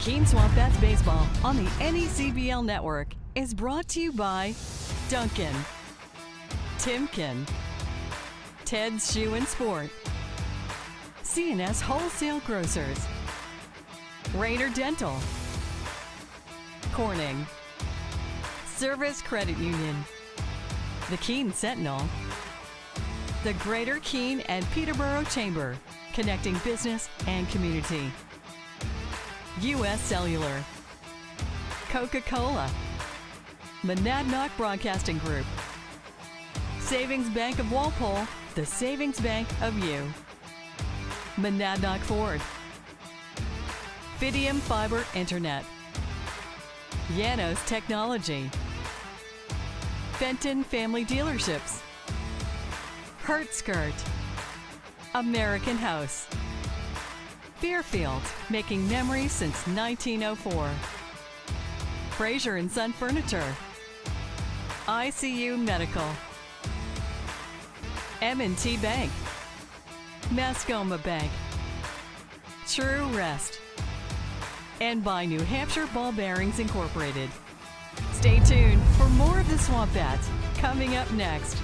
Keene SwampBats Baseball on the NECBL Network is brought to you by Duncan, Timken, Ted's Shoe and Sport, C&S Wholesale Grocers, Raider Dental, Corning, Service Credit Union, the Keene Sentinel, the Greater Keene and Peterborough Chamber, connecting business and community, U.S. Cellular, Coca-Cola, Monadnock Broadcasting Group, Savings Bank of Walpole, the Savings Bank of you, Monadnock Ford, Fidium Fiber Internet, Yanos Technology, Fenton Family Dealerships, Hertskirt, American House, Fairfield, making memories since 1904, Fraser & Son Furniture, ICU Medical, M&T Bank, Mascoma Bank, True Rest, and by New Hampshire Ball Bearings Incorporated. Stay tuned for more of the SwampBats coming up next.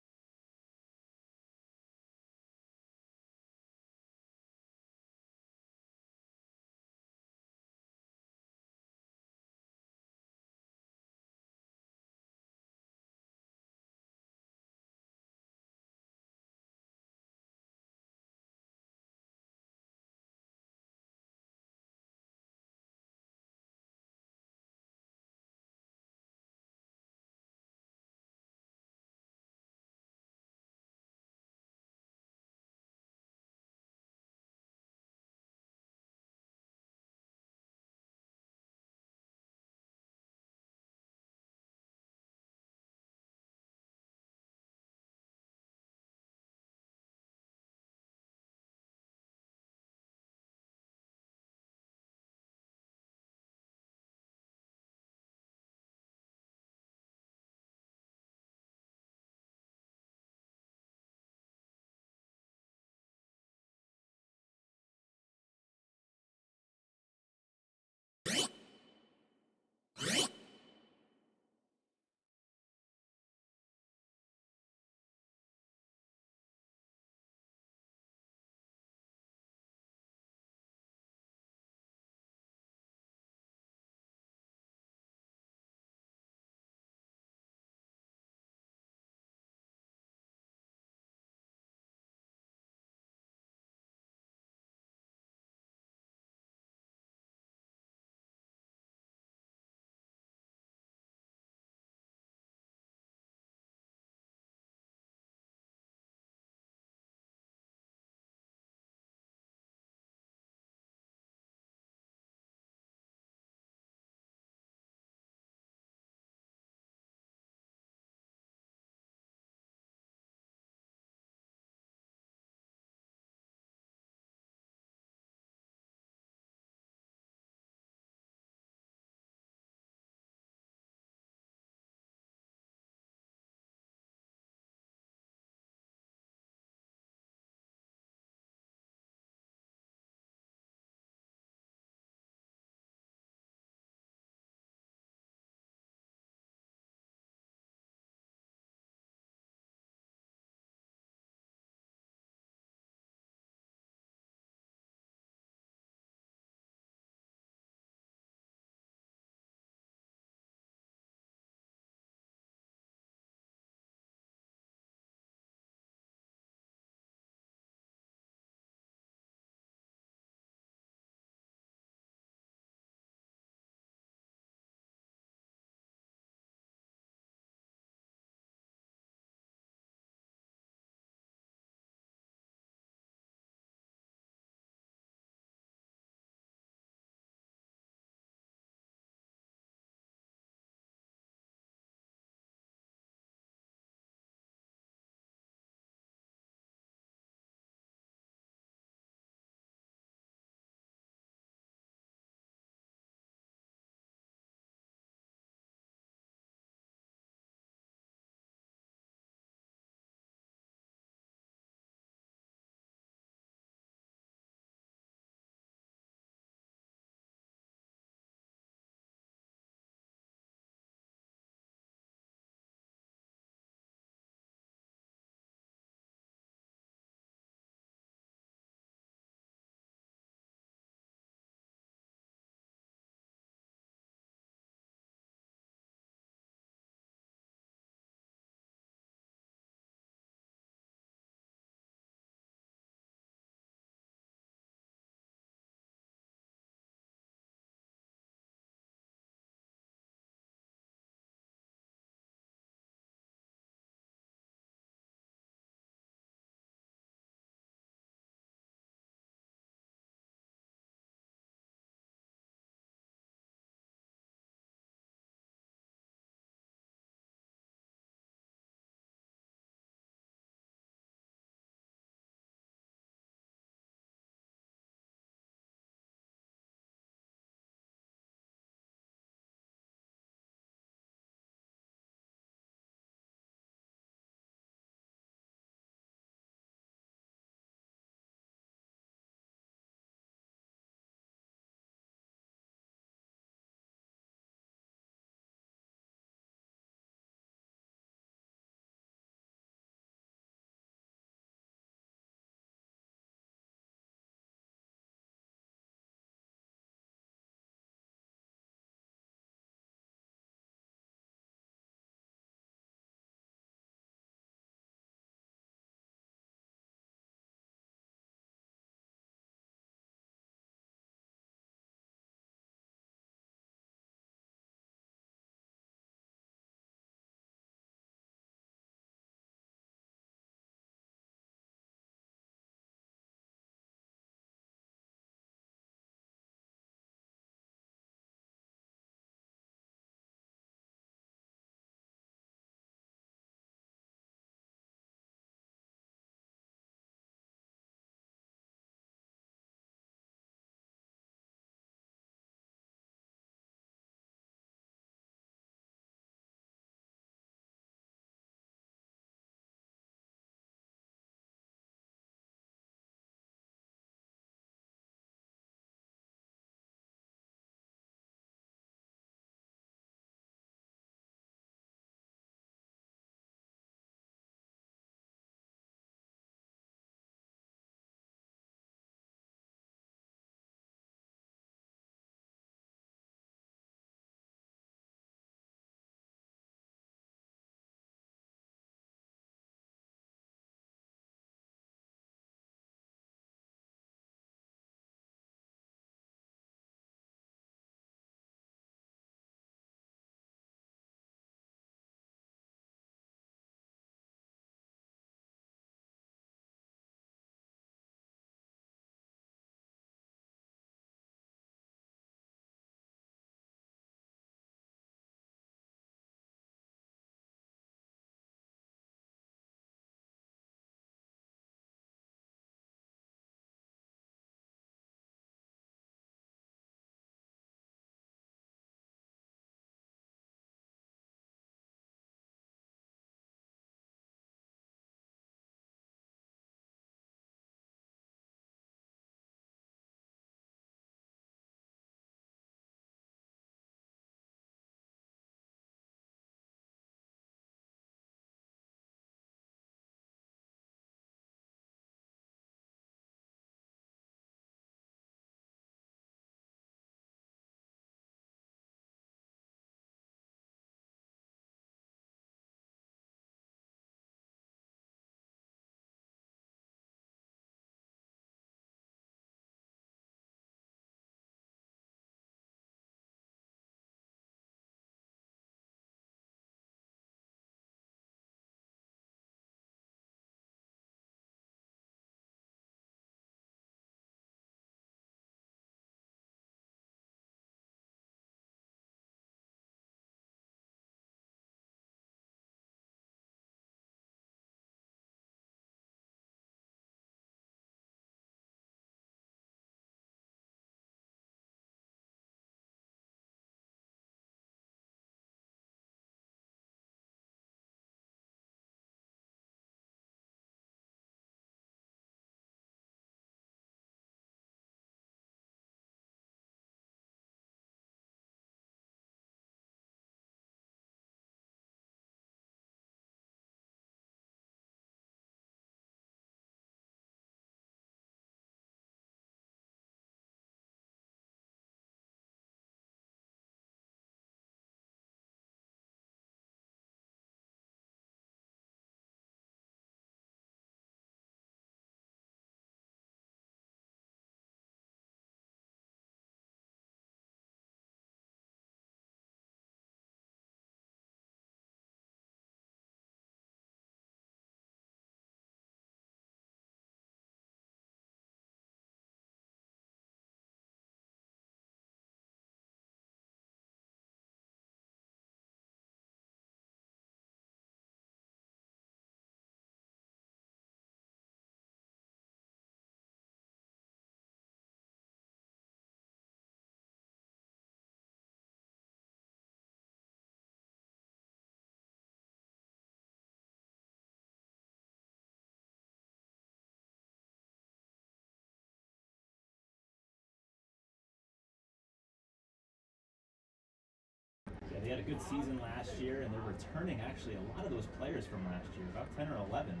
had a good season last year, and they're returning actually a lot of those players from last year, about 10 or 11.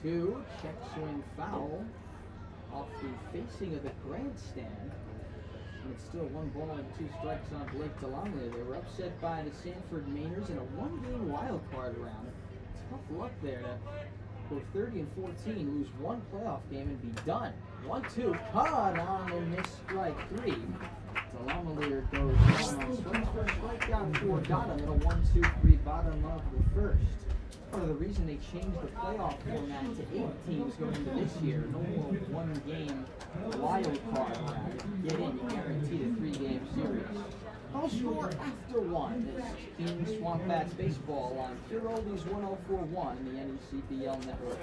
1-2, check swing foul off the facing of the grandstand. And it's still 1 ball and 2 strikes on Blake DeLonglear. They were upset by the Sanford Mainers in a 1-game wild card round. Tough luck there to go 30-14, lose 1 playoff game and be done. 1-2, cut on and miss strike 3. DeLonglear goes down on swings for a strikeout 4, got him at a 1-2-3 bottom of the first. Part of the reason they changed the playoff format to 8 teams going into this year. No more 1-game wild card round. If you get in, you guarantee a 3-game series. I'll score after 1. This is Keene SwampBats baseball on Pure Oldies 104.1 in the NECBL network.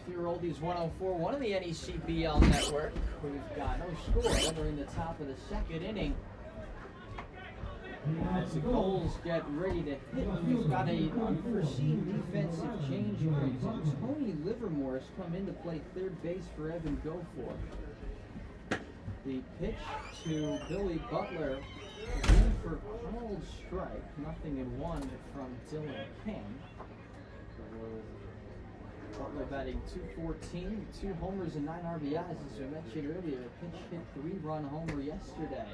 Pure Oldies 104.1 in the NECBL network. We've got no score. We're in the top of the 2nd inning. As the Gulls get ready to hit, we've got a unforeseen defensive change brings in. Tony Livermore has come in to play third base for Evan Goforth. The pitch to Billy Butler is in for called strike. 0-1 from Dylan King. Butler batting .214, 2 homers and 9 RBIs, as we mentioned earlier. A pinch hit 3-run homer yesterday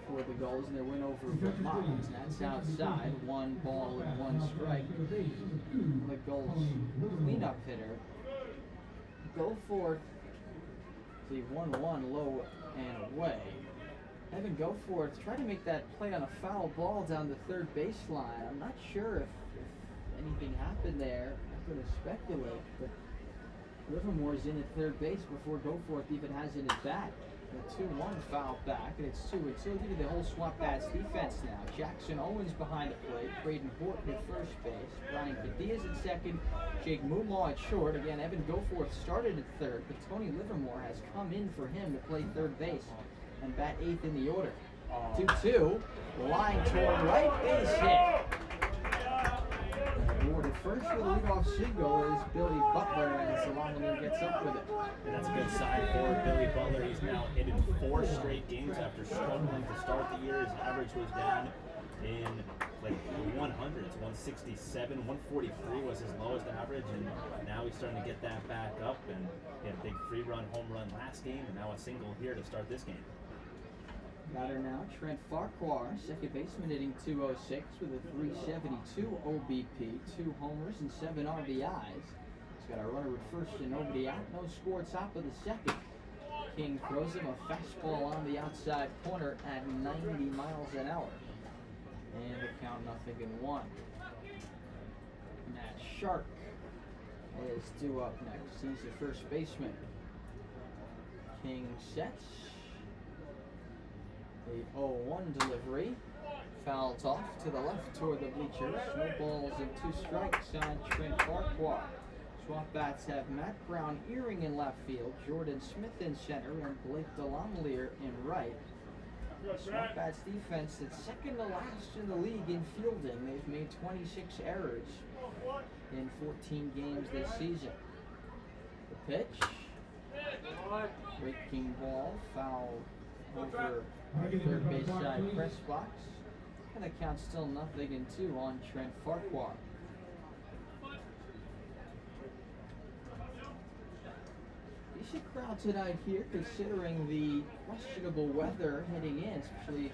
for the Gulls in their win over Vermont. That's outside, 1 ball and 1 strike. The Gulls cleanup hitter. Goforth, the 1-1 low and away. Evan Goforth tried to make that play on a foul ball down the third baseline. I'm not sure if anything happened there. I'm going to speculate, but Livermore's in at third base before Goforth even has in his bat. The 2-1 foul back, and it's 2-2. Give you the whole SwampBats defense now. Jackson Owens behind the plate, Braden Horton at first base, Brian Padillas at second, Jake Moomaw at short. Again, Evan Goforth started at third, but Tony Livermore has come in for him to play third base and bat 8th in the order. 2-2, line toward right base hit. Awarded first for the leadoff single is Billy Butler, and Solomon gets up with it. And that's a good sign for Billy Butler. He's now hit in 4 straight games after struggling to start the year. His average was down in like 100s, 167, 143 was his lowest average, and now he's starting to get that back up. And he had a big 3-run home run last game, and now a single here to start this game. Batter now, Trent Farquhar, second baseman, hitting .206 with a .372 OBP, 2 homers and 7 RBIs. He's got a runner at first and nobody out. No score, top of the 2nd. King throws him a fastball on the outside corner at 90 miles an hour. And the count 0-1. Matt Shark is due up next. He's the first baseman. King sets. A 0-1 delivery. Fouled off to the left toward the bleachers. No balls and 2 strikes on Trent Farquhar. SwampBats have Matt Brown Earring in left field, Jordan Smith in center, and Blake DeLonglear in right. The SwampBats defense is second to last in the league in fielding. They've made 26 errors in 14 games this season. The pitch. Breaking ball, foul over third base side press box. And the count still 0-2 on Trent Farquhar. decent crowd tonight here, considering the questionable weather heading in, especially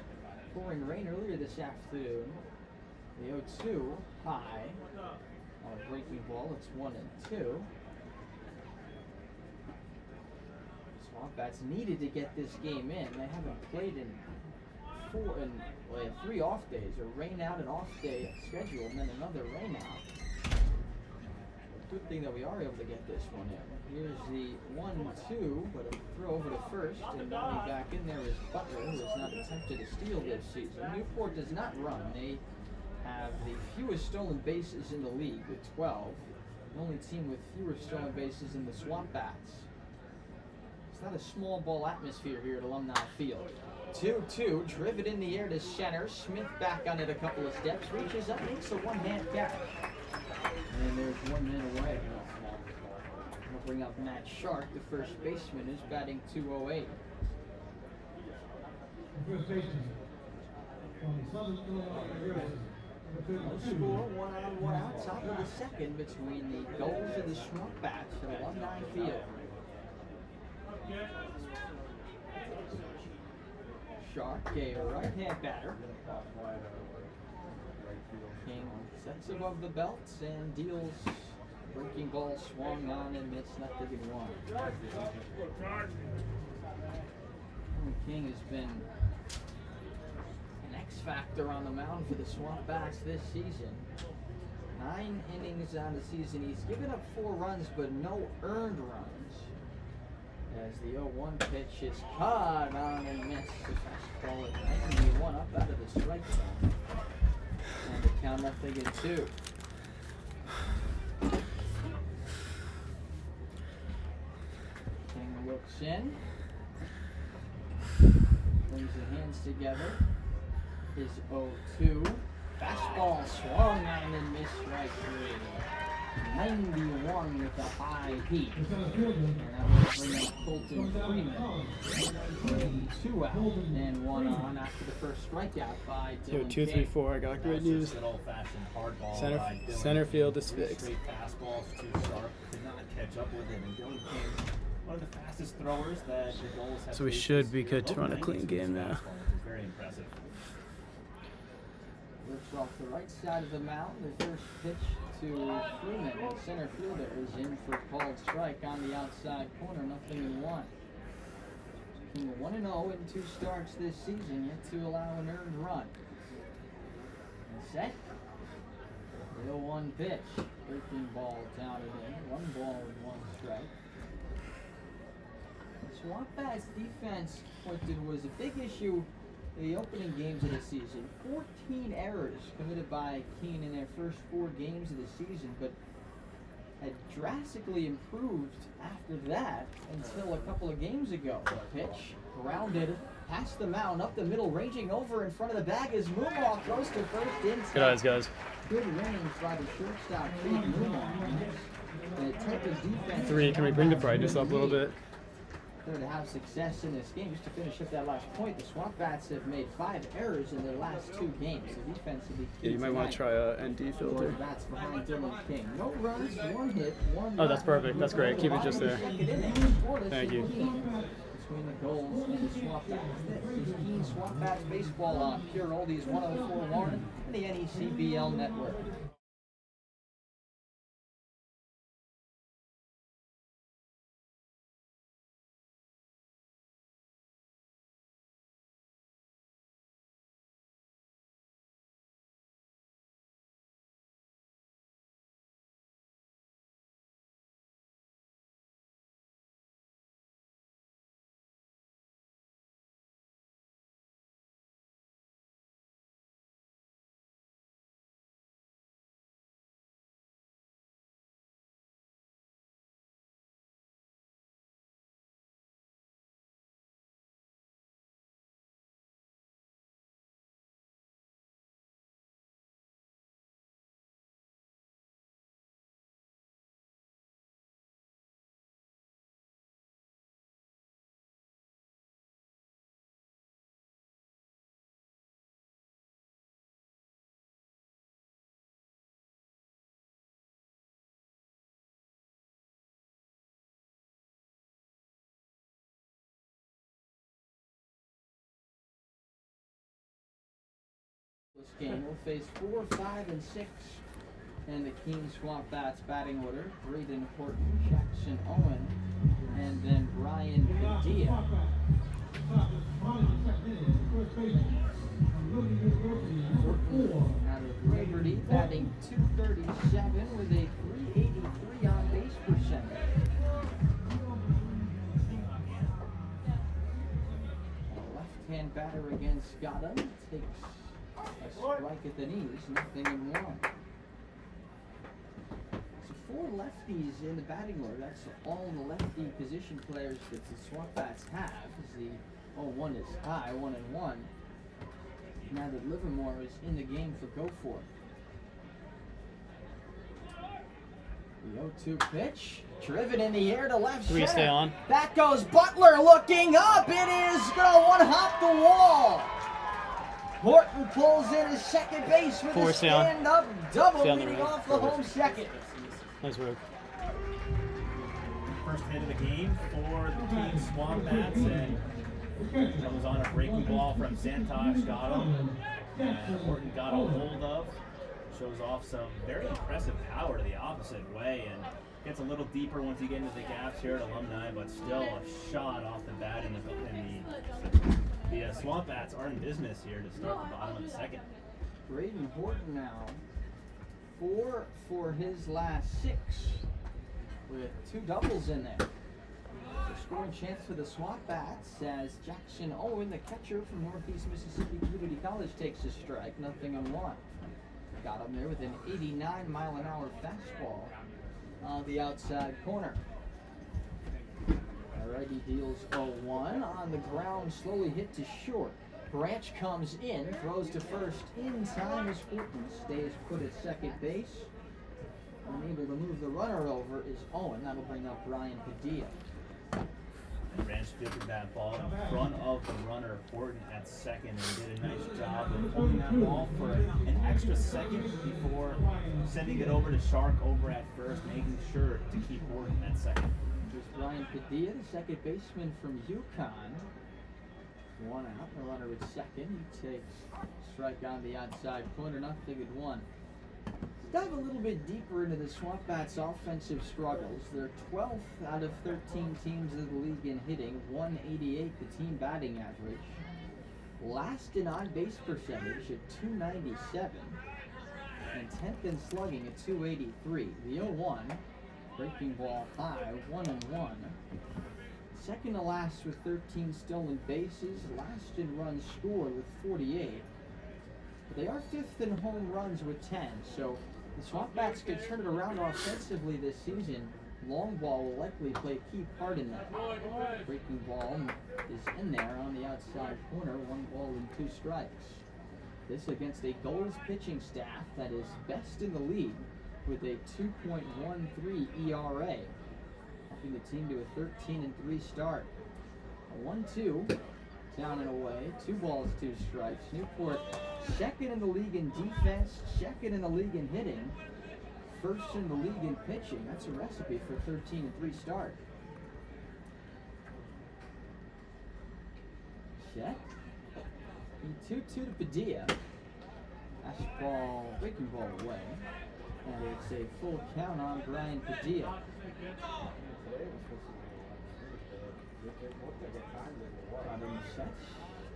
pouring rain earlier this afternoon. The 0-2 high on a breaking ball. It's 1-2. SwampBats needed to get this game in. They haven't played in 3 off days, a rain out and off day schedule, and then another rain out. Good thing that we are able to get this one in. Here's the 1-2, but a throw over to first, and now back in there is Butler, who has not attempted a steal this season. Newport does not run. They have the fewest stolen bases in the league with 12. The only team with fewer stolen bases in the SwampBats. It's not a small ball atmosphere here at Alumni Field. 2-2, driven in the air to center. Smith back on it a couple of steps, reaches up, makes a one-hand catch. And there's 1 man away. We'll bring up Matt Shark, the first baseman, who's batting .208. First baseman from Southern Illinois. No score, 1 on, 1 out, top of the second between the Gulls and the SwampBats at Alumni Field. Shark, a right-hand batter. King sets above the belts and deals. Breaking ball swung on and missed, nothing in 1. King has been an X-factor on the mound for the SwampBats this season. 9 innings on the season. He's given up 4 runs, but no earned runs. As the 0-1 pitch is caught on and missed. The fastball at 91 up out of the strike zone. And the count nothing in 2. King looks in. Brings the hands together. His 0-2. Fastball swung on and missed strike 3. 91 with a high heat. And that will bring up Colton Freeman. 2 out and 1 on after the first strikeout by Dylan. Yo, 2, 3, 4. I got great news. Center field is fixed. Straight fastballs too sharp. Could not catch up with it. And Dylan King, one of the fastest throwers that the Gulls have. So we should be good to run a clean game now. Very impressive. Lifts off the right side of the mound. The first pitch to Freeman. The center fielder is in for called strike on the outside corner. Nothing in 1. King 1-0 in 2 starts this season, yet to allow an earned run. And set. The 0-1 pitch. Breaking ball down and in. 1 ball and 1 strike. SwampBats defense pointed was a big issue in the opening games of the season. 14 errors committed by Keene in their first 4 games of the season, but had drastically improved after that until a couple of games ago. The pitch grounded past the mound, up the middle, ranging over in front of the bag as Moomaw throws to first in. Good eyes, guys. Good range by the shortstop, Pete Moomaw. The type of defense. 3. Can we bring the brightness up a little bit? To have success in this game. Just to finish up that last point, the SwampBats have made 5 errors in their last 2 games. The defense will be key. Yeah, you might want to try a ND filter. Bats behind Dylan King. No runs, 1 hit, 1 Oh, that's perfect. That's great. Keep it just there. Thank you. Between the Gulls and the SwampBats. This is Keene SwampBats baseball on Pure Oldies 104.1 and the NECBL network. This game will face 4, 5, and 6 in the Keene SwampBats batting order. Braden Horton, Jackson Owen, and then Brian Padilla. Horton out of Liberty, batting .237 with a .383 on base percentage. Left-hand batter against Gotham takes a strike at the knees, nothing in one. So 4 lefties in the batting order. That's all the lefty position players that the SwampBats have. As the 0-1 is high, 1-1. Now that Livermore is in the game for go for it. The 0-2 pitch, driven in the air to left center. Stay on. Back goes Butler, looking up. It is gonna one-hop the wall. Horton pulls in his second base with a stand-up double, leading off the home second. Nice work. First hit of the game for the Keene SwampBats, and comes on a breaking ball from Santosh. Got him. Horton got a hold of. Shows off some very impressive power to the opposite way, and gets a little deeper once you get into the gaps here at Alumni, but still a shot off the bat in the SwampBats are in business here to start the bottom of the second. Braden Horton now 4 for his last 6 with 2 doubles in there. So scoring chance for the SwampBats as Jackson Owen, the catcher from Northeast Mississippi Community College, takes a strike, nothing in one. Got him there with an 89-mile-an-hour fastball on the outside corner. Alrighty, deals 0-1 on the ground, slowly hit to short. Branch comes in, throws to first in time as Horton stays put at second base. Unable to move the runner over is Owen. That'll bring up Brian Padilla. Branch fielded that ball in front of the runner, Horton at second, and did a nice job of holding that ball for an extra second before sending it over to Shark over at first, making sure to keep Horton at second. Here's Brian Padilla, the second baseman from UConn. 1 out, the runner at second. He takes strike on the outside corner, nothing at 1. Dive a little bit deeper into the SwampBats' offensive struggles. They're 12th out of 13 teams of the league in hitting, 188 the team batting average. Last in on-base percentage at 297, and 10th in slugging at 283. The 0-1, breaking ball high, 1-1. Second to last with 13 stolen bases, last in runs scored with 48. But they are 5th in home runs with 10, so the SwampBats could turn it around offensively this season. Long ball will likely play a key part in that. Breaking ball is in there on the outside corner, 1 ball and 2 strikes. This against a Gulls pitching staff that is best in the league with a 2.13 ERA. Helping the team to a 13-3 start. A 1-2, down and away, 2 balls, 2 strikes. Newport second in the league in defense, second in the league in hitting, first in the league in pitching. That's a recipe for a 13-3 start. Check. 2-2 to Padilla. Fastball, breaking ball away. And it's a full count on Brian Padilla. Bottom set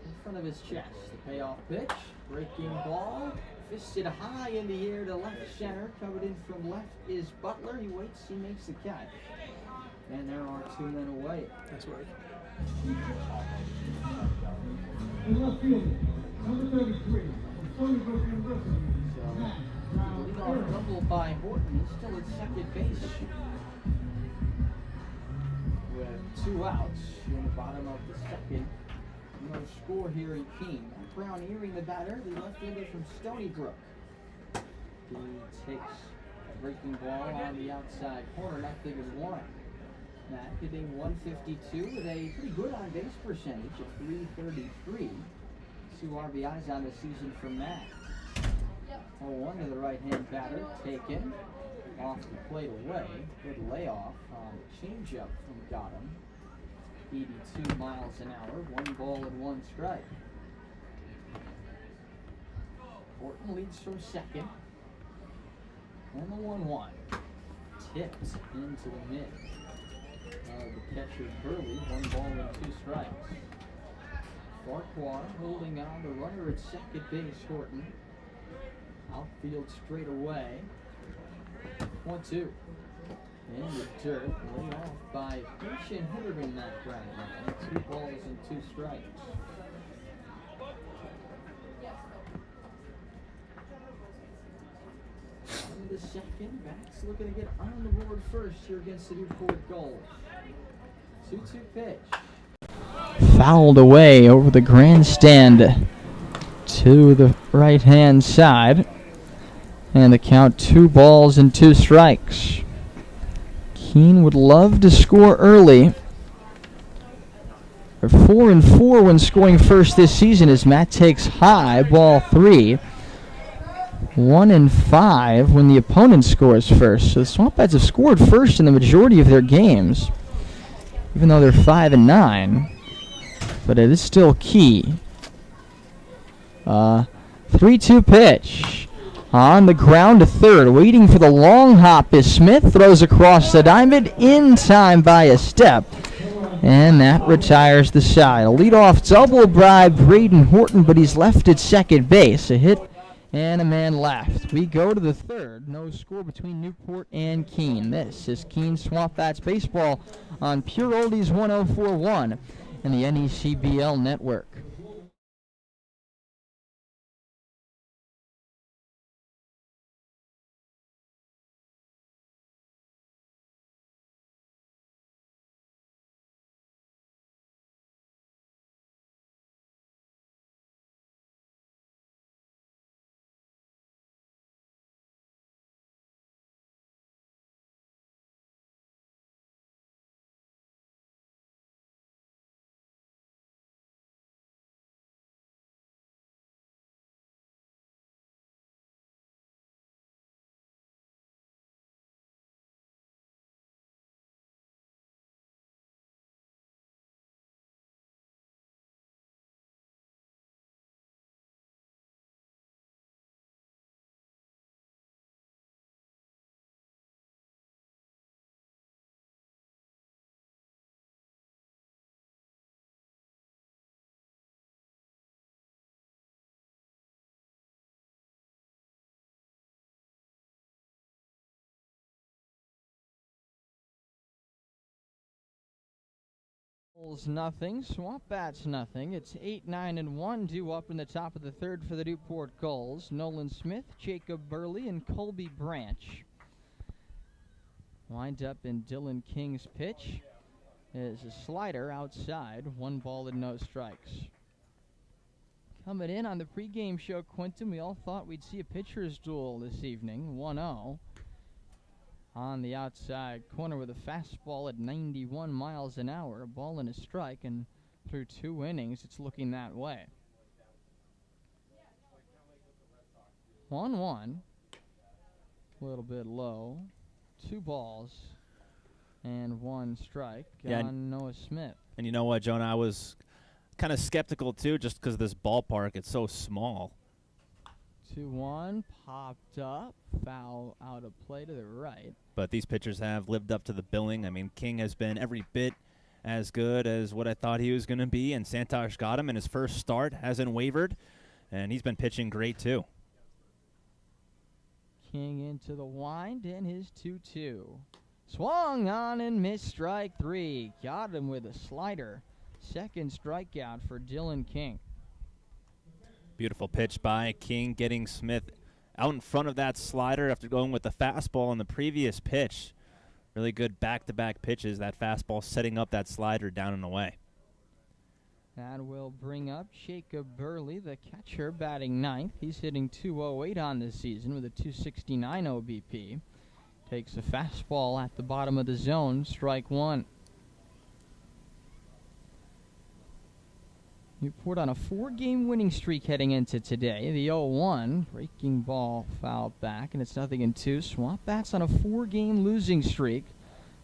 in front of his chest. The payoff pitch, breaking ball, fisted high in the air to left center. Covered in from left is Butler. He waits, he makes the catch. And there are 2 men away. Nice work. In left field, number 33, Stony Brook University. So, leadoff double by Horton. He's still at second base. With 2 outs in the bottom of the second. No score here in Keene. Matt Brown earing the batter, the left fielder from Stony Brook. He takes a breaking ball on the outside corner, nothing in 1. Matt hitting 152 with a pretty good on base percentage of 333. 2 RBIs on the season from Matt. 0-1 to the right-hand batter, taken off the plate away. Good layoff on the changeup from Gotham. 82 miles an hour, 1 ball and 1 strike. Horton leads from second. And the 1-1. Tipped into the mid. The catcher Burley, 1 ball and 2 strikes. Farquhar holding on the runner at second base, Horton. Outfield straight away. 1-2. And the dirt laid off by pitch and hitter in that right now. 2 balls and 2 strikes. On the second, Bats looking to get on the board first here against the Newport Gulls. 2-2 pitch. Fouled away over the grandstand to the right-hand side. And the count 2 balls and 2 strikes. Keene would love to score early. They're 4-4 when scoring first this season as Matt takes high, ball 3. 1-5 when the opponent scores first. So the SwampBats have scored first in the majority of their games, even though they're 5-9. But it is still key. 3-2 pitch. On the ground to third, waiting for the long hop is Smith. Throws across the diamond, in time by a step. And that retires the side. A leadoff double by Braden Horton, but he's left at second base. A hit and a man left. We go to the third. No score between Newport and Keene. This is Keene SwampBats baseball on Pure Oldies 104.1 and the NECBL network. Nothing. SwampBats nothing. It's 8-9-1 due up in the top of the third for the Newport Gulls. Nolan Smith, Jacob Burley, and Colby Branch. Wind up in Dylan King's pitch is a slider outside. 1 ball and no strikes. Coming in on the pregame show, Quinton, we all thought we'd see a pitcher's duel this evening. 1-0. On the outside corner with a fastball at 91 miles an hour. A ball and a strike, and through 2 innings, it's looking that way. 1-1. A little bit low. 2 balls and 1 strike on Noah Smith. And you know what, Jonah? I was kind of skeptical, too, just because of this ballpark. It's so small. 2-1, popped up, foul out of play to the right. But these pitchers have lived up to the billing. I mean, King has been every bit as good as what I thought he was going to be, and Santosh got him in his first start, hasn't wavered, and he's been pitching great too. King into the wind, and his 2-2. Swung on and missed, strike 3. Got him with a slider. Second strikeout for Dylan King. Beautiful pitch by King, getting Smith out in front of that slider after going with the fastball on the previous pitch. Really good back-to-back pitches. That fastball setting up that slider down and away. That will bring up Jacob Burley, the catcher, batting 9th. He's hitting .208 on this season with a .269 OBP. Takes a fastball at the bottom of the zone, strike 1. Newport on a 4-game winning streak heading into today. The 0-1, breaking ball fouled back, and it's 0-2. SwampBats on a 4-game losing streak,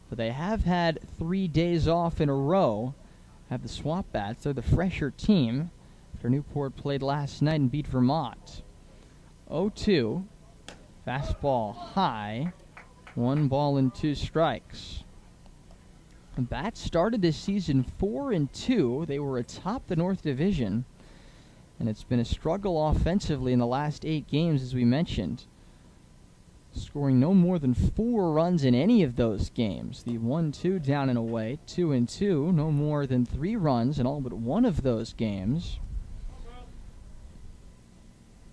but they have had 3 days off in a row. Have the SwampBats, they're the fresher team after Newport played last night and beat Vermont. 0-2. Fastball high. 1 ball and 2 strikes. The Bats started this season 4-2. They were atop the North Division. And it's been a struggle offensively in the last 8 games, as we mentioned. Scoring no more than 4 runs in any of those games. The 1-2 down and away, 2-2, no more than 3 runs in all but one of those games.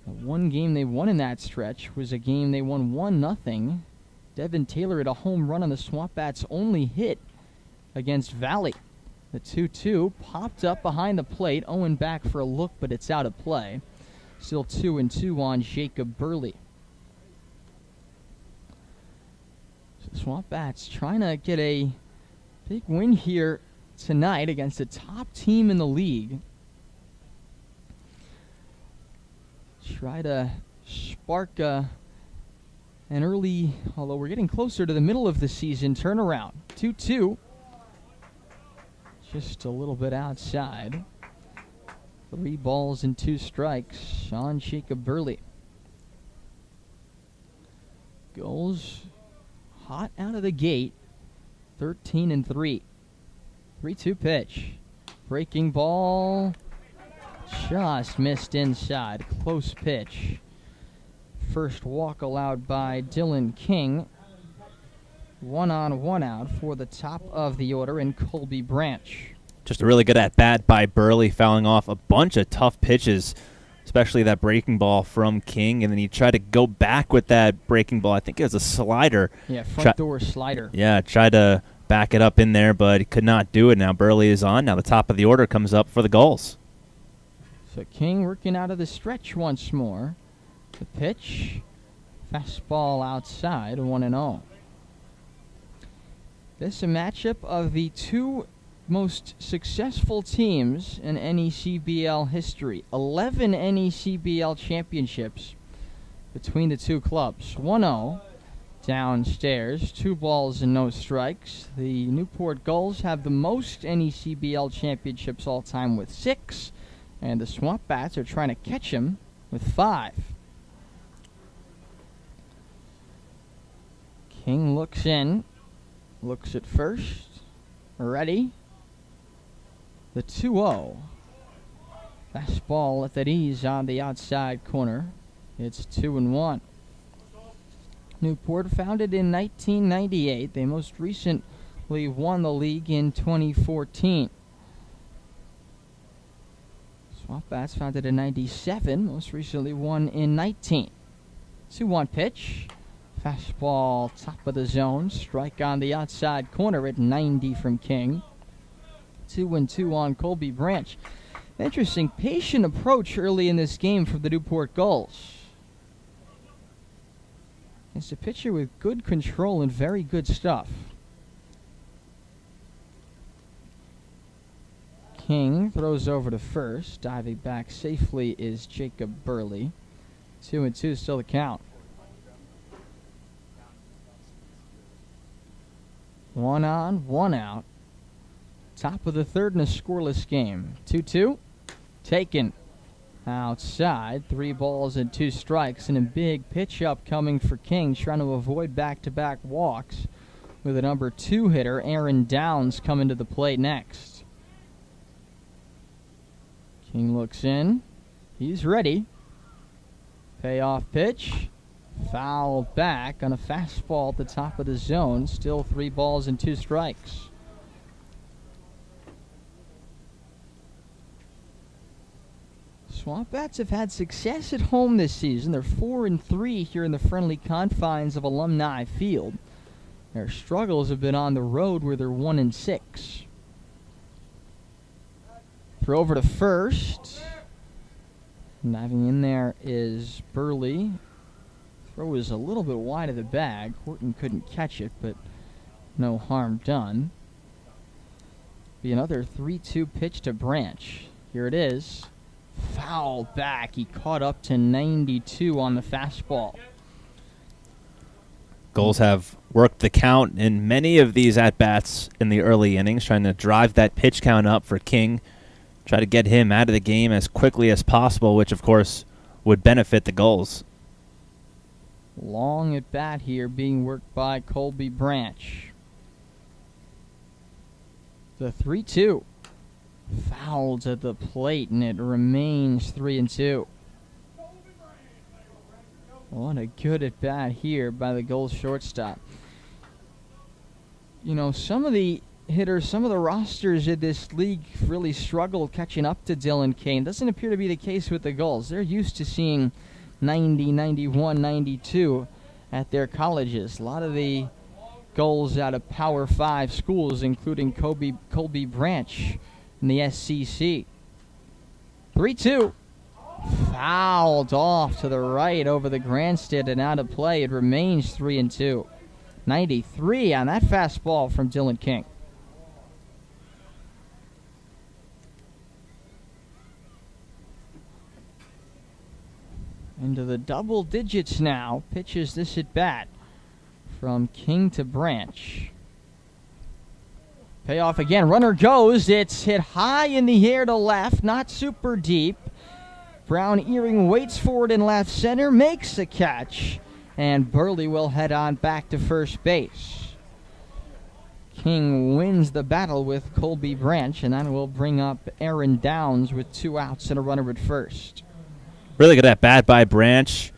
The one game they won in that stretch was a game they won 1-0. Devin Taylor had a home run on the SwampBats' only hit against Valley. The 2-2 popped up behind the plate. Owen back for a look, but it's out of play. Still 2-2 on Jacob Burley. So SwampBats trying to get a big win here tonight against a top team in the league. Try to spark an early, although we're getting closer to the middle of the season, turnaround. 2-2. Just a little bit outside. 3 balls and 2 strikes on Jacob Burley. Gulls hot out of the gate. 13-3. 3-2 pitch. Breaking ball. Just missed inside. Close pitch. First walk allowed by Dylan King. 1 on, 1 out for the top of the order in Colby Branch. Just a really good at-bat by Burley, fouling off a bunch of tough pitches, especially that breaking ball from King, and then he tried to go back with that breaking ball. I think it was a slider. Yeah, front door slider. Yeah, tried to back it up in there, but he could not do it. Now Burley is on. Now the top of the order comes up for the Gulls. So King working out of the stretch once more. The pitch, fastball outside, 1-0. This is a matchup of the 2 most successful teams in NECBL history. 11 NECBL championships between the 2 clubs. 1-0 downstairs, 2 balls and no strikes. The Newport Gulls have the most NECBL championships all time with 6, and the SwampBats are trying to catch him with 5. King looks in. Looks at first. Ready. The 2-0. Fastball at that ease on the outside corner. It's 2-1. Newport, founded in 1998. They most recently won the league in 2014. SwampBats, founded in 97. Most recently won in 19. 2-1 pitch. Fastball, top of the zone. Strike on the outside corner at 90 from King. 2-2 on Colby Branch. Interesting, patient approach early in this game from the Newport Gulls. It's a pitcher with good control and very good stuff. King throws over to first. Diving back safely is Jacob Burley. 2-2 still the count. 1 on, 1 out. Top of the third in a scoreless game. 2-2. Taken. Outside. 3 balls and 2 strikes. And a big pitch up coming for King, trying to avoid back-to-back walks with a number 2 hitter. Aaron Downs coming to the plate next. King looks in. He's ready. Payoff pitch. Foul back on a fastball at the top of the zone. Still 3 balls and 2 strikes. SwampBats have had success at home this season. They're 4-3 here in the friendly confines of Alumni Field. Their struggles have been on the road where they're 1-6. Throw over to first. Diving in there is Burley. Throw was a little bit wide of the bag. Horton couldn't catch it, but no harm done. Be another 3-2 pitch to Branch. Here it is. Foul back. He caught up to 92 on the fastball. Gulls have worked the count in many of these at-bats in the early innings, trying to drive that pitch count up for King, try to get him out of the game as quickly as possible, which, of course, would benefit the Gulls. Long at bat here being worked by Colby Branch. The 3-2. Fouled at the plate, and it remains 3-2. What a good at bat here by the Gulls shortstop. You know, some of the hitters, some of the rosters in this league really struggle catching up to Dylan Keene. Doesn't appear to be the case with the Gulls. They're used to seeing 90, 91, 92 at their colleges. A lot of the Gulls out of Power 5 schools, including Colby Branch in the SCC. 3-2. Fouled off to the right over the grandstand and out of play. It remains 3-2. 93 on that fastball from Dylan Keene. Into the double digits now. Pitches this at bat from King to Branch. Payoff again. Runner goes. It's hit high in the air to left. Not super deep. Brown Earring waits for it in left center. Makes a catch. And Burley will head on back to first base. King wins the battle with Colby Branch, and that will bring up Aaron Downs with 2 outs and a runner at first. Really good at bat by Branch,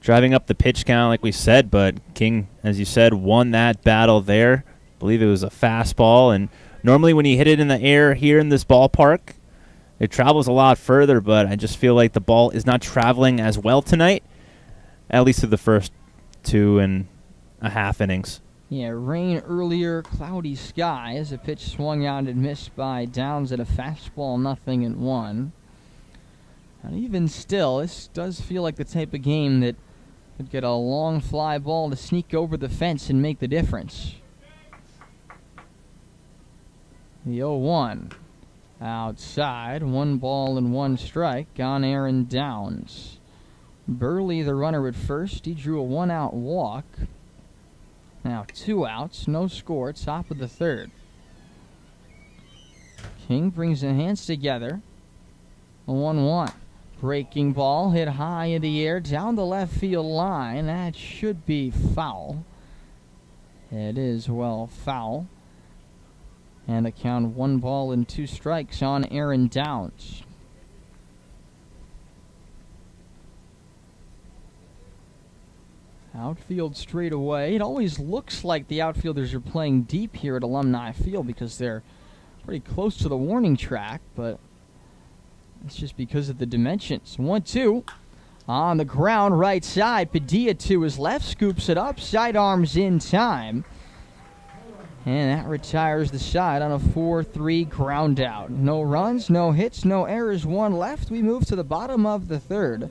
driving up the pitch count like we said, but King, as you said, won that battle there. I believe it was a fastball, and normally when you hit it in the air here in this ballpark, it travels a lot further, but I just feel like the ball is not traveling as well tonight, at least through the first 2.5 innings. Yeah, rain earlier, cloudy skies. A pitch swung out and missed by Downs at a fastball, 0-1. And even still, this does feel like the type of game that could get a long fly ball to sneak over the fence and make the difference. The 0-1. Outside, 1 ball and 1 strike on Aaron Downs. Burley, the runner at first. He drew a 1-out walk. Now 2 outs, no score, top of the 3rd. King brings the hands together. A 1-1. Breaking ball hit high in the air down the left field line. That should be foul. It is well foul. And the count 1 ball and 2 strikes on Aaron Downs. Outfield straight away. It always looks like the outfielders are playing deep here at Alumni Field because they're pretty close to the warning track, but it's just because of the dimensions. 1-2 on the ground, right side. Padilla to his left, scoops it up, sidearms in time. And that retires the side on a 4-3 ground out. No runs, no hits, no errors, 1 left. We move to the bottom of the 3rd.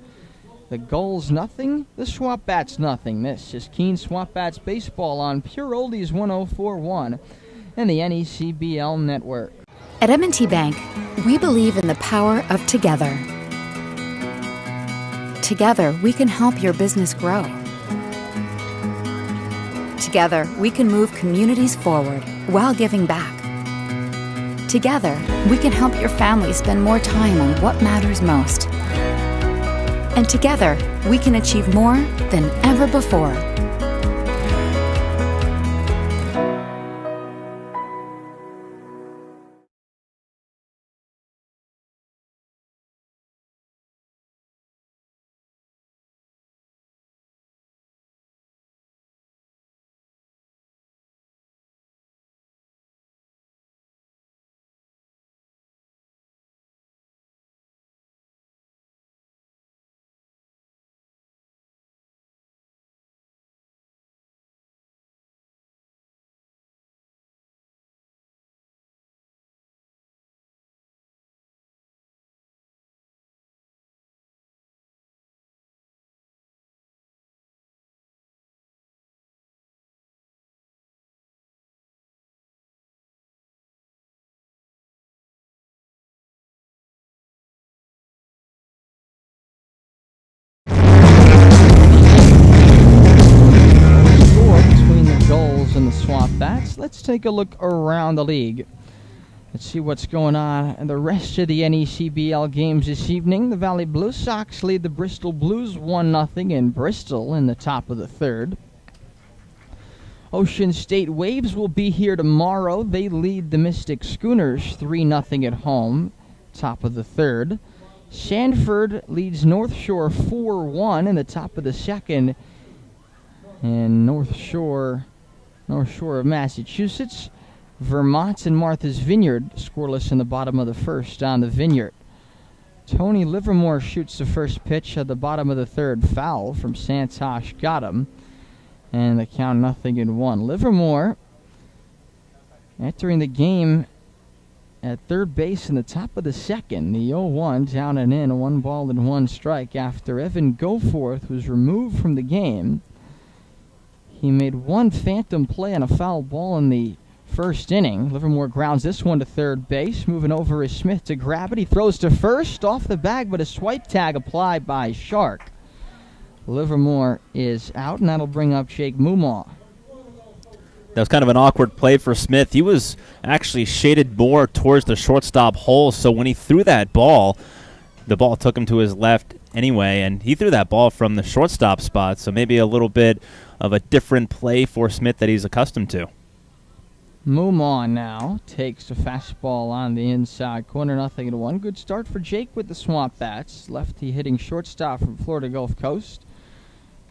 The Gulls nothing, the SwampBats nothing. This is Keene SwampBats baseball on Pure Oldies 104.1 and the NECBL network. At M&T Bank, we believe in the power of together. Together, we can help your business grow. Together, we can move communities forward while giving back. Together, we can help your family spend more time on what matters most. And together, we can achieve more than ever before. And the SwampBats. Let's take a look around the league. Let's see what's going on in the rest of the NECBL games this evening. The Valley Blue Sox lead the Bristol Blues 1-0 in Bristol in the top of the third. Ocean State Waves will be here tomorrow. They lead the Mystic Schooners 3-0 at home, top of the third. Sanford leads North Shore 4-1 in the top of the second. And North Shore of Massachusetts, Vermont and Martha's Vineyard scoreless in the bottom of the first on the Vineyard. Tony Livermore shoots the first pitch at the bottom of the third, foul from Santosh. Got him. And the count 0-1. Livermore entering the game at third base in the top of the second. The 0-1 down and in, 1 ball and 1 strike after Evan Goforth was removed from the game. He made one phantom play on a foul ball in the first inning. Livermore grounds this one to third base. Moving over is Smith to grab it. He throws to first, off the bag, but a swipe tag applied by Shark. Livermore is out, and that'll bring up Jake Mumaw. That was kind of an awkward play for Smith. He was actually shaded more towards the shortstop hole, so when he threw that ball, the ball took him to his left anyway, and he threw that ball from the shortstop spot, so maybe a little bit of a different play for Smith that he's accustomed to. Mumaw now takes the fastball on the inside corner, 0-1. Good start for Jake with the SwampBats. Lefty hitting shortstop from Florida Gulf Coast.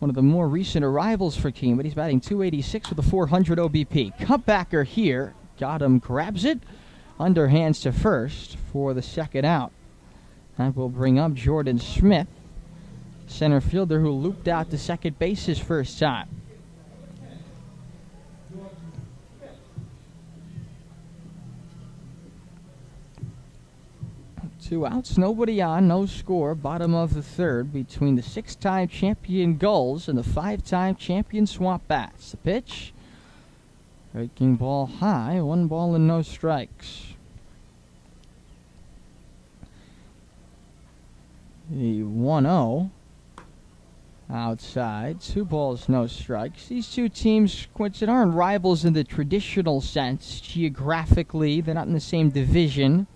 One of the more recent arrivals for Keene, but he's batting .286 with a .400 OBP. Cutbacker here. Got him, grabs it. Underhands to first for the second out. That will bring up Jordan Smith, center fielder who looped out to second base his first time. Two outs, nobody on, no score. Bottom of the third between the 6-time champion Gulls and the 5-time champion SwampBats. The pitch, breaking ball high, 1 ball and no strikes. The 1-0 outside, 2 balls, no strikes. These two teams, Quinton, aren't rivals in the traditional sense. Geographically, they're not in the same division.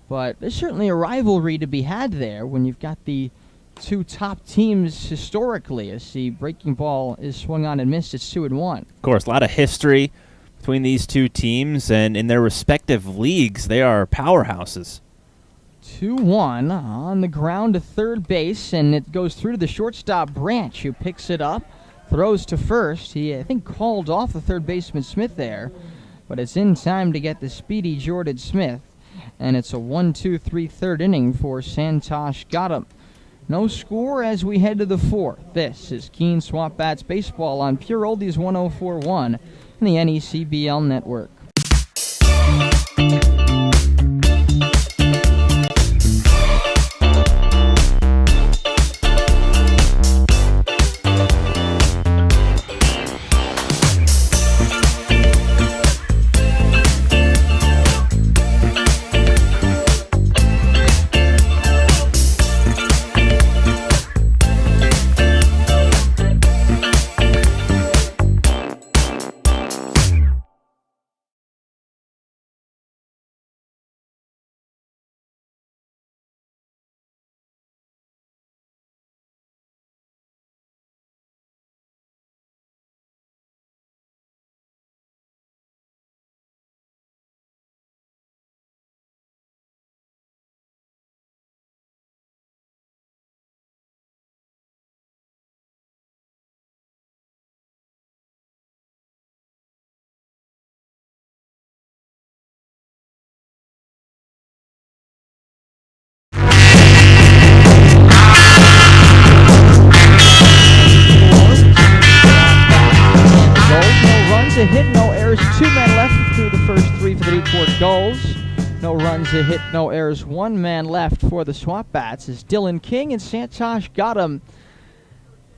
But there's certainly a rivalry to be had there when you've got the two top teams historically. As the breaking ball is swung on and missed, it's 2-1. Of course, a lot of history between these two teams, and in their respective leagues, they are powerhouses. 2-1 on the ground to third base, and it goes through to the shortstop Branch, who picks it up, throws to first. He, I think, called off the third baseman Smith there, but it's in time to get the speedy Jordan Smith. And it's a 1-2-3 third inning for Santosh. Got him. No score as we head to the fourth. This is Keene SwampBats baseball on Pure Oldies 104.1 and the NECBL network. A hit, no errors, 2 men left through the first 3 for the Newport Gulls. No runs, a hit, no errors, 1 man left for the SwampBats as Dylan King and Santosh Got him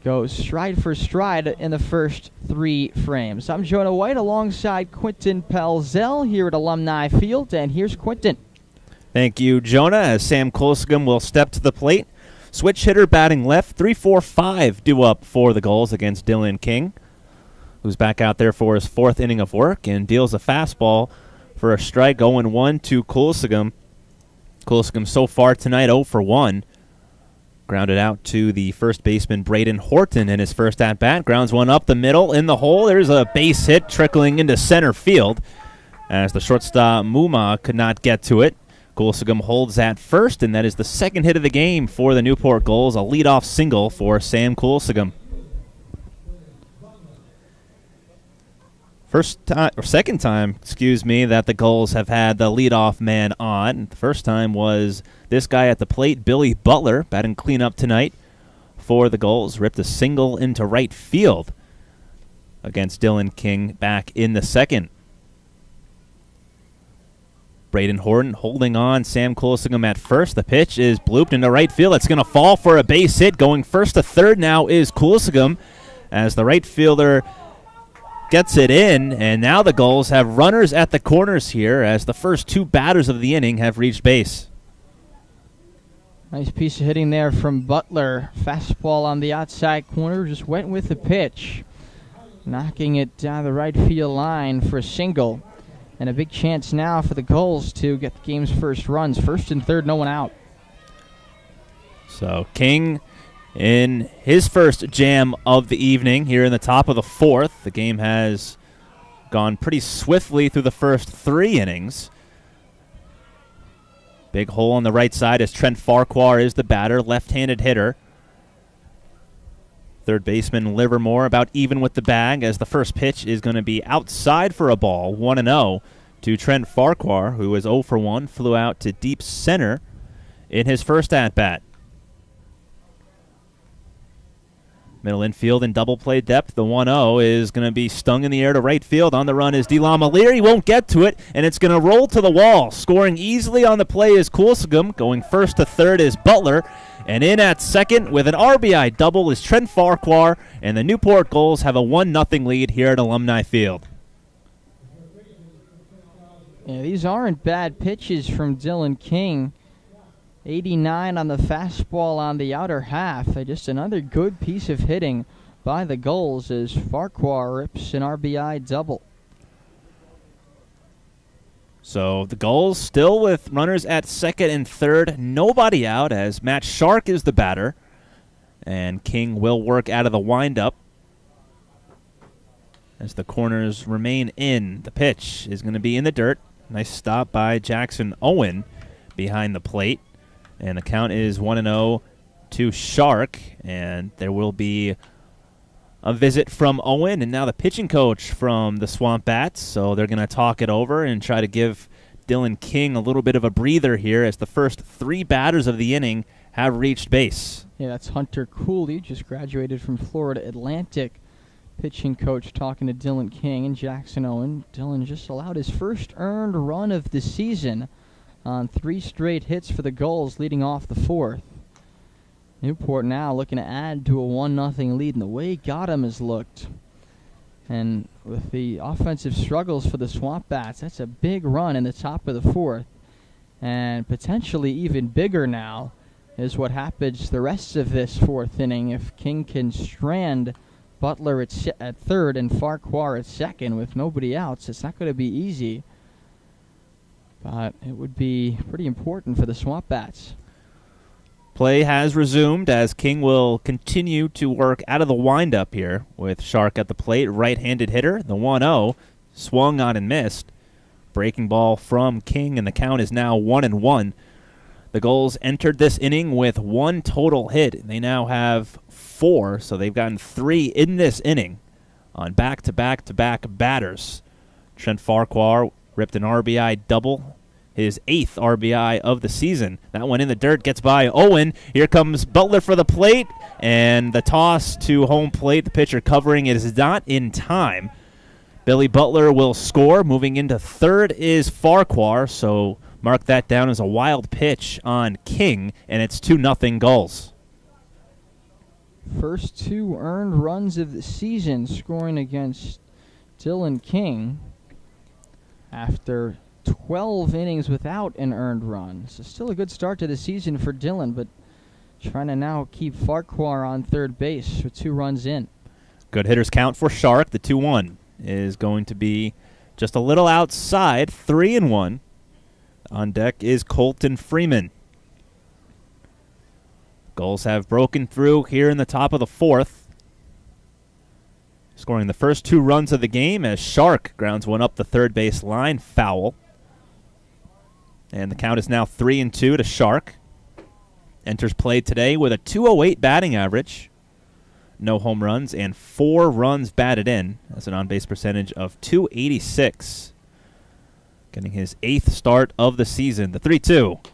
goes stride for stride in the first 3 frames. I'm Jonah White alongside Quinton Pelzel here at Alumni Field, and here's Quinton. Thank you, Jonah, as Sam Kolsgum will step to the plate. Switch hitter batting left, 3-4-5 due up for the Gulls against Dylan King, who's back out there for his 4th inning of work and deals a fastball for a strike. 0-1 to Coolsagum. Coolsagum so far tonight 0 for 1. Grounded out to the first baseman Braden Horton in his first at-bat. Grounds one up the middle in the hole. There's a base hit trickling into center field as the shortstop Muma could not get to it. Coolsagum holds at first, and that is the second hit of the game for the Newport Gulls, a leadoff single for Sam Coolsagum. Second time that the Gulls have had the leadoff man on. The first time was this guy at the plate, Billy Butler, batting cleanup tonight for the Gulls. Ripped a single into right field against Dylan King back in the second. Braden Horton holding on Sam Coolsagum at first. The pitch is blooped into right field. It's going to fall for a base hit. Going first to third now is Coolsagum as the right fielder gets it in, and now the Gulls have runners at the corners here as the first two batters of the inning have reached base. Nice piece of hitting there from Butler. Fastball on the outside corner, just went with the pitch, knocking it down the right field line for a single. And a big chance now for the Gulls to get the game's first runs. First and third, no one out. So King in his first jam of the evening here in the top of the fourth. The game has gone pretty swiftly through the first 3 innings. Big hole on the right side as Trent Farquhar is the batter, left-handed hitter. Third baseman Livermore about even with the bag as the first pitch is going to be outside for a ball, 1-0 to Trent Farquhar, who is 0 for 1, flew out to deep center in his first at-bat. Middle infield and double play depth. The 1-0 is going to be stung in the air to right field. On the run is DeLon Malir. He won't get to it, and it's going to roll to the wall. Scoring easily on the play is Coolsagum. Going first to third is Butler. And in at second with an RBI double is Trent Farquhar, and the Newport Gulls have a 1-0 lead here at Alumni Field. Yeah, these aren't bad pitches from Dylan King. 89 on the fastball on the outer half. Just another good piece of hitting by the Gulls as Farquhar rips an RBI double. So the Gulls still with runners at second and third, nobody out as Matt Shark is the batter. And King will work out of the windup as the corners remain in. The pitch is going to be in the dirt. Nice stop by Jackson Owen behind the plate. And the count is 1-0 to Shark. And there will be a visit from Owen and now the pitching coach from the SwampBats. So they're going to talk it over and try to give Dylan King a little bit of a breather here as the first 3 batters of the inning have reached base. Yeah, that's Hunter Cooley, just graduated from Florida Atlantic. Pitching coach talking to Dylan King and Jackson Owen. Dylan just allowed his first earned run of the season on 3 straight hits for the Gulls leading off the fourth. Newport now looking to add to a 1-0 lead, and the way Gotham has looked. And with the offensive struggles for the SwampBats, that's a big run in the top of the fourth. And potentially even bigger now is what happens the rest of this fourth inning if King can strand Butler at third and Farquhar at second with nobody else. It's not going to be easy, but it would be pretty important for the SwampBats. Play has resumed as King will continue to work out of the windup here with Shark at the plate, right-handed hitter. The 1-0 swung on and missed. Breaking ball from King, and the count is now 1-1. The Gulls entered this inning with 1 total hit. They now have 4, so they've gotten 3 in this inning on back-to-back-to-back batters. Trent Farquhar ripped an RBI double, his 8th RBI of the season. That one in the dirt gets by Owen. Here comes Butler for the plate, and the toss to home plate. The pitcher covering it is not in time. Billy Butler will score. Moving into third is Farquhar, so mark that down as a wild pitch on King, and it's 2-0 Gulls. First 2 earned runs of the season scoring against Dylan King after 12 innings without an earned run. So still a good start to the season for Dylan, but trying to now keep Farquhar on third base with 2 runs in. Good hitters count for Shark. The 2-1 is going to be just a little outside, 3-1. On deck is Colton Freeman. Gulls have broken through here in the top of the 4th, scoring the first 2 runs of the game as Shark grounds one up the third base line, foul. And the count is now 3-2 to Shark. Enters play today with a .208 batting average, no home runs, and 4 runs batted in. That's an on-base percentage of .286. Getting his 8th start of the season, the 3-2.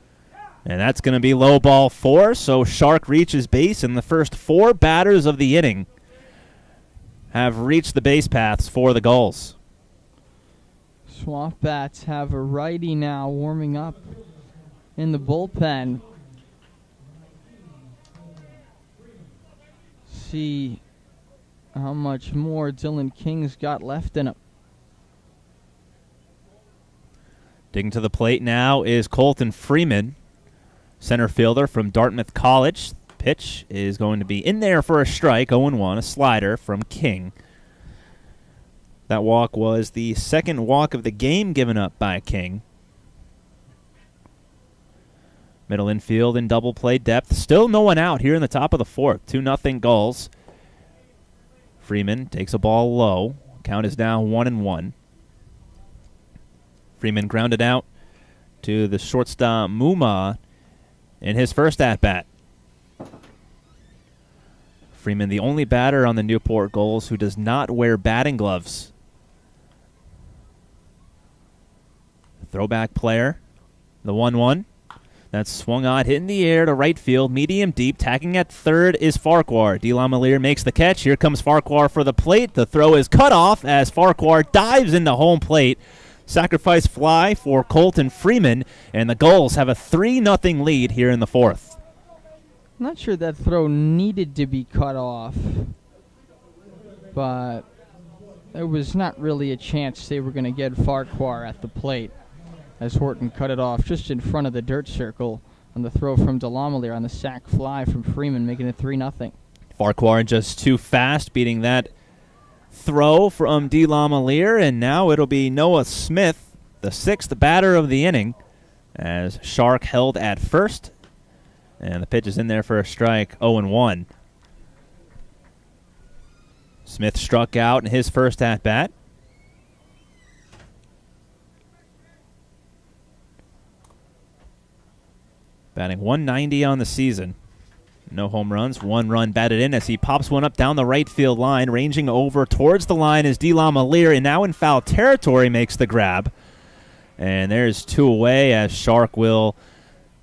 And that's going to be low ball 4, so Shark reaches base, and the first 4 batters of the inning have reached the base paths for the Gulls. SwampBats have a righty now warming up in the bullpen. See how much more Dylan King's got left in him. Digging to the plate now is Colton Freeman, center fielder from Dartmouth College. Pitch is going to be in there for a strike, 0-1, a slider from King. That walk was the second walk of the game given up by King. Middle infield in double play depth. Still no one out here in the top of the 4th. 2-0 Gulls. Freeman takes a ball low. Count is now 1-1. Freeman grounded out to the shortstop Muma in his first at-bat. Freeman, the only batter on the Newport Gulls who does not wear batting gloves. Throwback player, the 1-1. That's swung on, hit in the air to right field, medium deep. Tagging at third is Farquhar. De La Malier makes the catch. Here comes Farquhar for the plate. The throw is cut off as Farquhar dives into home plate. Sacrifice fly for Colton Freeman, and the Gulls have a 3-0 lead here in the 4th. I'm not sure that throw needed to be cut off, but there was not really a chance they were going to get Farquhar at the plate, as Horton cut it off just in front of the dirt circle on the throw from De La Malier on the sac fly from Freeman, making it 3-0. Farquhar just too fast, beating that throw from De La Malier, and now it'll be Noah Smith, the 6th batter of the inning, as Shark held at first, and the pitch is in there for a strike, 0-1. Smith struck out in his first at-bat. Batting .190 on the season. No home runs, 1 run batted in as he pops one up down the right field line. Ranging over towards the line is De La Malier, and now in foul territory makes the grab. And there's 2 away as Shark will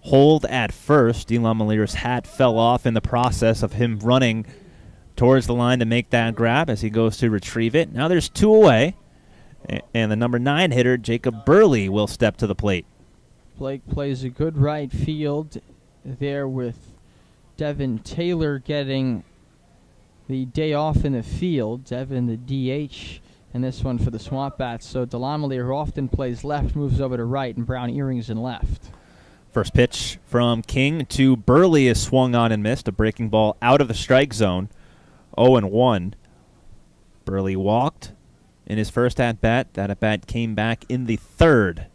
hold at first. De La Malier's hat fell off in the process of him running towards the line to make that grab as he goes to retrieve it. Now there's 2 away, and the number 9 hitter, Jacob Burley, will step to the plate. Blake plays a good right field there with Devin Taylor getting the day off in the field. Devin, the DH, and this one for the SwampBats. So De La Malier, who often plays left, moves over to right, and Brown Earrings in left. First pitch from King to Burley is swung on and missed. A breaking ball out of the strike zone, 0-1. Burley walked in his first at-bat. That at-bat came back in the 3rd.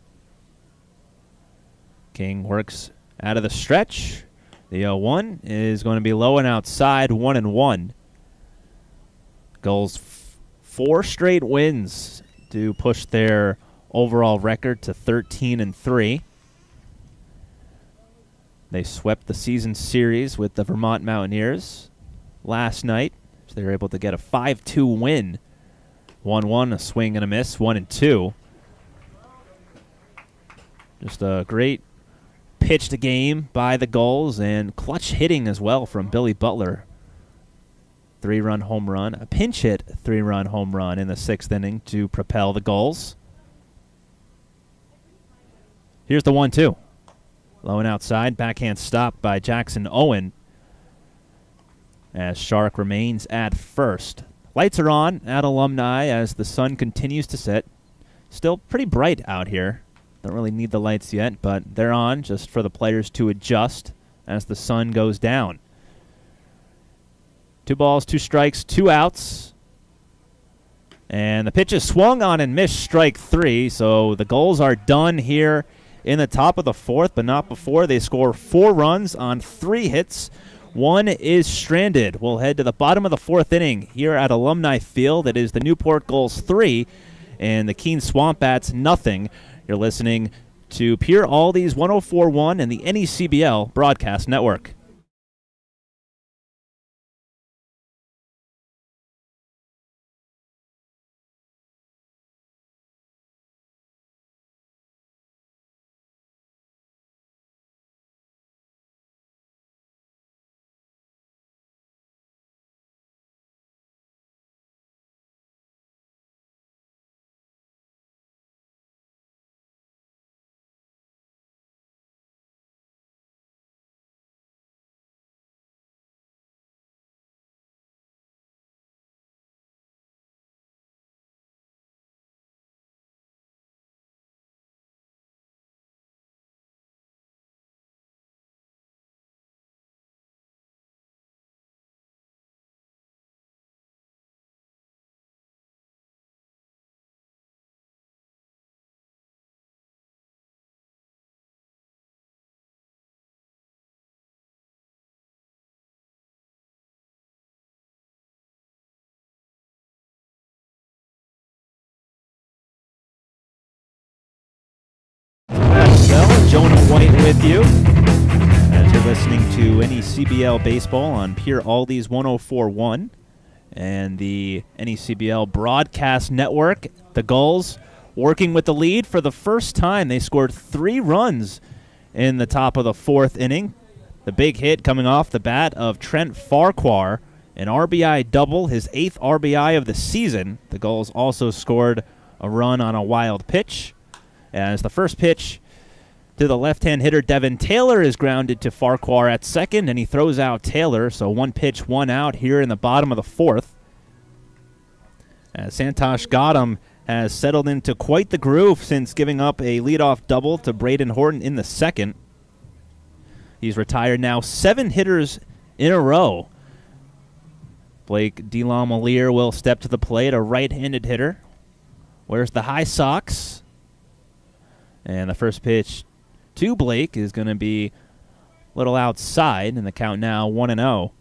King works out of the stretch. The 0-1 is going to be low and outside, 1-1. Gulls 4 straight wins to push their overall record to 13-3. They swept the season series with the Vermont Mountaineers last night. So they were able to get a 5-2 win. 1-1, a swing and a miss, 1-2. Just a great pitched game by the Gulls, and clutch hitting as well from Billy Butler. 3-run home run, a pinch hit 3-run home run in the 6th inning to propel the Gulls. Here's the 1-2. Low and outside, backhand stop by Jackson Owen as Shark remains at first. Lights are on at Alumni as the sun continues to set. Still pretty bright out here. Don't really need the lights yet, but they're on just for the players to adjust as the sun goes down. 2 balls, 2 strikes, 2 outs. And the pitch is swung on and missed, strike 3. So the Gulls are done here in the top of the 4th, but not before. They score 4 runs on 3 hits. 1 is stranded. We'll head to the bottom of the 4th inning here at Alumni Field. It is the Newport Gulls 3 and the Keene SwampBats nothing. You're listening to Pure Aldi's 104.1 and the NECBL Broadcast Network. Jonah White with you as you're listening to NECBL Baseball on Pure Aldi's 104.1 and the NECBL Broadcast Network. The Gulls working with the lead for the first time. They scored 3 runs in the top of the 4th inning. The big hit coming off the bat of Trent Farquhar, an RBI double, his 8th RBI of the season. The Gulls also scored a run on a wild pitch, as the first pitch to the left-hand hitter Devin Taylor is grounded to Farquhar at second, and he throws out Taylor, so 1 pitch, 1 out here in the bottom of the 4th. As Santosh Gautam has settled into quite the groove since giving up a leadoff double to Braden Horton in the 2nd. He's retired now 7 hitters in a row. Blake DeLongmoliere will step to the plate, a right-handed hitter. Wears the high socks. And the first pitch to Blake is going to be a little outside, and the count now 1-0.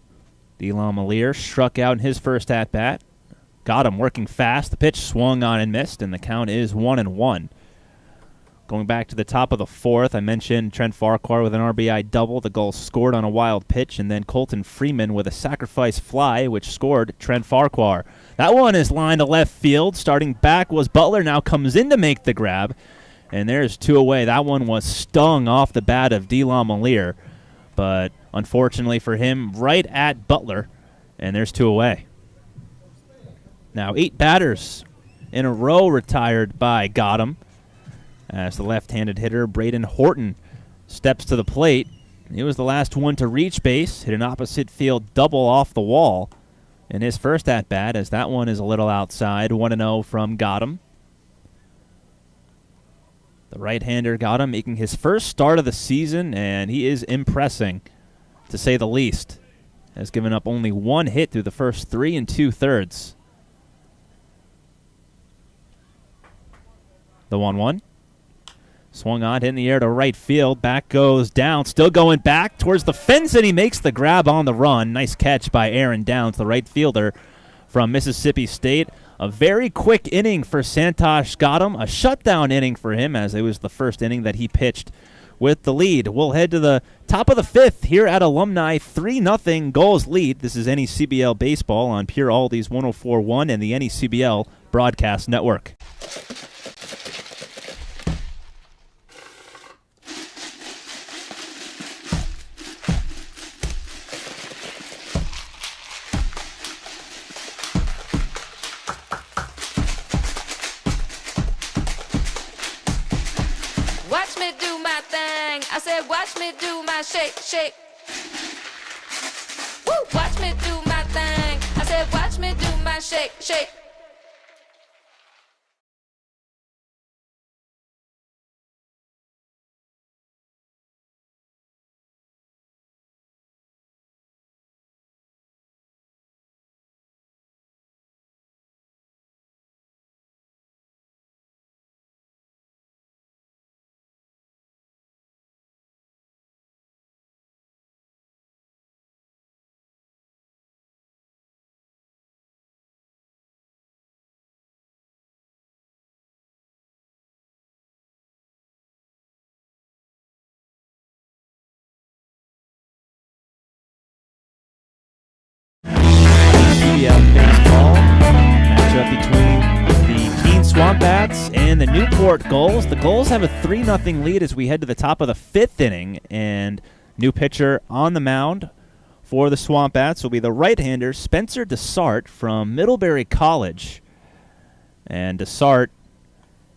DeLongmoliere struck out in his first at-bat. Got him working fast. The pitch swung on and missed, and the count is 1-1. Going back to the top of the 4th, I mentioned Trent Farquhar with an RBI double. The Gulls scored on a wild pitch, and then Colton Freeman with a sacrifice fly, which scored Trent Farquhar. That one is lined to left field. Starting back was Butler, now comes in to make the grab. And there's 2 away. That one was stung off the bat of DeLongmoliere, but unfortunately for him, right at Butler, and there's 2 away. Now 8 batters in a row retired by Gautam, as the left-handed hitter Braden Horton steps to the plate. He was the last one to reach base, hit an opposite field double off the wall in his first at-bat, as that one is a little outside, 1-0 from Gautam. The right-hander got him, making his first start of the season, and he is impressing, to say the least. Has given up only 1 hit through the first 3 2/3. The 1-1. Swung on, hit in the air to right field. Back goes down, still going back towards the fence, and he makes the grab on the run. Nice catch by Aaron Downs, the right fielder from Mississippi State. A very quick inning for Santosh Gautam, a shutdown inning for him, as it was the first inning that he pitched with the lead. We'll head to the top of the 5th here at Alumni. 3-0 Gulls lead. This is NECBL Baseball on Pure Aldi's 104.1 and the NECBL Broadcast Network. I said, watch me do my shake, shake. Woo! Watch me do my thing. I said, watch me do my shake, shake. SwampBats and the Newport Gulls. The Gulls have a 3-0 lead as we head to the top of the 5th inning, and new pitcher on the mound for the SwampBats will be the right-hander Spencer Dessart from Middlebury College. And Dessart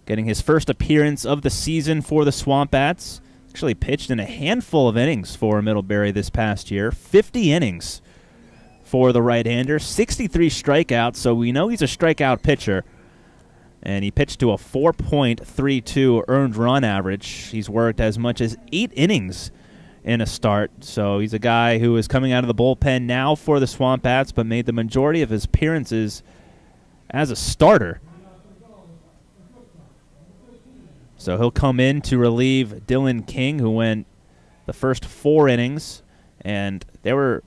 getting his first appearance of the season for the SwampBats. Actually pitched in a handful of innings for Middlebury this past year. 50 innings for the right-hander, 63 strikeouts, so we know he's a strikeout pitcher. And he pitched to a 4.32 earned run average. He's worked as much as 8 innings in a start, so he's a guy who is coming out of the bullpen now for the SwampBats, but made the majority of his appearances as a starter. So he'll come in to relieve Dylan King, who went the first 4 innings. And they were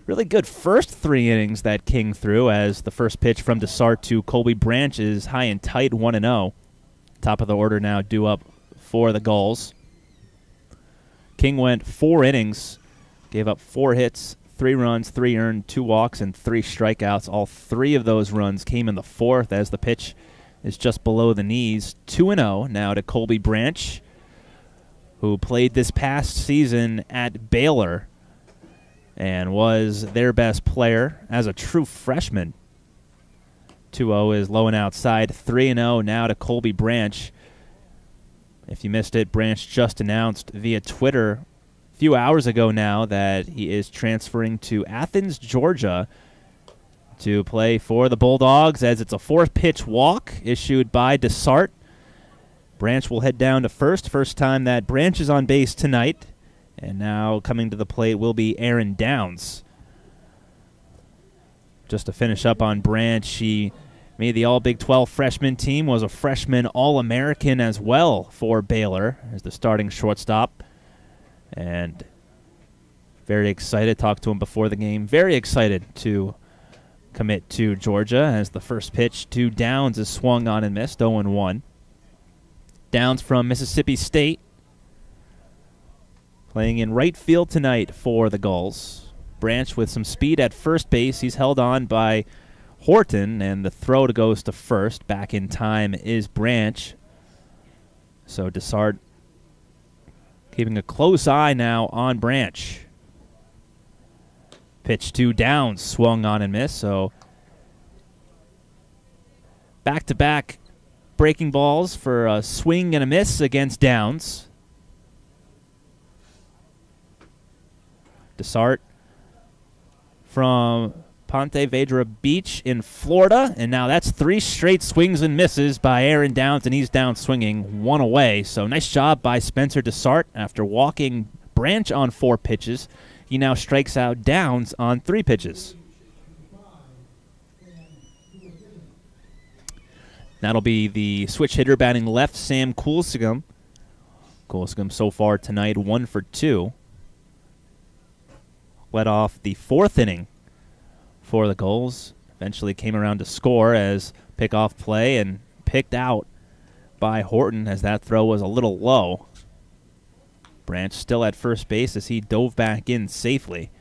really good first 3 innings that King threw, as the first pitch from Dessart to Colby Branch is high and tight, 1-0. Top of the order now due up for the Gulls. King went 4 innings, gave up 4 hits, 3 runs, 3 earned, 2 walks, and 3 strikeouts. All 3 of those runs came in the 4th as the pitch is just below the knees. 2-0 now to Colby Branch, who played this past season at Baylor and was their best player as a true freshman. 2-0 is low and outside. 3-0 now to Colby Branch. If you missed it, Branch just announced via Twitter a few hours ago now that he is transferring to Athens, Georgia, to play for the Bulldogs, as it's a 4th-pitch walk issued by Dessart. Branch will head down to first. First time that Branch is on base tonight. And now coming to the plate will be Aaron Downs. Just to finish up on Branch, he made the All-Big 12 freshman team, was a freshman All-American as well for Baylor as the starting shortstop. And very excited, talked to him before the game, very excited to commit to Georgia, as the first pitch to Downs is swung on and missed, 0-1. Downs from Mississippi State, playing in right field tonight for the Gulls. Branch with some speed at first base. He's held on by Horton, and the throw goes to first. Back in time is Branch. So Dessart keeping a close eye now on Branch. Pitch to Downs, swung on and missed. So back-to-back breaking balls for a swing and a miss against Downs. Dessart from Ponte Vedra Beach in Florida, and now that's 3 straight swings and misses by Aaron Downs, and he's down swinging, 1 away. So nice job by Spencer Dessart. After walking Branch on 4 pitches, he now strikes out Downs on 3 pitches. That'll be the switch hitter batting left, Sam Coolsegum. Coolsegum so far tonight 1 for 2. Led off the 4th inning for the Gulls. Eventually came around to score as pickoff play and picked out by Horton as that throw was a little low. Branch still at first base as he dove back in safely.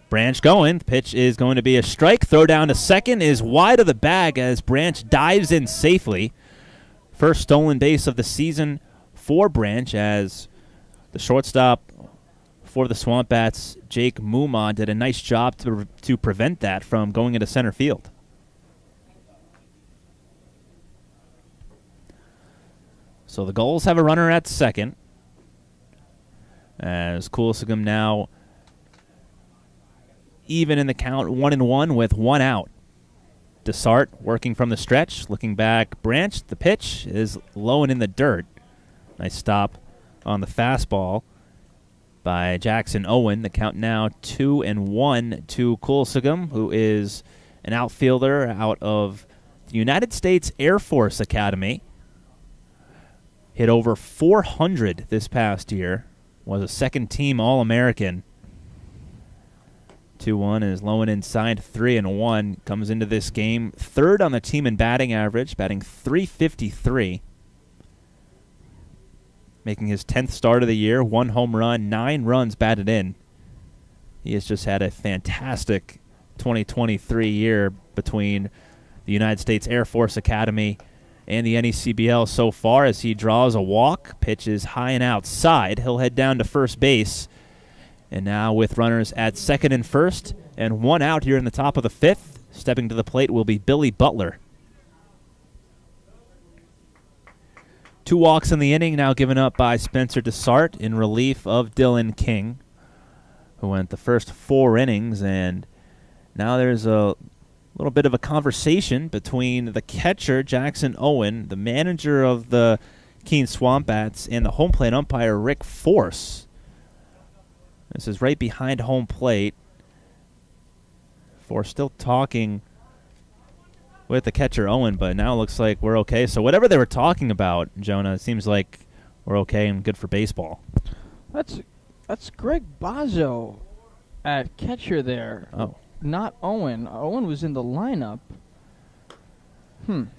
Branch going. The pitch is going to be a strike. Throw down to second is wide of the bag as Branch dives in safely. First stolen base of the season for Branch, as the shortstop for the SwampBats, Jake Muma, did a nice job to prevent that from going into center field. So the Gulls have a runner at second, as Coolsegum now even in the count, 1-1 with 1 out. Dessart working from the stretch, looking back. Branch, the pitch is low and in the dirt. Nice stop on the fastball by Jackson Owen. The count now 2-1 to Coolsegum, who is an outfielder out of the United States Air Force Academy. Hit over 400 this past year. Was a second-team All-American. 2-1 is low and inside, 3-1. Comes into this game third on the team in batting average, batting .353. Making his 10th start of the year, 1 home run, 9 runs batted in. He has just had a fantastic 2023 year between the United States Air Force Academy and the NECBL so far as he draws a walk. Pitch is high and outside. He'll head down to first base. And now with runners at second and first and one out here in the top of the fifth, stepping to the plate will be Billy Butler. 2 walks in the inning now given up by Spencer Dessart in relief of Dylan King, who went the first 4 innings. And now there's a little bit of a conversation between the catcher, Jackson Owen, the manager of the Keene SwampBats, and the home plate umpire, Rick Force. This is right behind home plate. Force still talking with the catcher, Owen, but now it looks like we're okay. So whatever they were talking about, Jonah, it seems like we're okay and good for baseball. That's Greg Bozzo at catcher there. Oh. Not Owen. Owen was in the lineup.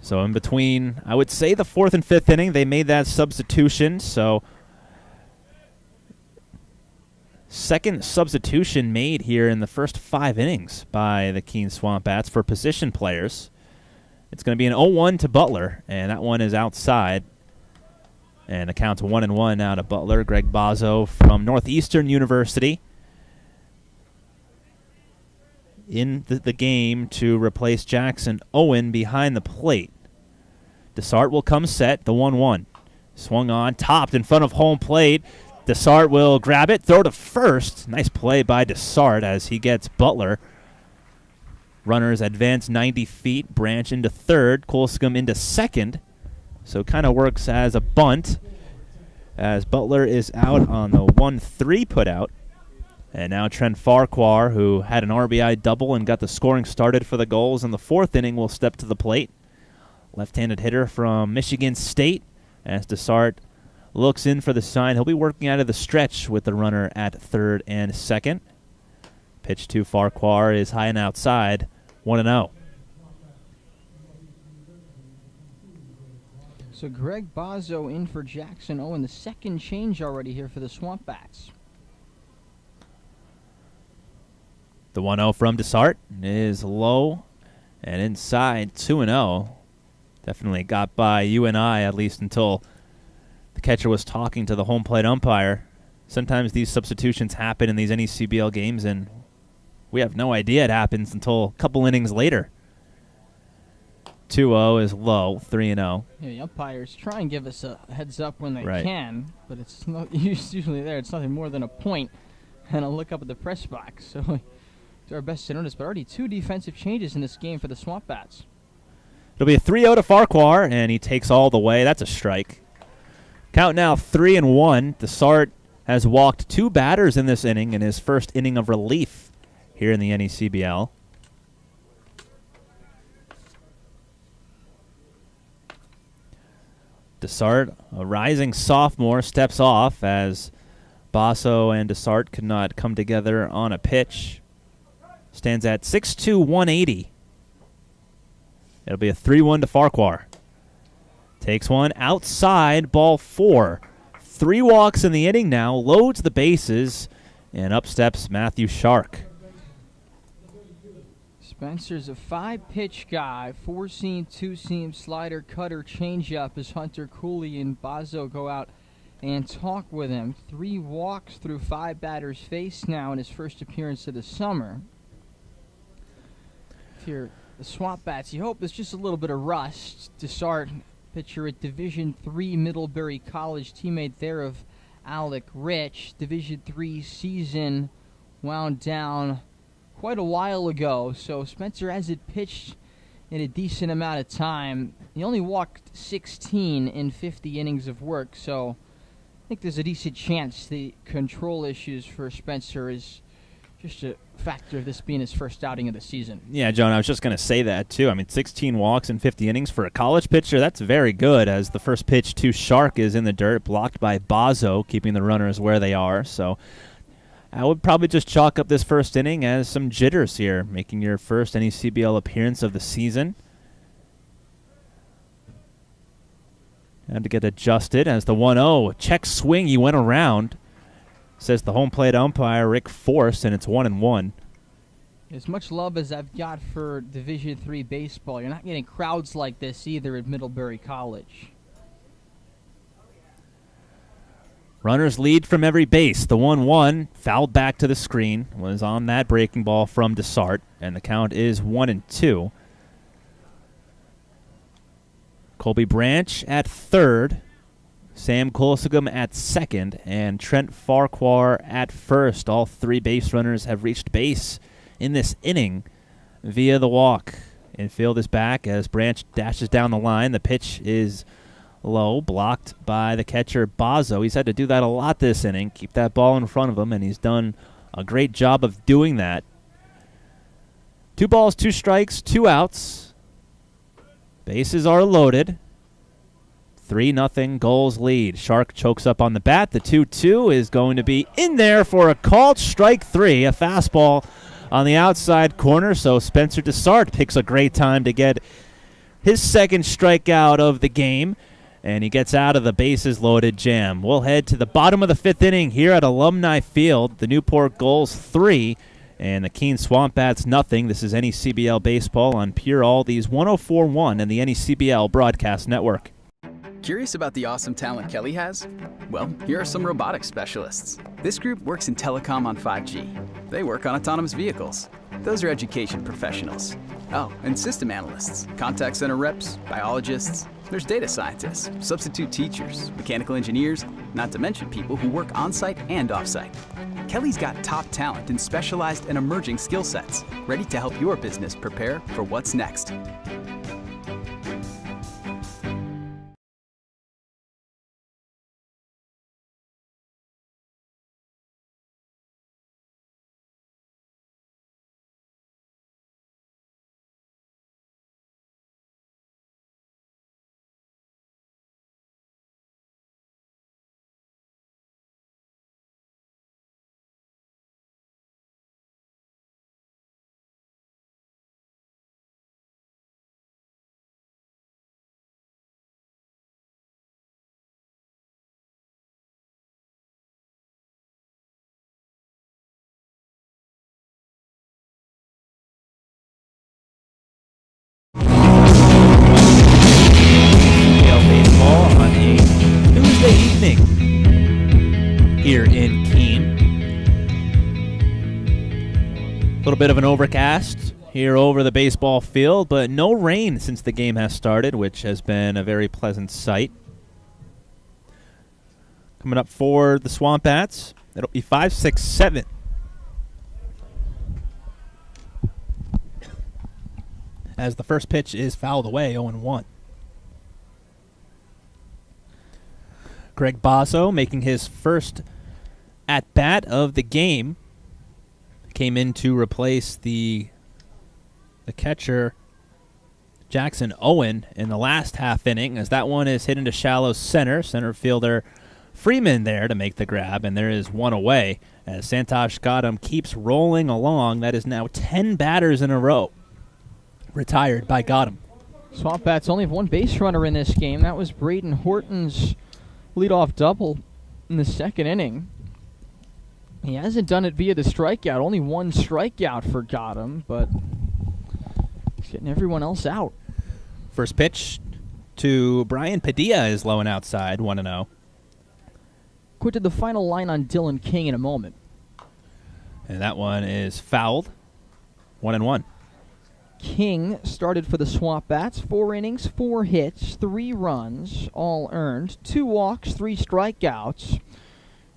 So in between, I would say the 4th and 5th inning, they made that substitution. So second substitution made here in the first 5 innings by the Keene SwampBats for position players. It's going to be an 0-1 to Butler, and that one is outside. And the count's 1-1 now to Butler. Greg Bozzo from Northeastern University in the game to replace Jackson Owen behind the plate. Dessart will come set, the 1-1. Swung on, topped in front of home plate. Dessart will grab it, throw to first. Nice play by Dessart as he gets Butler. Runners advance 90 feet, Branch into third, Colscombe into second. So kind of works as a bunt as Butler is out on the 1-3 putout. And now Trent Farquhar, who had an RBI double and got the scoring started for the Gulls in the 4th inning, will step to the plate. Left-handed hitter from Michigan State as Dessart looks in for the sign. He'll be working out of the stretch with the runner at third and second. Pitch to Farquhar is high and outside, 1-0. So Greg Bozzo in for Jackson Owen, the second change already here for the SwampBats. The 1-0 from Dessart is low and inside, 2-0. Definitely got by you and I, at least until the catcher was talking to the home plate umpire. Sometimes these substitutions happen in these NECBL games, and we have no idea it happens until a couple innings later. 2-0 is low, 3-0. Yeah, the umpires try and give us a heads up when they Right. can, but it's not usually there. It's nothing more than a point and a look up at the press box. So we do our best to notice, but already 2 defensive changes in this game for the SwampBats. It'll be a 3-0 to Farquhar, and he takes all the way. That's a strike. Count now 3-1. Dessart has walked 2 batters in this inning in his first inning of relief here in the NECBL. Dessart, a rising sophomore, steps off as Basso and Dessart could not come together on a pitch. Stands at 6'2", 180. It'll be a 3-1 to Farquhar. Takes one outside, ball 4. 3 walks in the inning now, loads the bases, and up steps Matthew Shark. Spencer's a 5-pitch guy, 4-seam, 2-seam, slider, cutter, changeup as Hunter Cooley and Bozzo go out and talk with him. 3 walks through 5 batters faced now in his first appearance of the summer. If you're the SwampBats, you hope there's just a little bit of rust. Dessart, pitcher at Division III Middlebury College, teammate there of Alec Rich. Division III season wound down quite a while ago, so Spencer hasn't pitched in a decent amount of time. He only walked 16 in 50 innings of work, so I think there's a decent chance the control issues for Spencer is just a factor of this being his first outing of the season. Yeah, John, I was just going to say that, too. I mean, 16 walks in 50 innings for a college pitcher, that's very good, as the first pitch to Shark is in the dirt, blocked by Bozzo, keeping the runners where they are. So I would probably just chalk up this first inning as some jitters here, making your first NECBL appearance of the season. Had to get adjusted as the 1-0 check swing, he went around, says the home plate umpire Rick Force, and it's 1-1. As much love as I've got for Division III baseball, you're not getting crowds like this either at Middlebury College. Runners lead from every base. The 1-1 fouled back to the screen was on that breaking ball from Desart, and the count is 1-2. Colby Branch at third, Sam Colsegum at second, and Trent Farquhar at first. All three base runners have reached base in this inning via the walk. Infield is back as Branch dashes down the line. The pitch is low, blocked by the catcher Bazo. He's had to do that a lot this inning, keep that ball in front of him, and he's done a great job of doing that. 2 balls, 2 strikes, 2 outs. Bases are loaded. 3-0 Gulls lead. Shark chokes up on the bat. The 2-2 is going to be in there for a called strike 3, a fastball on the outside corner. So Spencer Desart picks a great time to get his second strikeout of the game, and he gets out of the bases loaded jam. We'll head to the bottom of the 5th inning here at Alumni Field. The Newport Gulls 3 and the Keene SwampBats 0. This is NECBL Baseball on Pure Aldi's 104.1 and the NECBL Broadcast Network. Curious about the awesome talent Kelly has? Well, here are some robotics specialists. This group works in telecom on 5G. They work on autonomous vehicles. Those are education professionals. Oh, and system analysts, contact center reps, biologists. There's data scientists, substitute teachers, mechanical engineers, not to mention people who work on-site and off-site. Kelly's got top talent in specialized and emerging skill sets, ready to help your business prepare for what's next. Here in Keene. A little bit of an overcast here over the baseball field, but no rain since the game has started, which has been a very pleasant sight. Coming up for the SwampBats, it'll be 5, 6, 7. As the first pitch is fouled away, 0-1. Greg Basso making his first at-bat of the game. Came in to replace the catcher Jackson Owen in the last half inning, as that one is hit into shallow center. Center fielder Freeman there to make the grab, and there is one away as Santosh Gautam keeps rolling along. That is now 10 batters in a row retired by Gautam. SwampBats only have one base runner in this game. That was Braden Horton's leadoff double in the second inning. He hasn't done it via the strikeout. Only one strikeout for Gautam, but he's getting everyone else out. First pitch to Brian Padilla is low and outside, 1-0. Quit to the final line on Dylan King in a moment. And that one is fouled, 1-1. King started for the SwampBats. 4 innings, 4 hits, 3 runs, all earned. 2 walks, 3 strikeouts.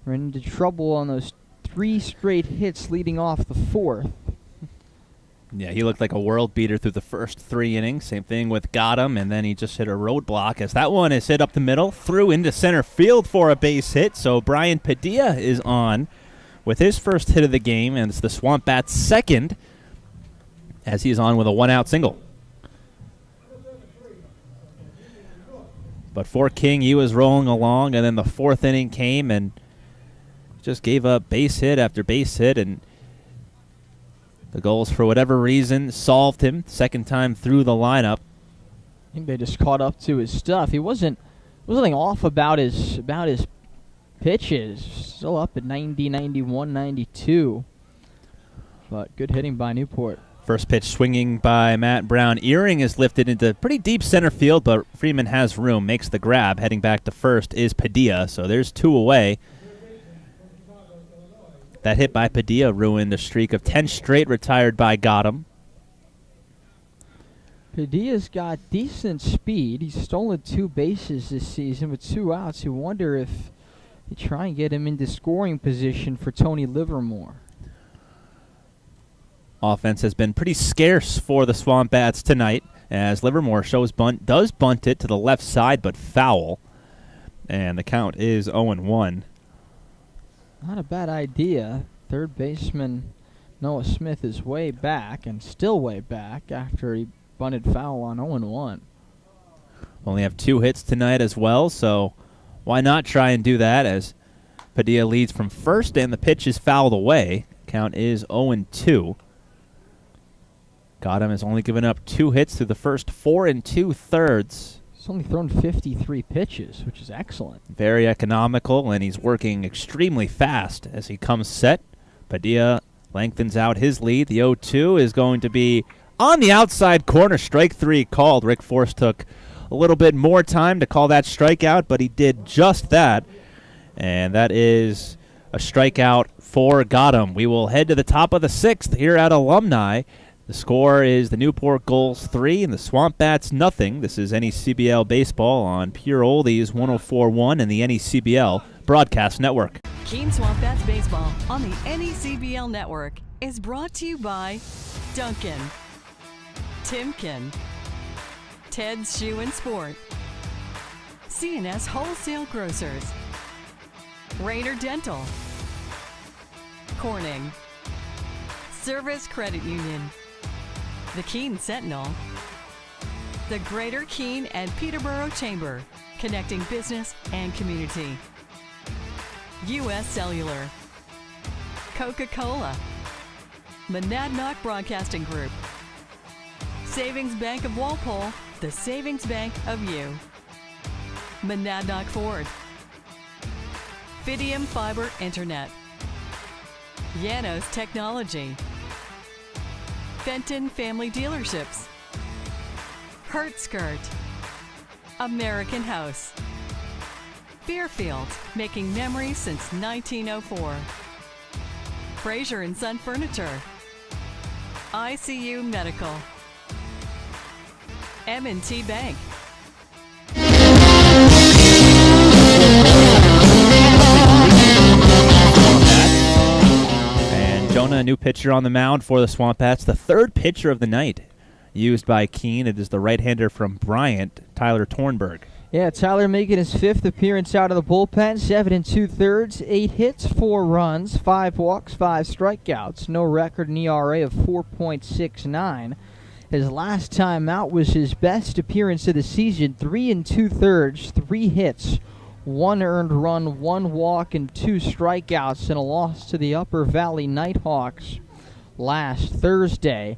Ran into trouble on those 3 straight hits leading off the 4th. Yeah, he looked like a world beater through the first 3 innings. Same thing with Gautam, and then he just hit a roadblock as that one is hit up the middle, threw into center field for a base hit. So Brian Padilla is on with his first hit of the game, and it's the SwampBats' second, as he is on with a 1-out single. But for King, he was rolling along, and then the 4th inning came and just gave up base hit after base hit, and the Gulls, for whatever reason, solved him second time through the lineup. I think they just caught up to his stuff. He wasn't nothing off about his pitches. Still up at 90, 91, 92. but good hitting by Newport. First pitch swinging by Matt Brown. Earring is lifted into pretty deep center field, but Freeman has room, makes the grab. Heading back to first is Padilla, so there's 2 away. That hit by Padilla ruined a streak of 10 straight retired by Gotham. Padilla's got decent speed. He's stolen 2 bases this season with 2 outs. You wonder if they try and get him into scoring position for Tony Livermore. Offense has been pretty scarce for the SwampBats tonight, as Livermore does bunt it to the left side, but foul. And the count is 0-1. Not a bad idea. Third baseman Noah Smith is way back, and still way back after he bunted foul on 0-1. Only have 2 hits tonight as well, so why not try and do that, as Padilla leads from first and the pitch is fouled away. Count is 0-2. Gotham has only given up 2 hits through the first 4 2/3. He's only thrown 53 pitches, which is excellent. Very economical, and he's working extremely fast as he comes set. Padilla lengthens out his lead. The 0-2 is going to be on the outside corner. Strike 3 called. Rick Force took a little bit more time to call that strikeout, but he did just that. And that is a strikeout for Gotham. We will head to the top of the 6th here at Alumni. The score is the Newport Gulls 3 and the SwampBats nothing. This is NECBL Baseball on Pure Oldies 104.1 and the NECBL Broadcast Network. Keene SwampBats Baseball on the NECBL Network is brought to you by Duncan, Timken, Ted's Shoe and Sport, C&S Wholesale Grocers, Rayner Dental, Corning, Service Credit Union, the Keene Sentinel, the Greater Keene and Peterborough Chamber, connecting business and community. U.S. Cellular, Coca-Cola, Monadnock Broadcasting Group, Savings Bank of Walpole, the Savings Bank of you. Monadnock Ford, Fidium Fiber Internet, Yanos Technology, Fenton Family Dealerships, Hertskirt, American House, Fairfield, making memories since 1904, Fraser & Son Furniture, ICU Medical, M&T Bank. Jonah, a new pitcher on the mound for the SwampBats. The 3rd pitcher of the night used by Keene. It is the right-hander from Bryant, Tyler Tornberg. Yeah, Tyler making his 5th appearance out of the bullpen. 7 2/3, 8 hits, 4 runs, 5 walks, 5 strikeouts. No record, an ERA of 4.69. His last time out was his best appearance of the season. 3 2/3, 3 hits, 1 earned run, 1 walk, and 2 strikeouts in a loss to the Upper Valley Nighthawks last Thursday.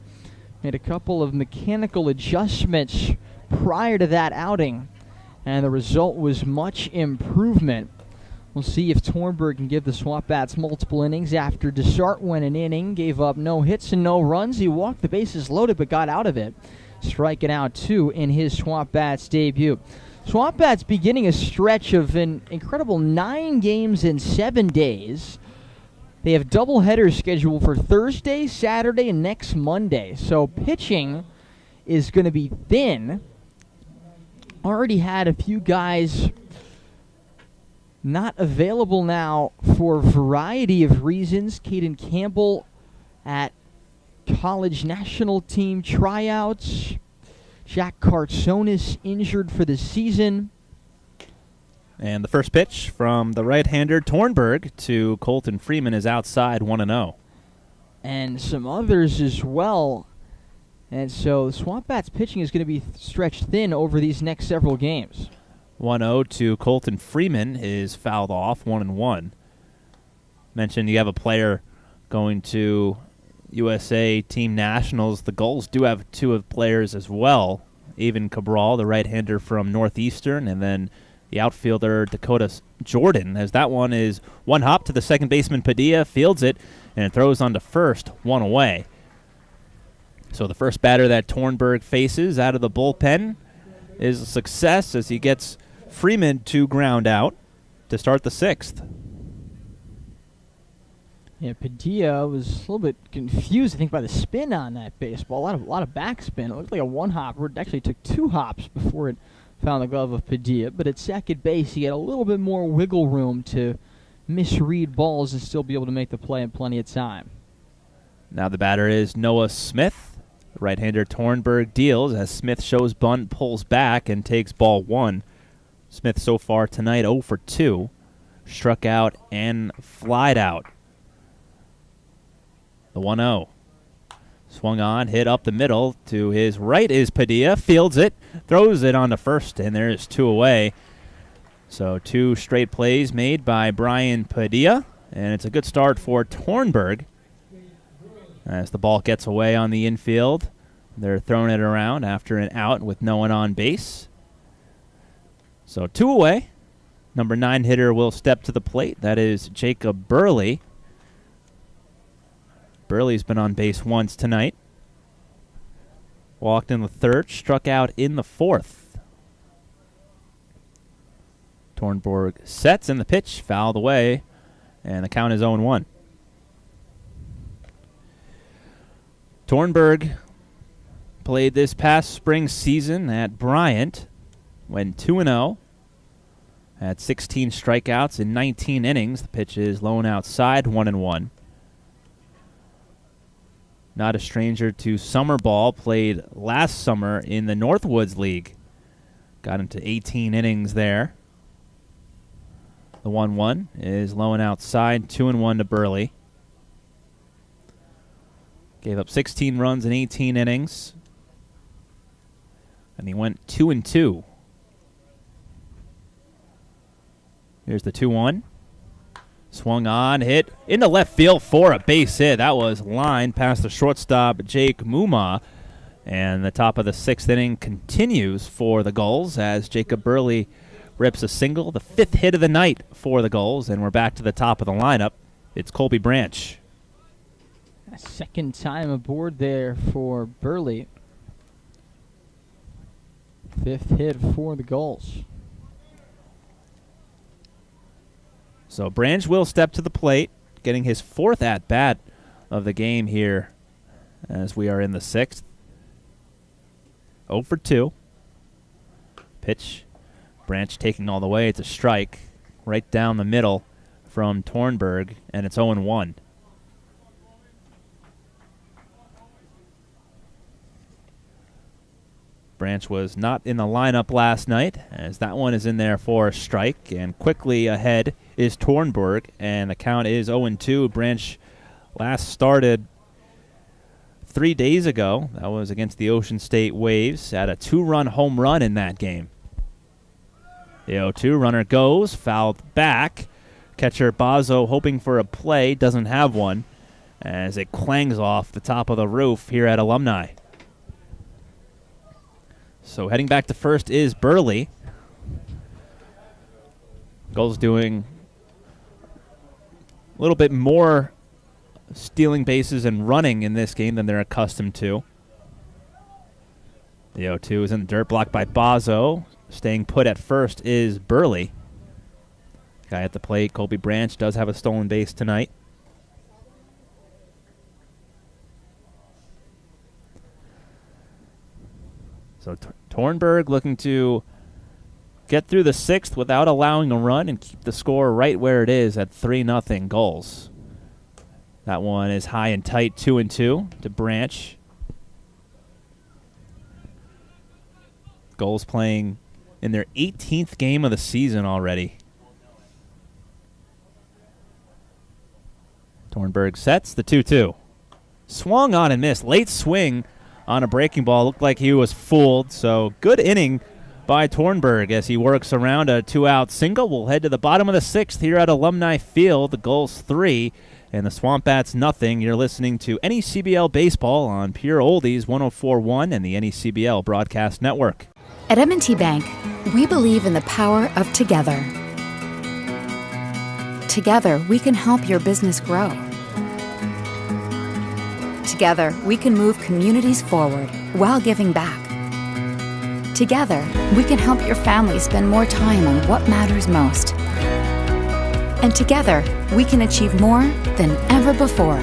Made a couple of mechanical adjustments prior to that outing, and the result was much improvement. We'll see if Tornberg can give the SwampBats multiple innings. After Desart went an inning, gave up no hits and no runs. He walked the bases loaded but got out of it, striking out 2 in his SwampBats debut. SwampBats beginning a stretch of an incredible 9 games in 7 days. They have doubleheaders scheduled for Thursday, Saturday, and next Monday. So pitching is going to be thin. Already had a few guys not available now for a variety of reasons. Caden Campbell at college national team tryouts. Jack Cartsonis injured for the season. And the first pitch from the right-hander Tornberg to Colton Freeman is outside 1-0. And some others as well. And so SwampBats pitching is going to be stretched thin over these next several games. 1-0 to Colton Freeman is fouled off, 1-1. Mentioned you have a player going to USA Team Nationals. The Gulls do have 2 of players as well. Avon Cabral, the right-hander from Northeastern, and then the outfielder Dakota Jordan, as that one is one hop to the second baseman Padilla, fields it, and it throws on to first, one away. So the first batter that Tornberg faces out of the bullpen is a success as he gets Freeman to ground out to start the sixth. Yeah, Padilla was a little bit confused, I think, by the spin on that baseball. A lot of backspin. It looked like a one-hopper. It actually took 2 hops before it found the glove of Padilla. But at second base, he had a little bit more wiggle room to misread balls and still be able to make the play in plenty of time. Now the batter is Noah Smith. Right-hander Tornberg deals as Smith shows bunt, pulls back, and takes ball 1. Smith so far tonight 0 for 2. Struck out and flied out. The 1-0. Swung on, hit up the middle. To his right is Padilla. Fields it, throws it on to first, and there's 2 away. So 2 straight plays made by Brian Padilla, and it's a good start for Tornberg. As the ball gets away on the infield, they're throwing it around after an out with no one on base. So 2 away. Number 9 hitter will step to the plate. That is Jacob Burley. Burley's been on base once tonight. Walked in the 3rd, struck out in the 4th. Tornberg sets in the pitch, fouled away, and the count is 0-1. Tornberg played this past spring season at Bryant, went 2-0, had 16 strikeouts in 19 innings. The pitch is low and outside, 1-1. Not a stranger to summer ball, played last summer in the Northwoods League. Got into 18 innings there. The 1-1 is low and outside, 2-1 to Burley. Gave up 16 runs in 18 innings. And he went 2-2. Here's the 2-1. Swung on, hit into left field for a base hit. That was lined past the shortstop, Jake Muma. And the top of the 6th inning continues for the Gulls as Jacob Burley rips a single, the 5th hit of the night for the Gulls. And we're back to the top of the lineup. It's Colby Branch. Second time aboard there for Burley. 5th hit for the Gulls. So Branch will step to the plate, getting his 4th at-bat of the game here as we are in the 6th. 0 for 2. Pitch. Branch taking all the way. It's a strike right down the middle from Tornberg, and it's 0-1. Branch was not in the lineup last night, as that one is in there for a strike, and quickly ahead is Tornberg, and the count is 0-2. Branch last started 3 days ago. That was against the Ocean State Waves. Had a 2-run home run in that game. The 0-2 runner goes, fouled back. Catcher Bazo hoping for a play, doesn't have one, as it clangs off the top of the roof here at Alumni. So heading back to first is Burley. Gulls doing a little bit more stealing bases and running in this game than they're accustomed to. The 0-2 is in the dirt, blocked by Bazo. Staying put at first is Burley. Guy at the plate, Colby Branch, does have a stolen base tonight. So Tornberg looking to get through the 6th without allowing a run and keep the score right where it is at 3-0 Gulls. That one is high and tight, 2-2 to Branch. Gulls playing in their 18th game of the season already. Tornberg sets the 2-2. Swung on and missed. Late swing on a breaking ball. Looked like he was fooled. So good inning by Tornberg as he works around a 2-out single. We'll head to the bottom of the 6th here at Alumni Field. The Gulls 3 and the SwampBats nothing. You're listening to NECBL Baseball on Pure Oldies 104.1 and the NECBL Broadcast Network. At M&T Bank, we believe in the power of together. Together, we can help your business grow. Together, we can move communities forward while giving back. Together, we can help your family spend more time on what matters most. And together, we can achieve more than ever before.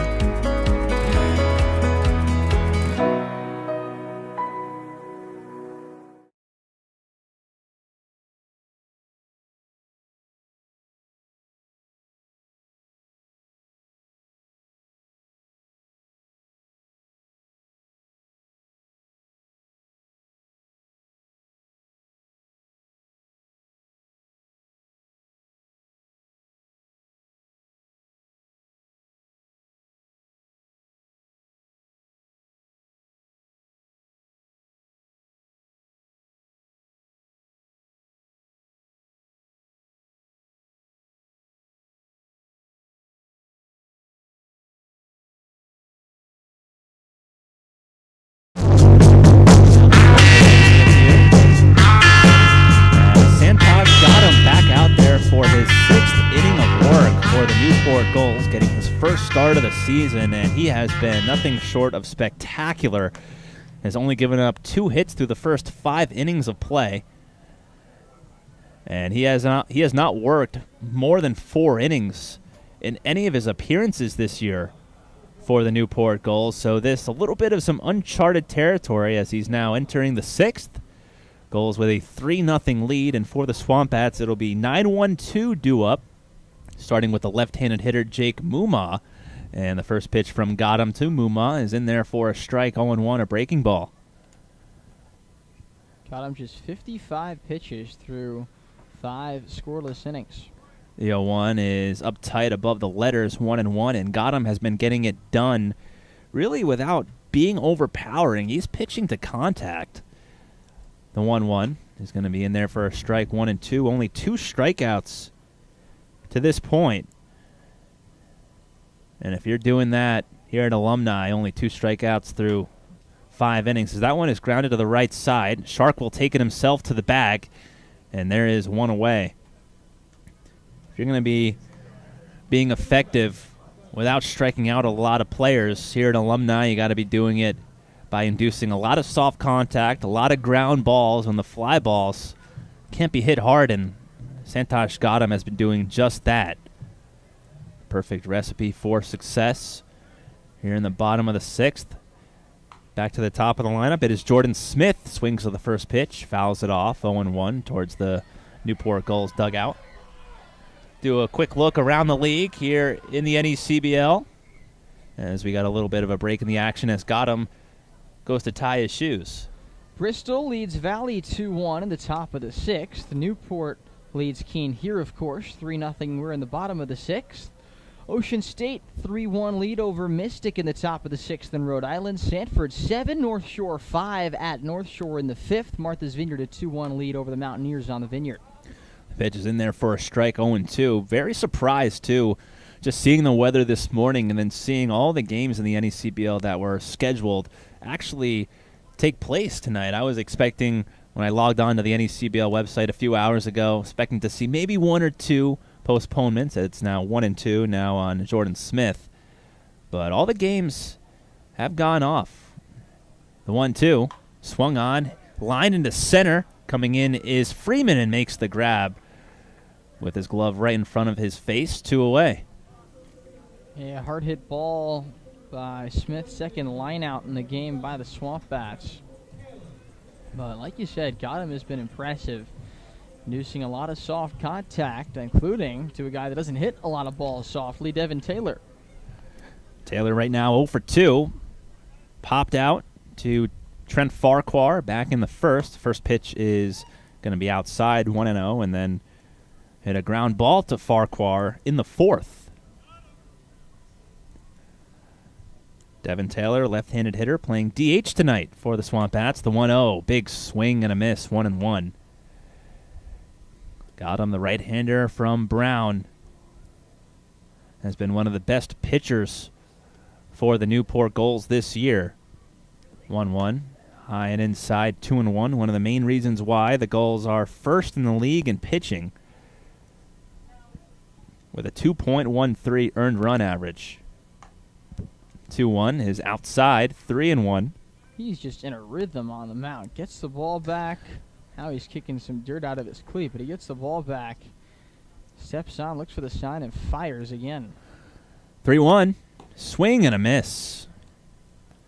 For his 6th inning of work for the Newport Gulls, getting his first start of the season, and he has been nothing short of spectacular. Has only given up 2 hits through the first 5 innings of play, and he has not worked more than 4 innings in any of his appearances this year for the Newport Gulls. So this a little bit of some uncharted territory as he's now entering the 6th. Gulls with a 3-0 lead, and for the SwampBats, it'll be 9-1-2 due up, starting with the left-handed hitter Jake Muma. And the first pitch from Gotham to Muma is in there for a strike, 0-1, a breaking ball. Gotham just 55 pitches through 5 scoreless innings. The 0-1 is up tight above the letters, 1-1, and Gotham has been getting it done really without being overpowering. He's pitching to contact. The 1-1 is going to be in there for a strike, 1-2. Only 2 strikeouts to this point. And if you're doing that here at Alumni, only 2 strikeouts through 5 innings. As that one is grounded to the right side. Shark will take it himself to the bag, and there is 1 away. If you're going to be being effective without striking out a lot of players here at Alumni, you got to be doing it by inducing a lot of soft contact, a lot of ground balls on the fly balls. Can't be hit hard, and Santosh Gotham has been doing just that. Perfect recipe for success here in the bottom of the 6th. Back to the top of the lineup, it is Jordan Smith. Swings to the first pitch, fouls it off, 0-1 towards the Newport Gulls dugout. Do a quick look around the league here in the NECBL, as we got a little bit of a break in the action as Gotham goes to tie his shoes. Bristol leads Valley 2-1 in the top of the 6th. Newport leads Keene here, of course, 3-0. We're in the bottom of the 6th. Ocean State 3-1 lead over Mystic in the top of the 6th in Rhode Island. Sanford 7, North Shore 5 at North Shore in the 5th. Martha's Vineyard a 2-1 lead over the Mountaineers on the Vineyard. The pitch is in there for a strike, 0-2. Very surprised, too, just seeing the weather this morning and then seeing all the games in the NECBL that were scheduled actually take place tonight. I was expecting, when I logged on to the NECBL website a few hours ago, expecting to see maybe 1 or 2 postponements. It's now 1-2 now on Jordan Smith. But all the games have gone off. The 1-2 swung on, line into center. Coming in is Freeman and makes the grab with his glove right in front of his face. 2 away. Yeah, hard hit ball by Smith, second line out in the game by the SwampBats. But like you said, Gotham has been impressive, inducing a lot of soft contact, including to a guy that doesn't hit a lot of balls softly, Devin Taylor. Taylor right now 0 for 2. Popped out to Trent Farquhar back in the first. First pitch is going to be outside, 1-0, and then hit a ground ball to Farquhar in the 4th. Devin Taylor, left-handed hitter, playing DH tonight for the SwampBats. The 1-0, big swing and a miss, 1-1. Got him, the right-hander from Brown. Has been one of the best pitchers for the Newport Gulls this year. 1-1. High and inside, 2-1. One of the main reasons why the Gulls are first in the league in pitching with a 2.13 earned run average. 2-1 is outside, 3-1. He's just in a rhythm on the mound. Gets the ball back. Now he's kicking some dirt out of his cleat, but he gets the ball back. Steps on, looks for the sign, and fires again. 3-1. Swing and a miss.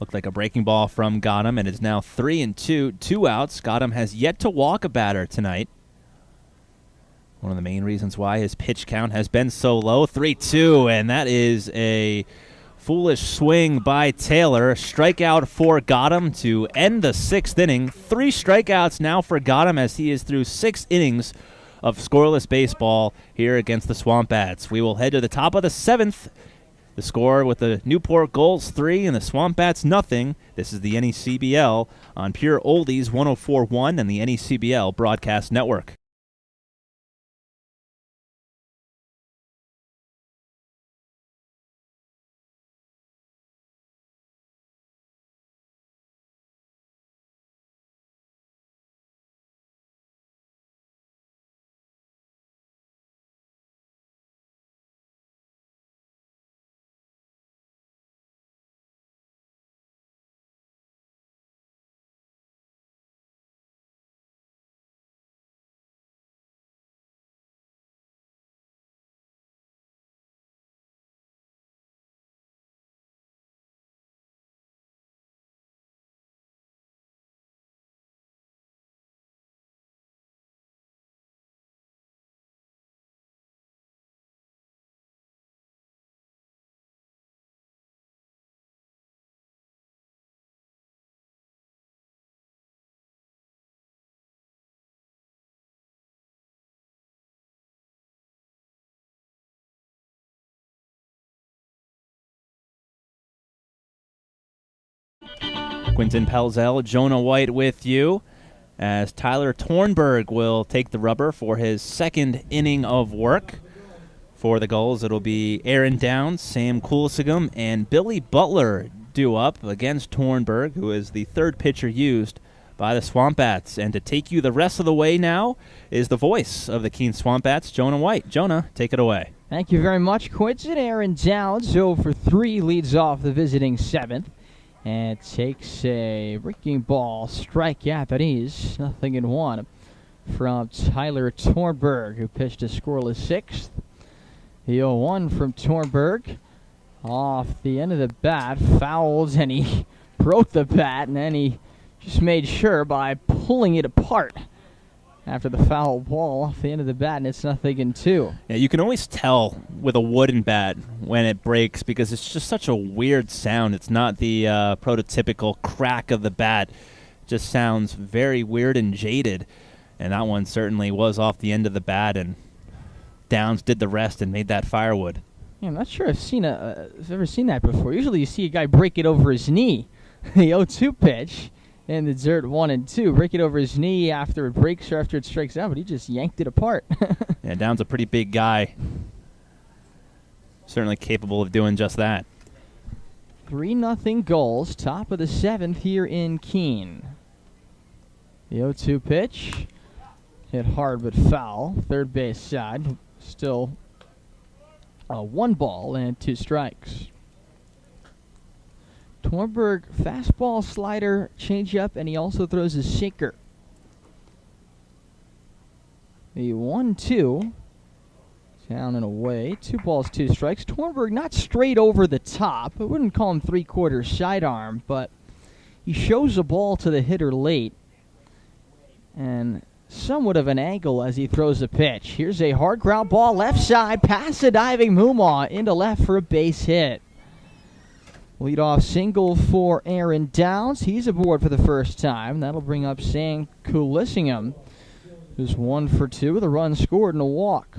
Looked like a breaking ball from Gotham, and it's now 3-2. 2 outs. Gotham has yet to walk a batter tonight. One of the main reasons why his pitch count has been so low. 3-2, and that is a foolish swing by Taylor. Strikeout for Gotham to end the 6th inning. 3 strikeouts now for Gotham as he is through 6 innings of scoreless baseball here against the SwampBats. We will head to the top of the 7th. The score with the Newport Gulls 3 and the SwampBats nothing. This is the NECBL on Pure Oldies 104.1 and the NECBL Broadcast Network. Quinton Pelzel, Jonah White with you as Tyler Tornberg will take the rubber for his 2nd inning of work. For the Gulls, it'll be Aaron Downs, Sam Coolsigum, and Billy Butler due up against Tornberg, who is the 3rd pitcher used by the SwampBats. And to take you the rest of the way now is the voice of the Keene SwampBats, Jonah White. Jonah, take it away. Thank you very much, Quinton. Aaron Downs, 0 for 3, leads off the visiting 7th. And takes a breaking ball strikeout. That is 0-1 from Tyler Tornberg, who pitched a scoreless 6th. The 0-1 from Tornberg off the end of the bat, fouled, and he broke the bat, and then he just made sure by pulling it apart after the foul ball off the end of the bat, and it's 0-2. Yeah, you can always tell with a wooden bat when it breaks because it's just such a weird sound. It's not the prototypical crack of the bat. It just sounds very weird and jaded, and that one certainly was off the end of the bat, and Downs did the rest and made that firewood. Yeah, I'm not sure I've ever seen that before. Usually you see a guy break it over his knee. The 0-2 pitch. And the dirt 1-2. Break it over his knee after it breaks or after it strikes out, but he just yanked it apart. Yeah, Downs a pretty big guy. Certainly capable of doing just that. 3-0 Gulls, top of the 7th here in Keene. The 0-2 pitch. Hit hard but foul. 3rd base side. Still 1 ball and 2 strikes. Tornberg, fastball, slider, changeup, and he also throws a sinker. The 1-2, down and away, 2 balls, 2 strikes. Tornberg not straight over the top. I wouldn't call him 3/4 sidearm, but he shows the ball to the hitter late. And somewhat of an angle as he throws the pitch. Here's a hard ground ball, left side, past a diving Mumaw into left for a base hit. Leadoff single for Aaron Downs. He's aboard for the first time. That'll bring up Sam Coolissingum, who's 1 for 2 with a run scored and a walk.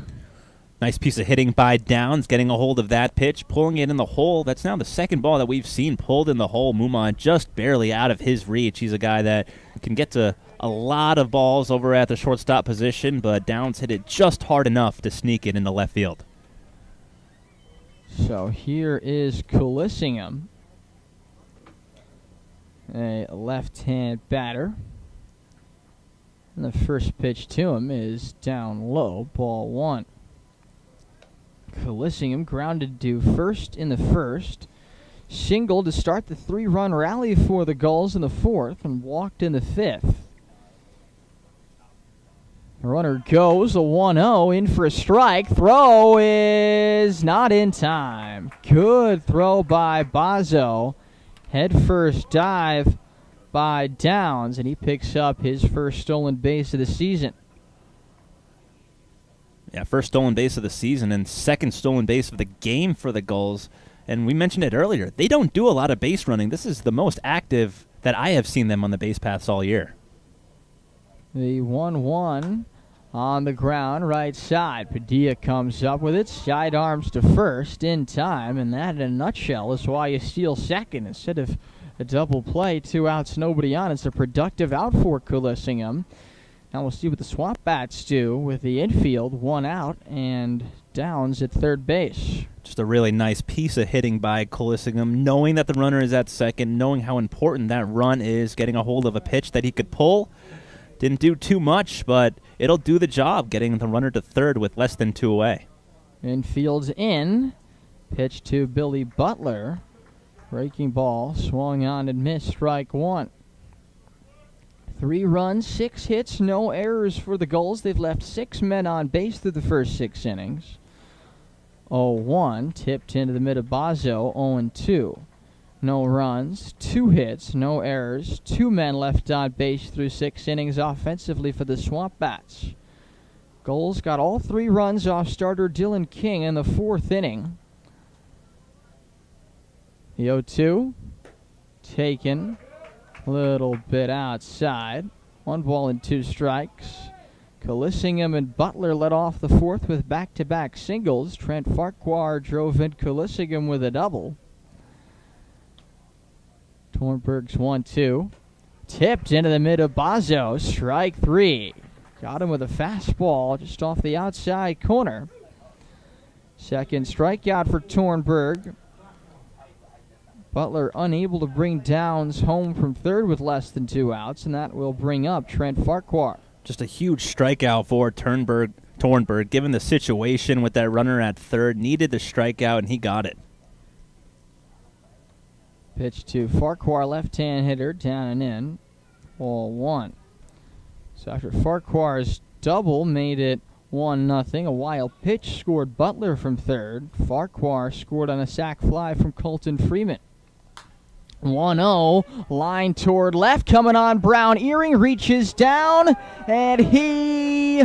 Nice piece of hitting by Downs, getting a hold of that pitch, pulling it in the hole. That's now the 2nd ball that we've seen pulled in the hole. Mumon just barely out of his reach. He's a guy that can get to a lot of balls over at the shortstop position, but Downs hit it just hard enough to sneak it into left field. So here is Coolissingum. a left-hand batter. And the first pitch to him is down low, ball 1. Collissingham grounded to first in the first. Single to start the 3-run rally for the Gulls in the 4th and walked in the 5th. The runner goes, a 1-0, in for a strike. Throw is not in time. Good throw by Bazzo. Head first dive by Downs, and he picks up his first stolen base of the season. Yeah, first stolen base of the season and second stolen base of the game for the Gulls. And we mentioned it earlier. They don't do a lot of base running. This is the most active that I have seen them on the base paths all year. The 1-1 on the ground, right side. Padilla comes up with it, sidearms to first in time, and that in a nutshell is why you steal second instead of a double play. 2 outs, nobody on. It's a productive out for Collissingham. Now we'll see what the SwampBats do with the infield. 1 out and Downs at third base. Just a really nice piece of hitting by Collissingham, knowing that the runner is at second, knowing how important that run is, getting a hold of a pitch that he could pull. Didn't do too much, but it'll do the job, getting the runner to third with less than 2 away. Infield's in. Pitch to Billy Butler. Breaking ball, swung on and missed, strike 1. 3 runs, 6 hits, no errors for the Gulls. They've left 6 men on base through the first 6 innings. 0-1, tipped into the mid of Bazzo, 0-2. No runs, 2 hits, no errors, 2 men left on base through 6 innings offensively for the SwampBats. Gulls got all 3 runs off starter Dylan King in the 4th inning. The 0-2, taken a little bit outside. 1 ball and 2 strikes. Collissingham and Butler led off the 4th with back-to-back singles. Trent Farquhar drove in Collissingham with a double. Tornberg's 1-2. Tipped into the mid of Bazzo. Strike 3. Got him with a fastball just off the outside corner. Second strikeout for Tornberg. Butler unable to bring Downs home from third with less than 2 outs, and that will bring up Trent Farquhar. Just a huge strikeout for Tornberg, given the situation with that runner at third. Needed the strikeout, and he got it. Pitch to Farquhar, left-hand hitter, down and in. Ball 1. So after Farquhar's double made it 1-0, a wild pitch scored Butler from third. Farquhar scored on a sac fly from Colton Freeman. 1-0, line toward left, coming on Brown. Earring reaches down, and he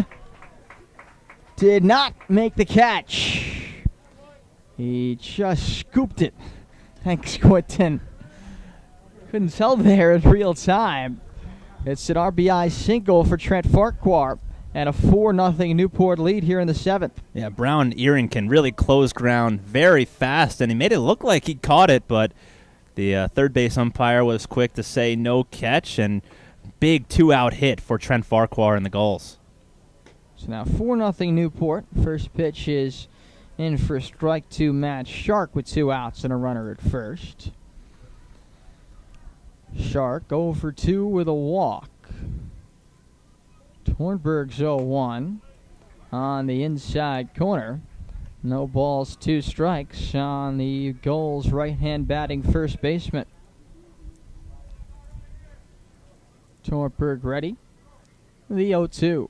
did not make the catch. He just scooped it. Thanks, Quentin. Couldn't tell there in real time. It's an RBI single for Trent Farquhar and a 4-0 Newport lead here in the 7th. Yeah, Brown Earring can really close ground very fast, and he made it look like he caught it, but the third base umpire was quick to say no catch, and big 2-out hit for Trent Farquhar and the Gulls. So now 4-0 Newport. First pitch is in for strike 2, Matt Shark with 2 outs and a runner at first. Shark 0 for 2 with a walk. Tornberg's 0-1 on the inside corner. No balls, 2 strikes on the Gulls' right-hand batting first baseman. Tornberg ready. The 0-2.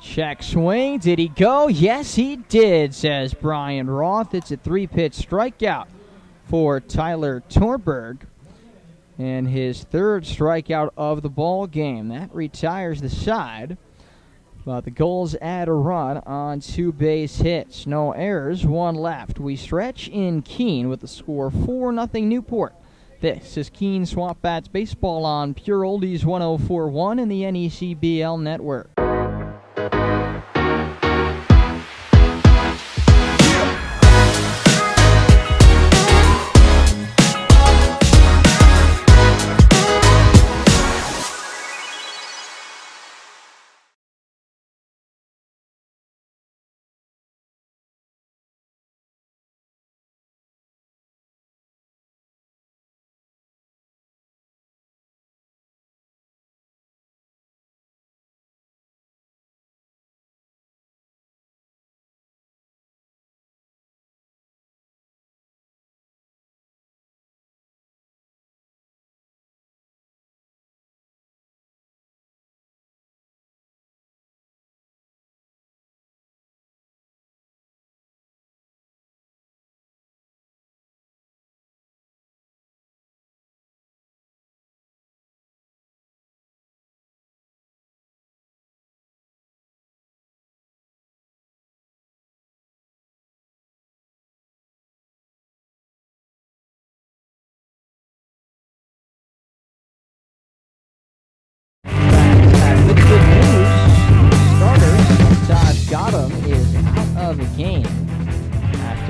Check swing. Did he go? Yes, he did, says Brian Roth. It's a 3-pitch strikeout for Tyler Tornberg. And his 3rd strikeout of the ball game. That retires the side. But the Gulls add a run on 2 base hits. No errors, 1 left. We stretch in Keene with the score 4-0 Newport. This is Keene SwampBats Baseball on Pure Oldies 104.1 and the NECBL Network.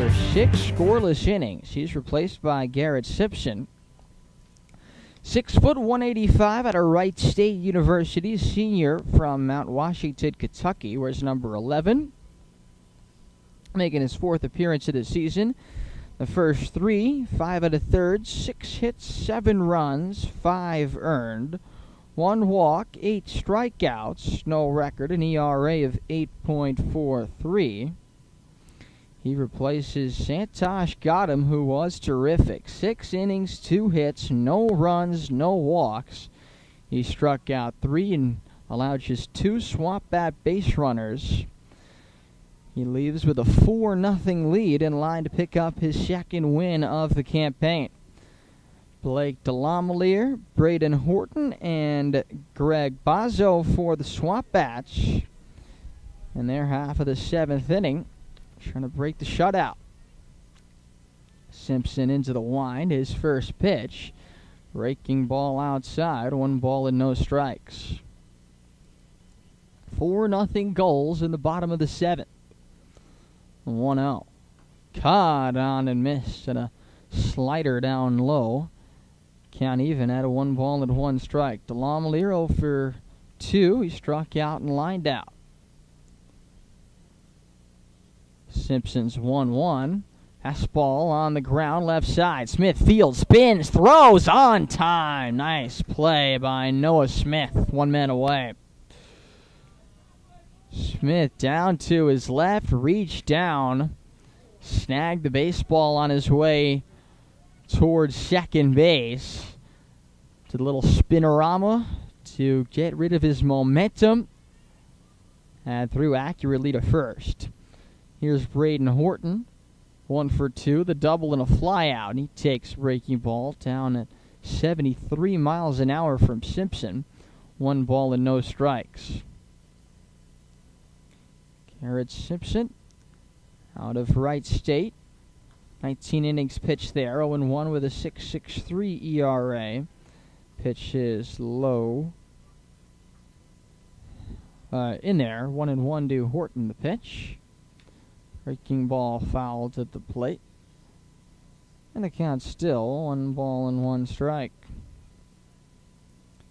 for 6 scoreless innings. He's replaced by Garrett Simpson. 6 foot 185 out of Wright State University, senior from Mount Washington, Kentucky, wears number 11. Making his 4th appearance of the season. The first 3, 5 out of thirds, 6 hits, 7 runs, 5 earned, 1 walk, 8 strikeouts, no record, an ERA of 8.43. He replaces Santosh Gautam, who was terrific. 6 innings, 2 hits, no runs, no walks. He struck out 3 and allowed just 2 SwampBat base runners. He leaves with a 4-0 lead in line to pick up his 2nd win of the campaign. Blake Delamelier, Braden Horton, and Greg Bozzo for the SwampBats in their half of the 7th inning, trying to break the shutout. Simpson into the wind, his first pitch. Breaking ball outside, 1 ball and no strikes. 4-0 Gulls in the bottom of the 7th. 1-0. Caught on and missed, and a slider down low. Count even at a 1 ball and 1 strike. Delamelier 0 for 2. He struck out and lined out. Simpson's 1-1. Fastball on the ground, left side. Smith fields, spins, throws on time. Nice play by Noah Smith. 1 man away. Smith down to his left, reached down, snagged the baseball on his way towards second base. Did a little spinorama to get rid of his momentum and threw accurately to first. Here's Braden Horton, 1 for 2, the double and a fly out. He takes breaking ball down at 73 miles an hour from Simpson. 1 ball and no strikes. Garrett Simpson out of Wright State. 19 innings pitched there, 0-1 with a 6.63 ERA. Pitch is low. In there, 1-1 to Horton, the pitch. Breaking ball fouled at the plate. And the count still 1 ball and 1 strike.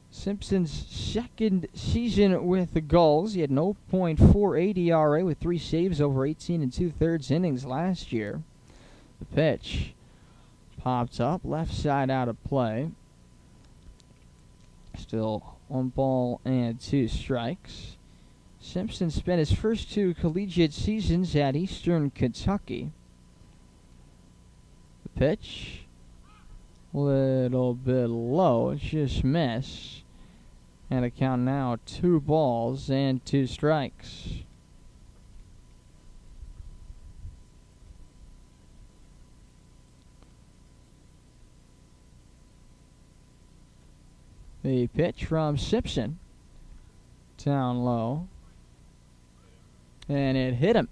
Simpson's 2nd season with the Gulls. He had an 0.48 ERA with 3 saves over 18 2/3 innings last year. The pitch popped up, left side out of play. Still 1 ball and 2 strikes. Simpson spent his first 2 collegiate seasons at Eastern Kentucky. The pitch, a little bit low, just missed. And a count now 2 balls and 2 strikes. The pitch from Simpson, down low, and it hit him.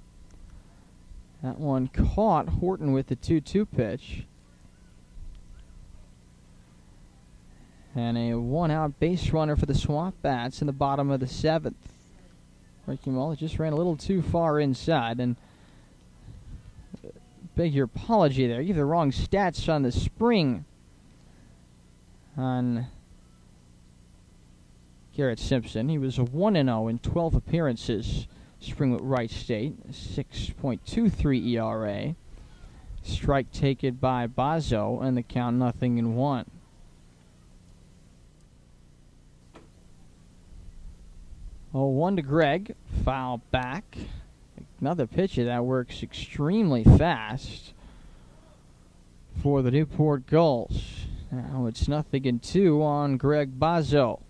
That one caught Horton with the 2-2 pitch. And a 1-out base runner for the SwampBats in the bottom of the 7th. Breaking ball just ran a little too far inside, and beg your apology there. You have the wrong stats on the spring on Garrett Simpson. He was a 1-0 in 12 appearances. Spring with Wright State, 6.23 ERA. Strike taken by Bozzo, and the count 0-1. Oh, 1 to Greg, foul back. Another pitcher that works extremely fast for the Newport Gulls. Now it's 0-2 on Greg Bozzo.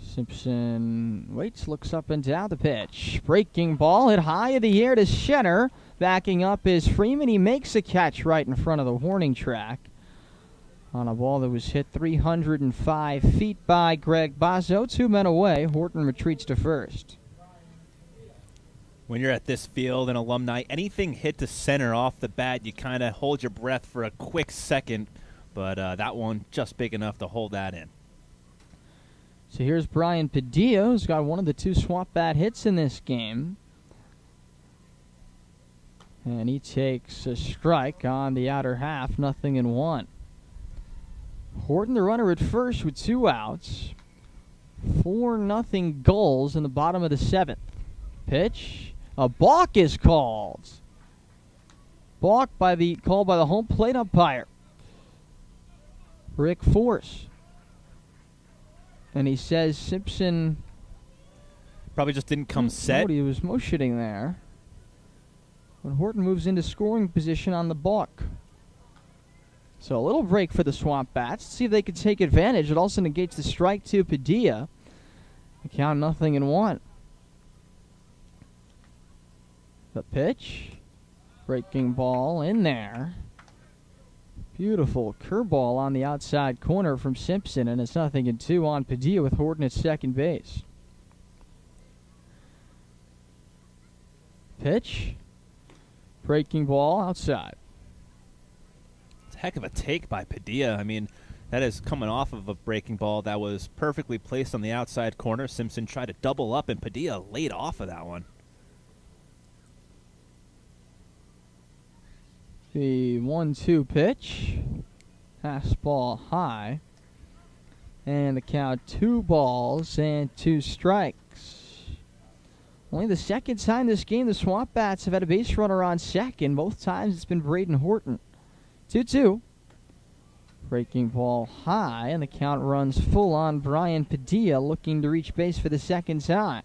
Simpson waits, looks up and down the pitch. Breaking ball hit high in the air to center. Backing up is Freeman. He makes a catch right in front of the warning track on a ball that was hit 305 feet by Greg Bozzo. 2 men away. Horton retreats to first. When you're at this field in Alumni, anything hit to center off the bat, you kind of hold your breath for a quick second, but that one just big enough to hold that in. So here's Brian Padilla, who's got one of the 2 SwampBat hits in this game. And he takes a strike on the outer half, 0-1. Horton, the runner at first with 2 outs. 4-0 Gulls in the bottom of the 7th. Pitch. A balk is called. Balk called by the home plate umpire, Rick Force. And he says Simpson probably just didn't come set. He was motioning there. When Horton moves into scoring position on the balk. So a little break for the SwampBats. See if they can take advantage. It also negates the strike to Padilla. The count 0-1. The pitch. Breaking ball in there. Beautiful curveball on the outside corner from Simpson, and it's 0-2 on Padilla with Horton at second base. Pitch. Breaking ball outside. It's a heck of a take by Padilla. I mean, that is coming off of a breaking ball that was perfectly placed on the outside corner. Simpson tried to double up, and Padilla laid off of that one. The 1-2 pitch. Fastball high. And the count 2 balls and 2 strikes. Only the second time this game the SwampBats have had a base runner on second. Both times it's been Braden Horton. 2-2. Breaking ball high, and the count runs full on Brian Padilla, looking to reach base for the second time.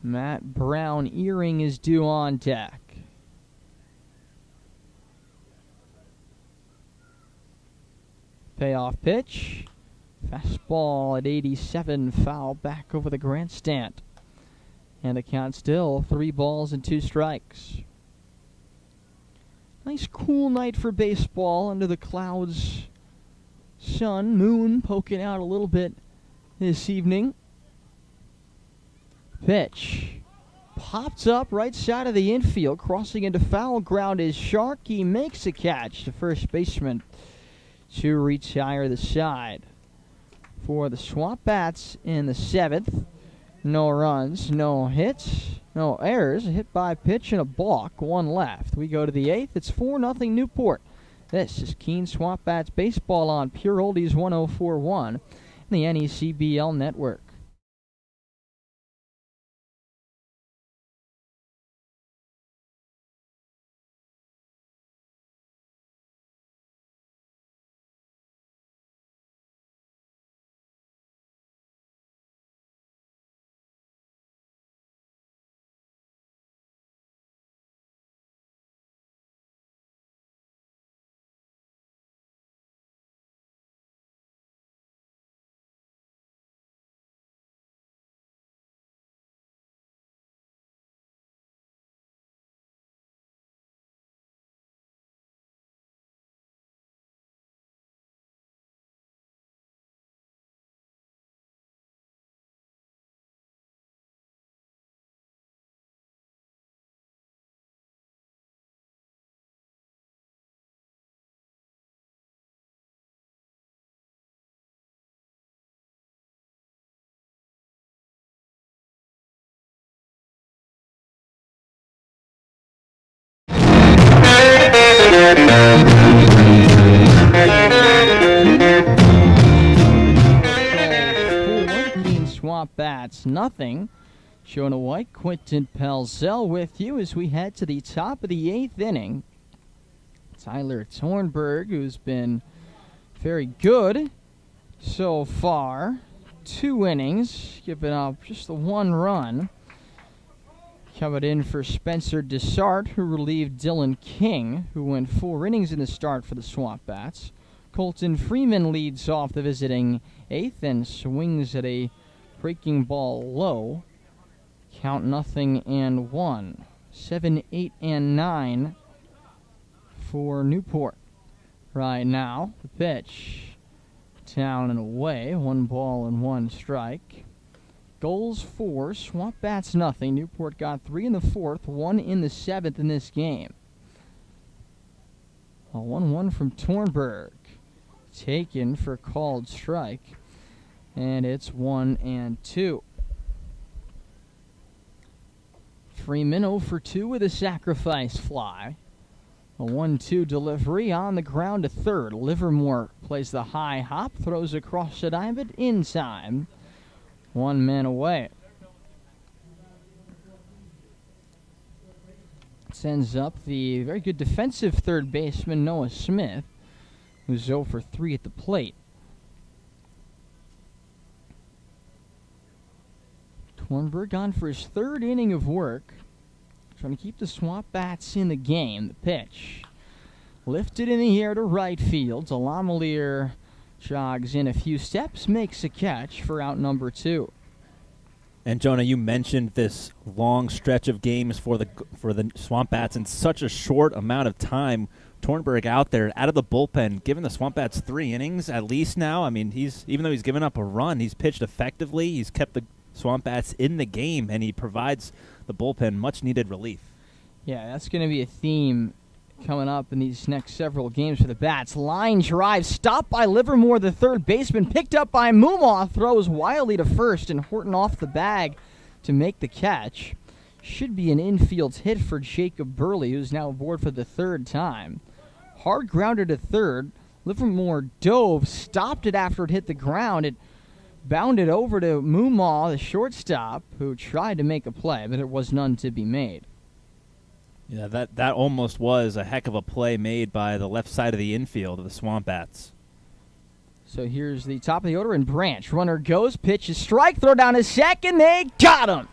Matt Brown Earring is due on deck. Payoff pitch. Fastball at 87, foul back over the grandstand. And the count still 3 balls and 2 strikes. Nice cool night for baseball under the clouds. Sun, moon poking out a little bit this evening. Pitch. Pops up right side of the infield. Crossing into foul ground is Sharkey. Makes a catch to first baseman to retire the side. For the SwampBats in the 7th. No runs, no hits, no errors. A hit by pitch and a balk, 1 left. We go to the 8th. It's 4-0 Newport. This is Keene SwampBats baseball on Pure Oldies 104.1 and the NECBL network. SwampBats, nothing. Showing a white, Quentin Pelzel with you as we head to the top of the 8th inning. Tyler Tornberg, who's been very good so far. 2 innings, giving up just the 1 run. Coming in for Spencer Dessart, who relieved Dylan King, who went 4 innings in the start for the SwampBats. Colton Freeman leads off the visiting 8th and swings at a breaking ball low. Count 0-1. 7, 8, and 9 for Newport. Right now, the pitch. Down and away. 1 ball and 1 strike. Gulls 4, SwampBats nothing. Newport got 3 in the 4th, 1 in the 7th in this game. A 1-1 from Tornberg. taken for called strike. And it's 1-2. Freeman 0 for 2 with a sacrifice fly. A 1-2 delivery on the ground to third. Livermore plays the high hop, throws across the diamond in time. 1 man away. Sends up the very good defensive third baseman Noah Smith, who's 0 for 3 at the plate. Tornberg on for his third inning of work, trying to keep the SwampBats in the game. The pitch lifted in the air to right field. Lamalier jogs in a few steps, makes a catch for out number 2. And Jonah, you mentioned this long stretch of games for the SwampBats in such a short amount of time. Tornberg out there, out of the bullpen, giving the SwampBats 3 innings at least now. I mean, even though he's given up a run, he's pitched effectively. He's kept the SwampBats in the game, and he provides the bullpen much-needed relief. Yeah, that's going to be a theme coming up in these next several games for the Bats. Line drive, stopped by Livermore, the third baseman, picked up by Mumaw, throws wildly to first, and Horton off the bag to make the catch. Should be an infield hit for Jacob Burley, who's now aboard for the third time. Hard grounder to third. Livermore dove, stopped it after it hit the ground. It bounded over to Mumaw, the shortstop, who tried to make a play, but there was none to be made. Yeah, that almost was a heck of a play made by the left side of the infield of the SwampBats. So here's the top of the order, and Branch. Runner goes, pitch is strike, throw down to second, they got him!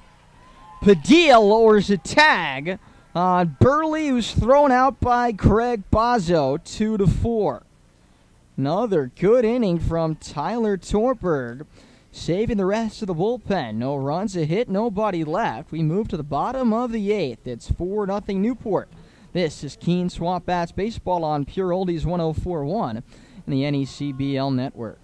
Padilla lowers a tag on Burley, who's thrown out by Craig Bozzo, 2-4. Another good inning from Tyler Torberg, saving the rest of the bullpen. No runs, a hit, nobody left. We move to the bottom of the 8th. It's 4-0 Newport. This is Keene SwampBats baseball on Pure Oldies 104.1 and the NECBL network.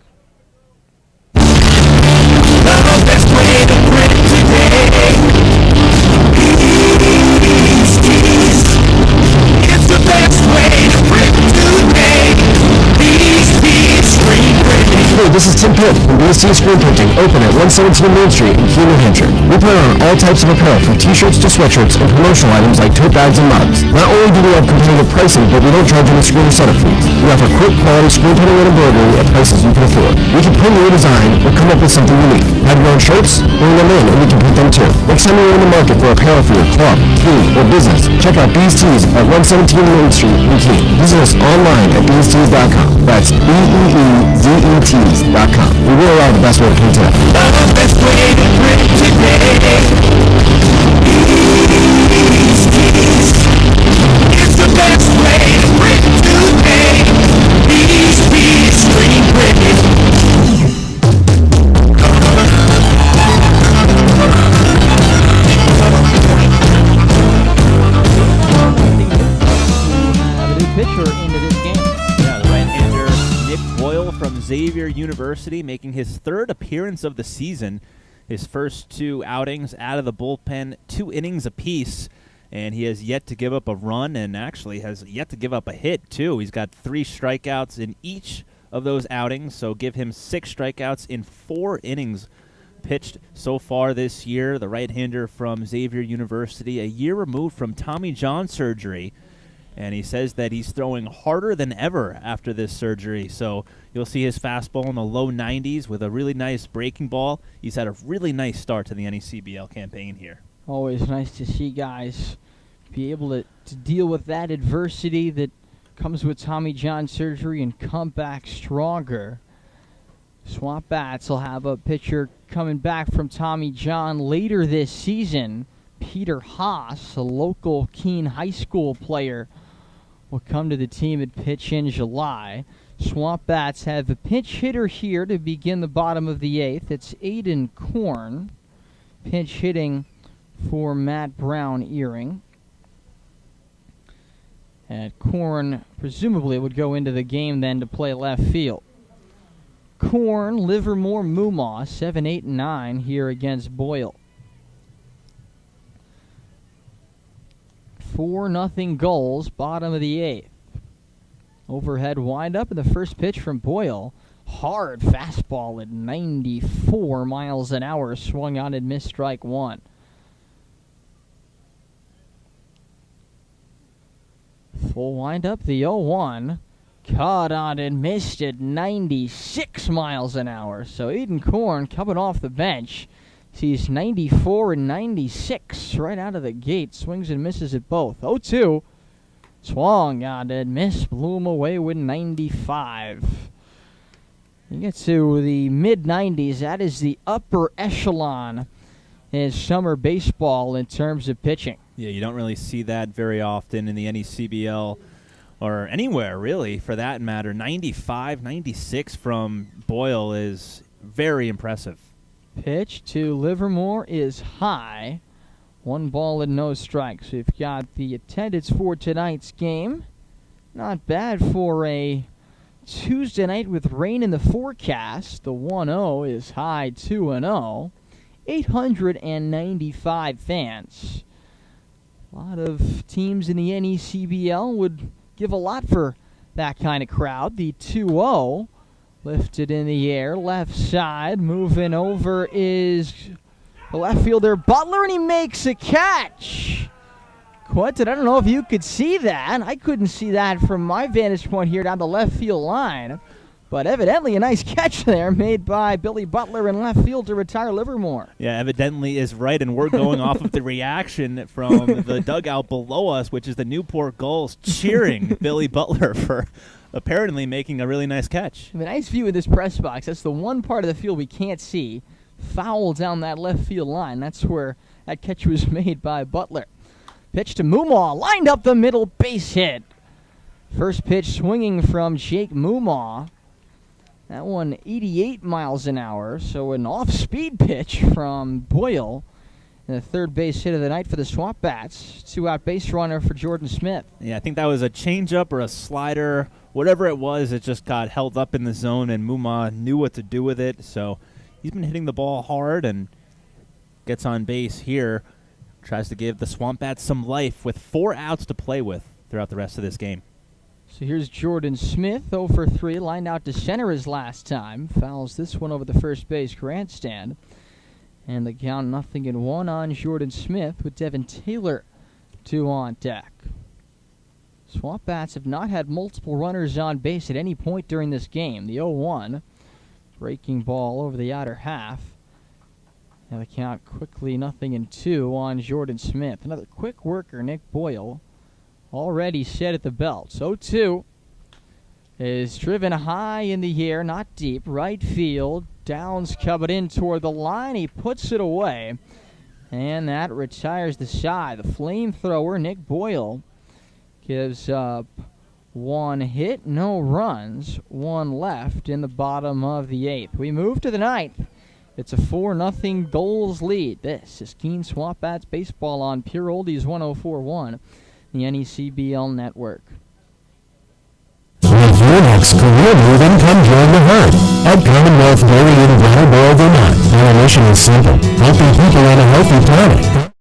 Hey, this is Tim Pitt from BST Screen Printing, open at 117 Main Street in Keene, New Hampshire. We print on all types of apparel, from t-shirts to sweatshirts and promotional items like tote bags and mugs. Not only do we have competitive pricing, but we don't charge any screen or setup fees. We offer quick quality screen printing and embroidery at prices you can afford. We can print your design or come up with something unique. Have your own shirts? Bring them in and we can print them too. Next time you're in the market for apparel for your club, team, or business, check out BSTs at 117 Main Street in Keene. Visit us online at bsts.com. That's BEEZETs.com. We really are the best way to print today. The best way to print today. It's the best way to print today. BST Screen Printing. A new pitcher into this game. Yeah, the right-hander Nick Boyle from Xavier University, making his third appearance of the season. His first 2 outings out of the bullpen, 2 innings apiece, and he has yet to give up a run and actually has yet to give up a hit, too. He's got 3 strikeouts in each of those outings, so give him 6 strikeouts in 4 innings pitched so far this year. The right-hander from Xavier University, a year removed from Tommy John surgery, and he says that he's throwing harder than ever after this surgery. So you'll see his fastball in the low 90s with a really nice breaking ball. He's had a really nice start to the NECBL campaign here. Always nice to see guys be able to deal with that adversity that comes with Tommy John surgery and come back stronger. SwampBats will have a pitcher coming back from Tommy John later this season. Peter Haas, a local Keene High School player, will come to the team and pitch in July. SwampBats have a pinch hitter here to begin the bottom of the 8th. It's Aiden Korn, pinch hitting for Matt Brown-Earing. And Korn presumably would go into the game then to play left field. Korn, Livermore, Mumaw, 7, 8, and 9 here against Boyle. 4-0 Gulls, bottom of the 8th. Overhead windup in the first pitch from Boyle. Hard fastball at 94 miles an hour. Swung on and missed strike one. Full windup, the 0-1. Caught on and missed at 96 miles an hour. So Eden Korn coming off the bench. Sees 94 and 96 right out of the gate. Swings and misses at both. 0-2. Swung on and missed. Blew him away with 95. You get to the mid-90s. That is the upper echelon in summer baseball in terms of pitching. Yeah, you don't really see that very often in the NECBL or anywhere, really, for that matter. 95, 96 from Boyle is very impressive. Pitch to Livermore is high. 1 ball and no strikes. We've got the attendance for tonight's game. Not bad for a Tuesday night with rain in the forecast. The 1-0 is high 2-0. 895 fans. A lot of teams in the NECBL would give a lot for that kind of crowd. The 2-0 lifted in the air, left side. Moving over is the left fielder Butler, and he makes a catch. Quentin, I don't know if you could see that. I couldn't see that from my vantage point here down the left field line. But evidently a nice catch there made by Billy Butler in left field to retire Livermore. Yeah, evidently is right, and we're going off of the reaction from the dugout below us, which is the Newport Gulls cheering Billy Butler for apparently making a really nice catch. A nice view of this press box. That's the one part of the field we can't see. Foul down that left field line. That's where that catch was made by Butler. Pitch to Mumaw, lined up the middle, base hit. First pitch swinging from Jake Mumaw. That one 88 miles an hour, so an off-speed pitch from Boyle. And the third base hit of the night for the SwampBats. 2-out base runner for Jordan Smith. Yeah, I think that was a changeup or a slider. Whatever it was, it just got held up in the zone, and Mumaw knew what to do with it. So he's been hitting the ball hard and gets on base here. Tries to give the SwampBats some life with 4 outs to play with throughout the rest of this game. So here's Jordan Smith, 0 for 3, lined out to center his last time. Fouls this one over the first base grandstand. And the count 0-1 on Jordan Smith with Devin Taylor 2 on deck. SwampBats have not had multiple runners on base at any point during this game. The 0-1, breaking ball over the outer half. And the count quickly 0-2 on Jordan Smith. Another quick worker, Nick Boyle, already set at the belt. 0-2 is driven high in the air, not deep. Right field. Downs coming in toward the line. He puts it away. And that retires the side. The flamethrower, Nick Boyle, gives up 1 hit, no runs, 1 left in the bottom of the 8th. We move to the 9th. It's a 4-0 Gulls lead. This is Keene SwampBats baseball on Pure Oldies 104.1, the NECBL network. With your next career move, come join the herd at Commonwealth Dairy in Brattleboro, Vermont. Our mission is simple: helping people on a healthy planet.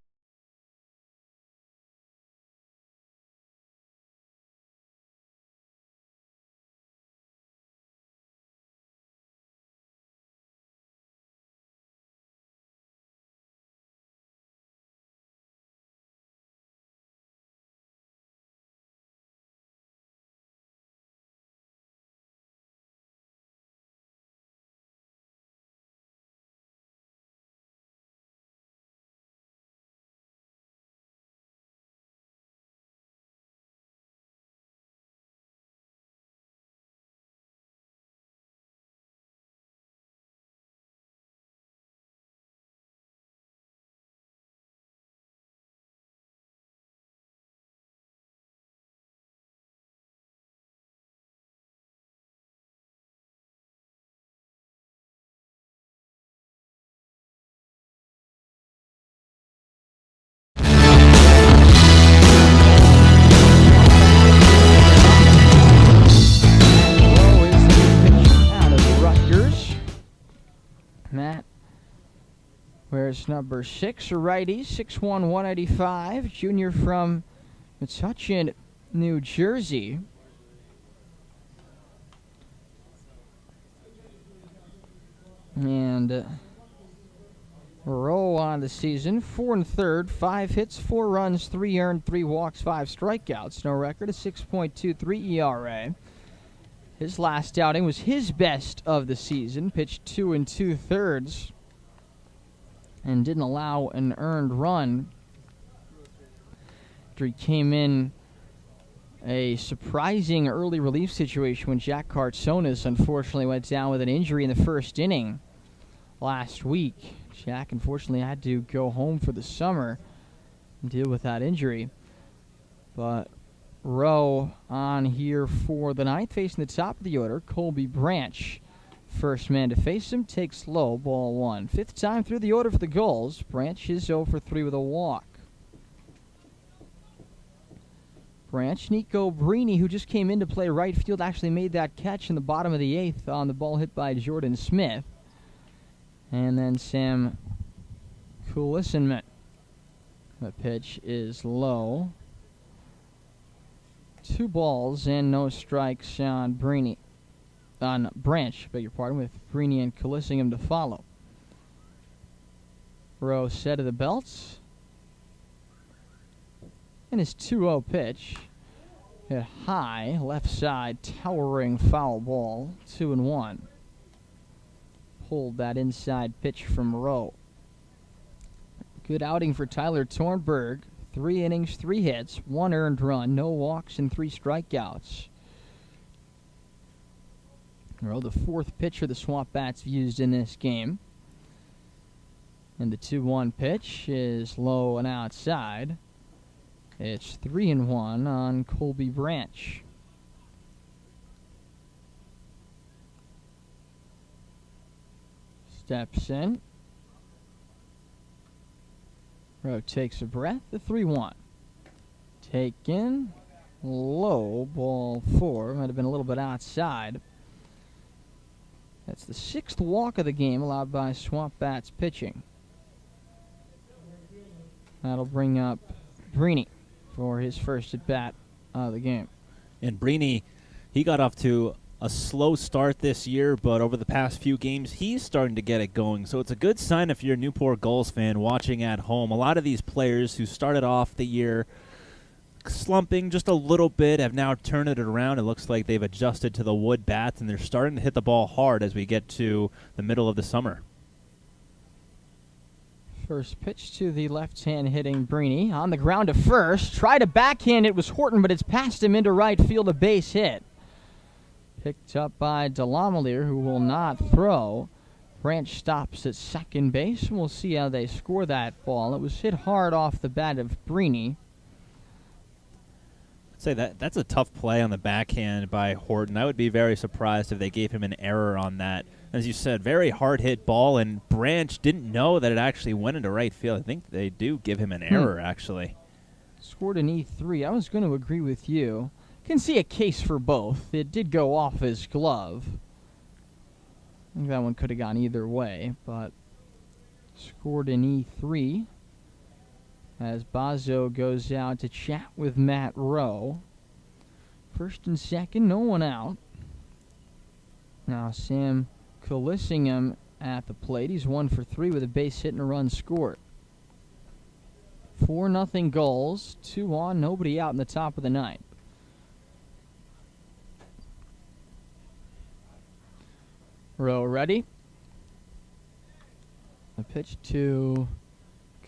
Where's number 6, a righty, 6'1", 185, junior from Metuchen, New Jersey. And Rowe on the season, 4 1/3, 5 hits, 4 runs, 3 earned, 3 walks, 5 strikeouts. No record, a 6.23 ERA. His last outing was his best of the season, pitched 2 2/3, and didn't allow an earned run. After he came in a surprising early relief situation when Jack Cartsonis unfortunately went down with an injury in the first inning last week. Jack unfortunately had to go home for the summer and deal with that injury. But Rowe on here for the ninth, facing the top of the order, Colby Branch. First man to face him, takes low, ball 1. Fifth time through the order for the Gulls. Branch is 0 for 3 with a walk. Branch, Nico Brini, who just came in to play right field, actually made that catch in the bottom of the 8th on the ball hit by Jordan Smith. And then Sam Kulisenman. The pitch is low. 2 balls and no strikes on Branch, beg your pardon, with Brini and Kulisenman to follow. Rowe set of the belts. And his 2-0 pitch. Hit high, left side, towering foul ball, 2-1. Pulled that inside pitch from Rowe. Good outing for Tyler Tornberg. 3 innings, 3 hits, 1 earned run, no walks, and 3 strikeouts. Rowe, the 4th pitcher the SwampBats used in this game. And the 2-1 pitch is low and outside. It's 3-1 on Colby Branch. Steps in. Rowe takes a breath, the 3-1. Taken, low, ball 4. Might have been a little bit outside. That's the 6th walk of the game allowed by SwampBats pitching. That'll bring up Brini for his first at-bat of the game. And Brini, he got off to a slow start this year, but over the past few games, he's starting to get it going. So it's a good sign if you're a Newport Gulls fan watching at home. A lot of these players who started off the year slumping just a little bit have now turned it around. It looks like they've adjusted to the wood bats, and they're starting to hit the ball hard as we get to the middle of the summer. First pitch to the left-hand hitting Brini. On the ground to first. Tried to backhand it was Horton, but it's past him into right field, a base hit. Picked up by Delamelier, who will not throw. Branch stops at second base, and we'll see how they score that ball. It was hit hard off the bat of Brini. I'd say that's a tough play on the backhand by Horton. I would be very surprised if they gave him an error on that. As you said, very hard hit ball, and Branch didn't know that it actually went into right field. I think they do give him an error, actually. Scored an E3. I was going to agree with you. Can see a case for both. It did go off his glove. I think that one could have gone either way, but scored an E3 as Bazo goes out to chat with Matt Rowe. First and second, no one out. Now Sam Kulisenman at the plate. He's 1 for 3 with a base hit and a run scored. 4-0 Gulls. 2 on, nobody out in the top of the ninth. Rowe ready. A pitch to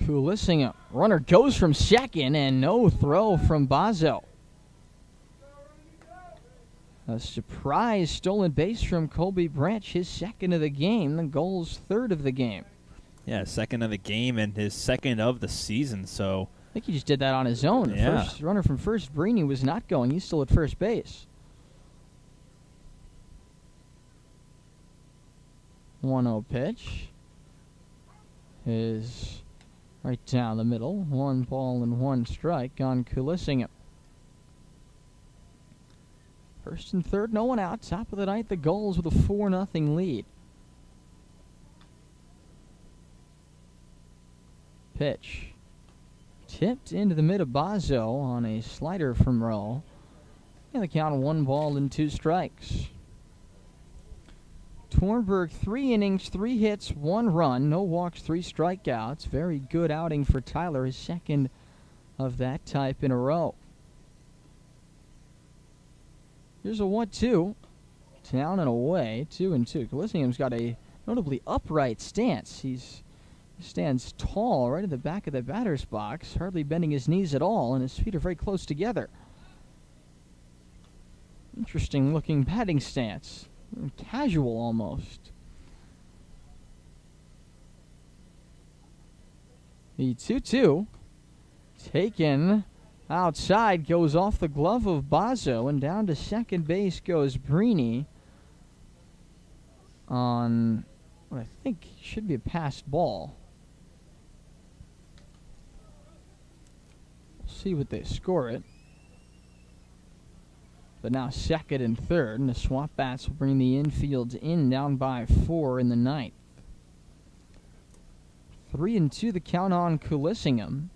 Kulisenman. Runner goes from second, and no throw from Bazo. A surprise stolen base from Colby Branch, his second of the game. The Gulls' third of the game. Yeah, second of the game and his second of the season, so... I think he just did that on his own. The first runner from first, Brini, was not going. He's still at first base. 1-0 pitch is right down the middle. 1 ball and 1 strike on Kulisenman. First and third, no one out. Top of the ninth, the Gulls with a 4-0 lead. Pitch. Tipped into the mid of Bazo on a slider from Rowe. And the count of 1 ball and 2 strikes. Tornberg, 3 innings, 3 hits, 1 run, no walks, 3 strikeouts. Very good outing for Tyler, his second of that type in a row. Here's a 1-2. Down and away, 2-2. Colissingham's got a notably upright stance. He stands tall right at the back of the batter's box, hardly bending his knees at all, and his feet are very close together. Interesting looking batting stance. Casual almost. The 2-2 taken outside, goes off the glove of Bozzo, and down to second base goes Brini on what I think should be a passed ball. We'll see what they score it. But now second and third, and the SwampBats will bring the infields in, down by 4 in the ninth. 3-2 the count on Colissingham.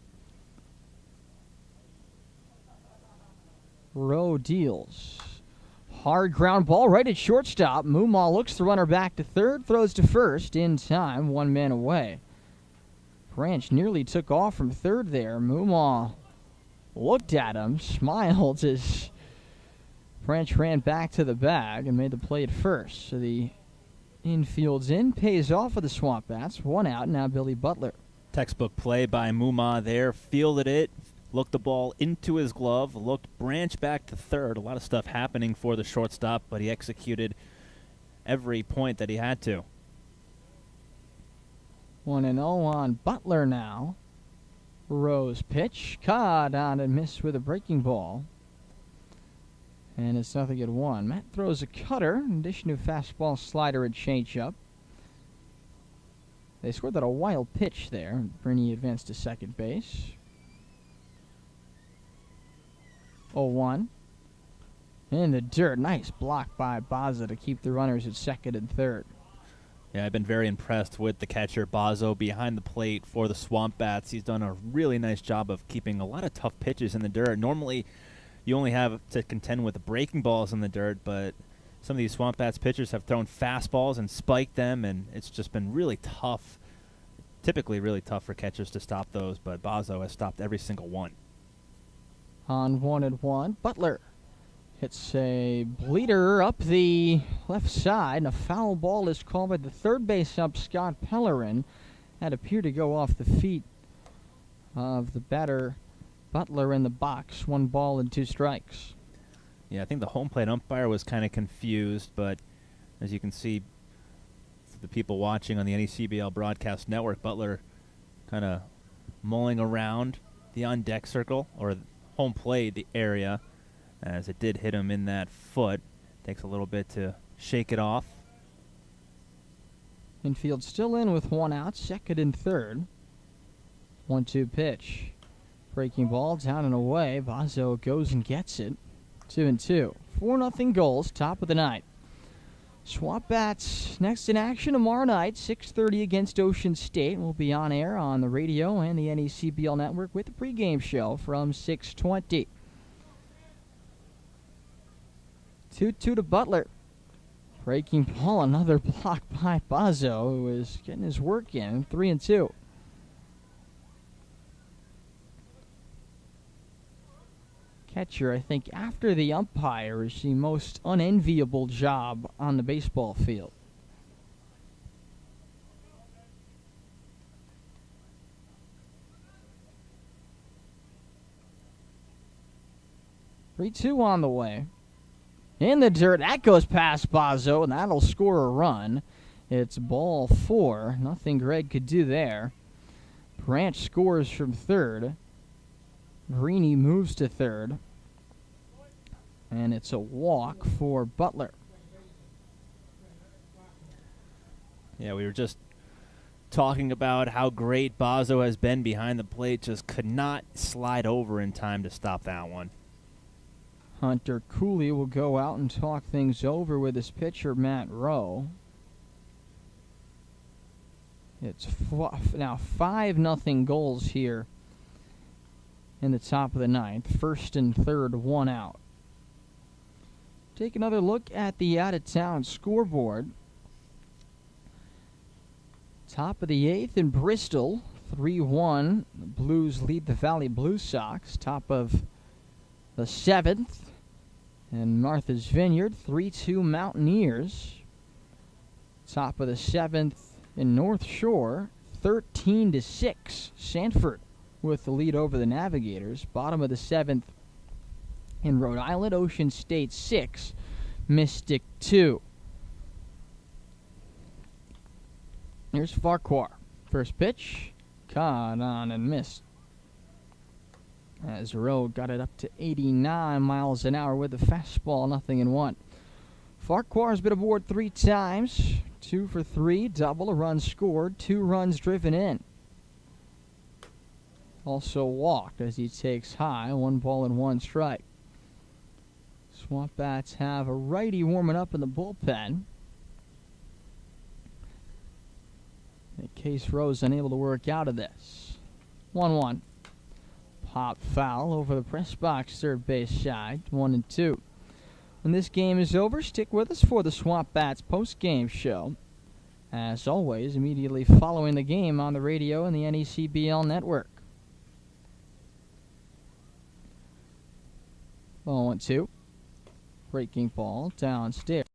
Rowe deals. Hard ground ball right at shortstop. Mumaw looks the runner back to third, throws to first in time, 1 man away. Branch nearly took off from third there. Mumaw looked at him, smiled as Branch ran back to the bag and made the play at first. So the infield's in, pays off for the SwampBats. 1 out, now Billy Butler. Textbook play by Mumaw there. Fielded it, looked the ball into his glove, looked Branch back to third. A lot of stuff happening for the shortstop, but he executed every point that he had to. 1-0 on Butler now. Rose pitch, caught on and missed with a breaking ball. And it's 0-1. Matt throws a cutter, in addition to fastball, slider, and changeup. They scored that a wild pitch there. Brini advanced to second base. 0-1. In the dirt. Nice block by Baza to keep the runners at second and third. Yeah, I've been very impressed with the catcher, Bozzo, behind the plate for the SwampBats. He's done a really nice job of keeping a lot of tough pitches in the dirt. Normally, you only have to contend with the breaking balls in the dirt, but some of these SwampBats pitchers have thrown fastballs and spiked them, and it's just been really tough, typically really tough for catchers to stop those, but Bozzo has stopped every single one. On 1-1, Butler hits a bleeder up the left side, and a foul ball is called by the third base ump, Scott Pellerin. That appeared to go off the feet of the batter, Butler, in the box. 1 ball and 2 strikes. Yeah, I think the home plate umpire was kind of confused, but as you can see, for the people watching on the NECBL broadcast network, Butler kind of mulling around the on-deck circle, or home plate, the area, as it did hit him in that foot. Takes a little bit to shake it off. Infield still in with 1 out, second and third. 1-2 pitch. Breaking ball, down and away. Bozzo goes and gets it. 2-2. 4-0 Gulls, top of the ninth. SwampBats next in action tomorrow night, 6:30 against Ocean State. We'll be on air on the radio and the NECBL network with the pregame show from 6:20. 2-2 to Butler. Breaking ball, another block by Bozzo, who is getting his work in. 3-2. Catcher, I think, after the umpire, is the most unenviable job on the baseball field. Three-two on the way. In the dirt, that goes past Bozzo, and that'll score a run. It's ball 4. Nothing Greg could do there. Branch scores from third. Brini moves to third. And it's a walk for Butler. Yeah, we were just talking about how great Bozzo has been behind the plate. Just could not slide over in time to stop that one. Hunter Cooley will go out and talk things over with his pitcher, Matt Rowe. It's now 5-0 Gulls here in the top of the ninth. First and third, 1 out. Take another look at the out-of-town scoreboard. Top of the 8th in Bristol, 3-1. The Blues lead the Valley Blue Sox. Top of the 7th in Martha's Vineyard, 3-2 Mountaineers. Top of the 7th in North Shore, 13-6 Sanford with the lead over the Navigators. Bottom of the 7th in Rhode Island, Ocean State 6, Mystic 2. Here's Farquhar. First pitch, caught on and missed. As Rowe got it up to 89 miles an hour with the fastball, 0-1. Farquhar's been aboard 3 times, 2 for 3, double, a run scored, 2 runs driven in. Also walked as he takes high, 1 ball and 1 strike. SwampBats have a righty warming up in the bullpen. Case Rose unable to work out of this. 1-1. Pop foul over the press box, third base side, 1-2. When this game is over, stick with us for the SwampBats post-game show. As always, immediately following the game on the radio and the NECBL network. 0-2. Breaking ball downstairs.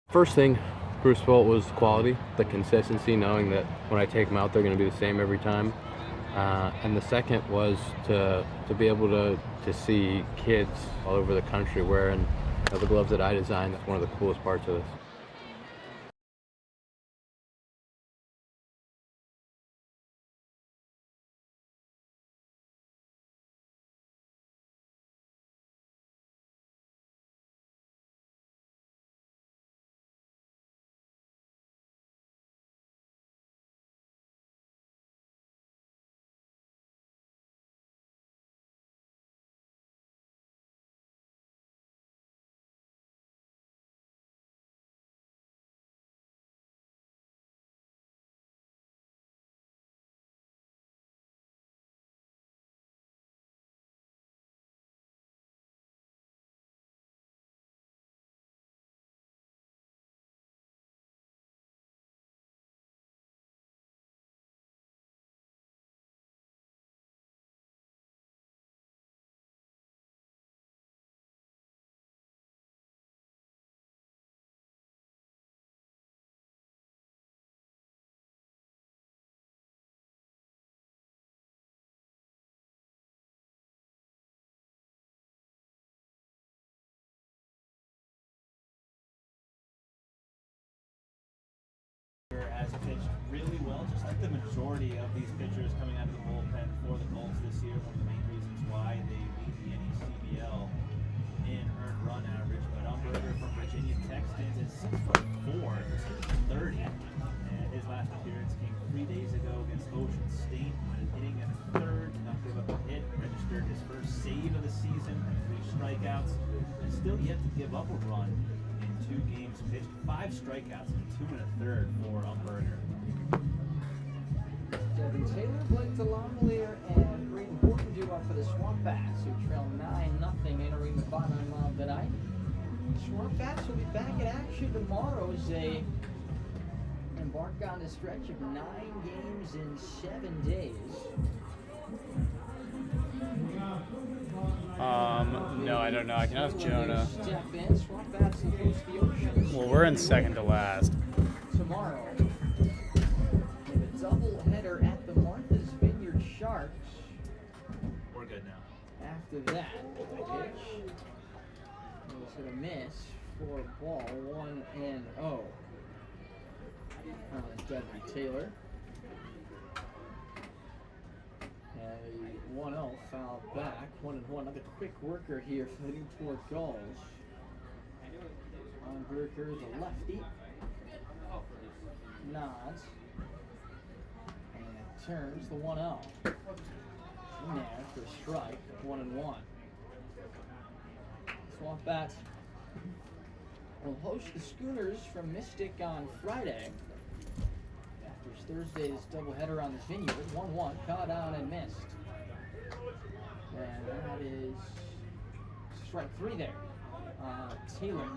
First thing, Bruce felt was quality, the consistency, knowing that when I take them out, they're going to be the same every time. And the second was to be able to see kids all over the country wearing the gloves that I designed. That's one of the coolest parts of this. Has pitched really well, just like the majority of these pitchers coming out of the bullpen for the Gulls this year. One of the main reasons why they lead the NECBL in earned run average. But Umberger from Virginia Tech stands at 6'4", 30, and his last appearance came 3 days ago against Ocean State, hitting at third, not give up a hit, registered his first save of the season, 3 strikeouts, and still yet to give up a run. 2 games pitched, 5 strikeouts, and 2 1/3 for Umberger. Devin Taylor, Blake Delamelier, and Braden Horton due up for the SwampBats, who trail 9-0 entering the final round tonight. SwampBats will be back in action tomorrow as they embark on a stretch of 9 games in 7 days. No, I don't know. I can ask Jonah. Step in, SwampBats will host the Oceans. Well, we're in second to last. Tomorrow, with a doubleheader at the Martha's Vineyard Sharks. We're good now. After that, the pitch was going to miss for a ball, 1-0. Devin Taylor. A 1-0 foul back, 1-1. Another quick worker here for the Newport Gulls. Umberger, the lefty, nods, and it turns the 1-0. In there for a strike, 1-1. SwampBats will host the Schooners from Mystic on Friday. After Thursday's doubleheader on the Vineyard, 1-1, caught down and missed. And that is strike 3 there. Taylor,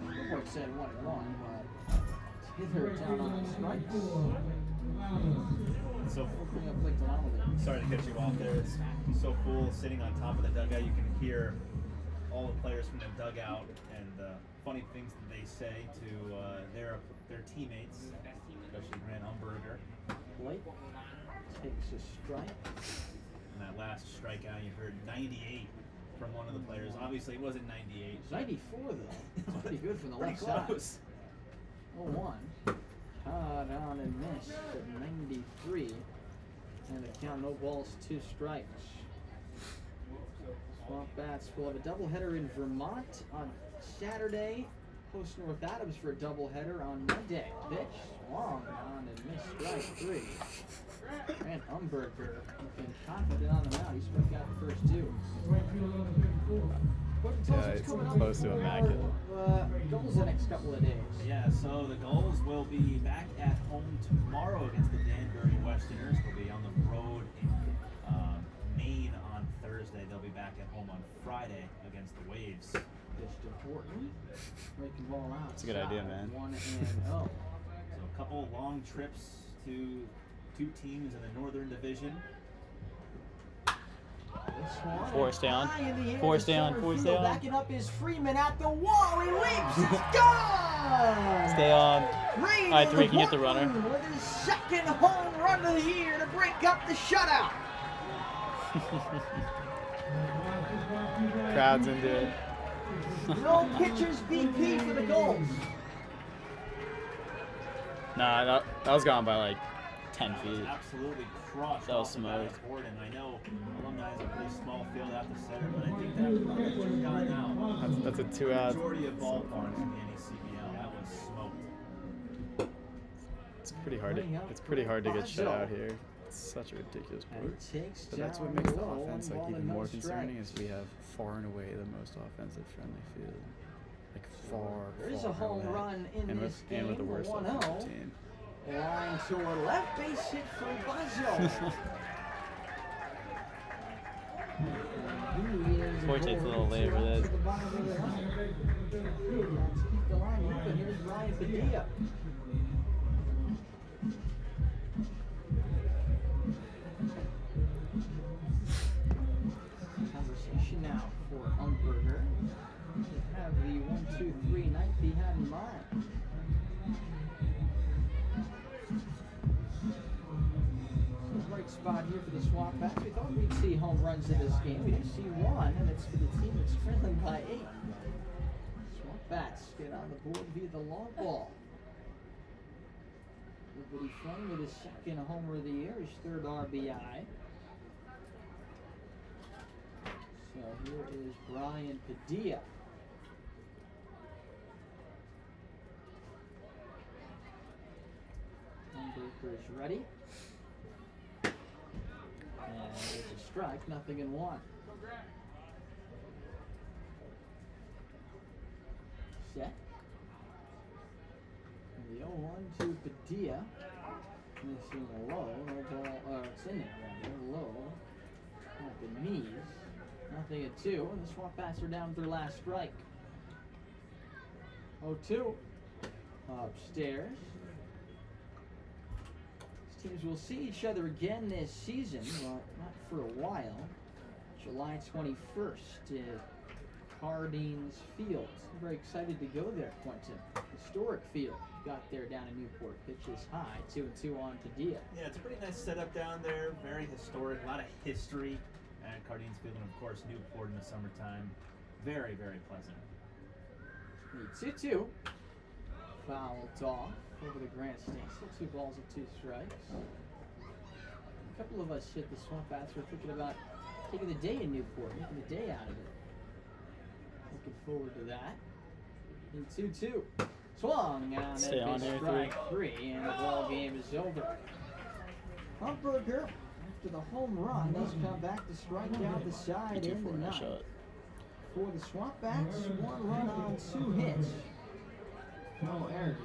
report said 1-1, but Taylor down on the strikes. So, sorry to cut you off there. It's so cool sitting on top of the dugout. You can hear all the players from the dugout and funny things that they say to their teammates, especially Grant Umberger. Blake takes a strike. And that last strikeout, you heard 98 from one of the players. Obviously, it wasn't 98. It's 94 though. It's pretty good from the left close. side. 0-1. Caught on and missed at 93. And a count, no balls, 2 strikes. SwampBats will have a doubleheader in Vermont on Saturday. Host North Adams for a doubleheader on Monday. Pitch swung on and missed strike 3. And Umberger looking confident on the mound. He struck out the first 2. Yeah, it's close to immaculate. Gulls the next couple of days. Yeah, so the Gulls will be back at home tomorrow against the Danbury Westerners. They'll be on the road in Maine on Thursday. They'll be back at home on Friday against the Waves. Pitch to Horton. Breaking ball out. That's a good idea, man. 1-0. So a couple long trips to 2 teams in the Northern Division. Force down. Force down. Force down. Backing up is Freeman at the wall. He leaps. It's gone! on. Stay on. Brandon All right, 3 can get the runner. Horton with his second home run of the year to break up the shutout. Crowd's into it. No pitchers BP for the Gulls. Nah, that was gone by like 10 feet. Absolutely crushed. That was off the bat of smoked. Horton. I know Alumni is a pretty small field out the center, but I think that run that just got out. That's a 2-out. Majority of ballparks in the NECBL, that was smoked. It's pretty hard to get shut out here. It's such a ridiculous sport. But that's what makes the offense like even more concerning is we have far and away the most offensive friendly field. Like far There's a home away. run in and this with, and with the game, worst 1-0. offensive team. Line toward left base hit for Buzzo. Fortunately, it's a little late for this. Let's keep the line open. Here's Ryan Padilla. Conversation now for Umberger. To have the 1-2-3 ninth he had in mind. Right spot here for the SwampBats. We thought we'd see home runs in this game. We do see one, and it's for the team that's trailing by 8. SwampBats get on the board via the long ball. Everybody Fun with his second homer of the year, his third RBI. So here is Brian Padilla. Umberger is ready. And there's a strike, nothing in one. Set. And the 0-1 to Padilla. Missing a low, no ball, it's in there rather, low. At the knees. Nothing at 2, and the SwampBats are down with their last strike. 0-2. Upstairs. Teams will see each other again this season, but not for a while. July 21st at Cardines Field. I'm very excited to go there, Quentin. Historic field. Got there down in Newport. Pitch is high. 2-2 on Padilla. Yeah, it's a pretty nice setup down there. Very historic. A lot of history at Cardines Field, and of course Newport in the summertime. Very, very pleasant. 2-2. Fouled off over the grandstand. Still 2 balls and 2 strikes. A couple of us hit the SwampBats. We're thinking about taking the day in Newport, making the day out of it. Looking forward to that. In 2-2. Swung on Stay on at here, strike 3, and the ball game is over. Umberger, after the home run, does come back to strike out the side in the ninth. For the SwampBats, 1 run on 2 hits. No errors.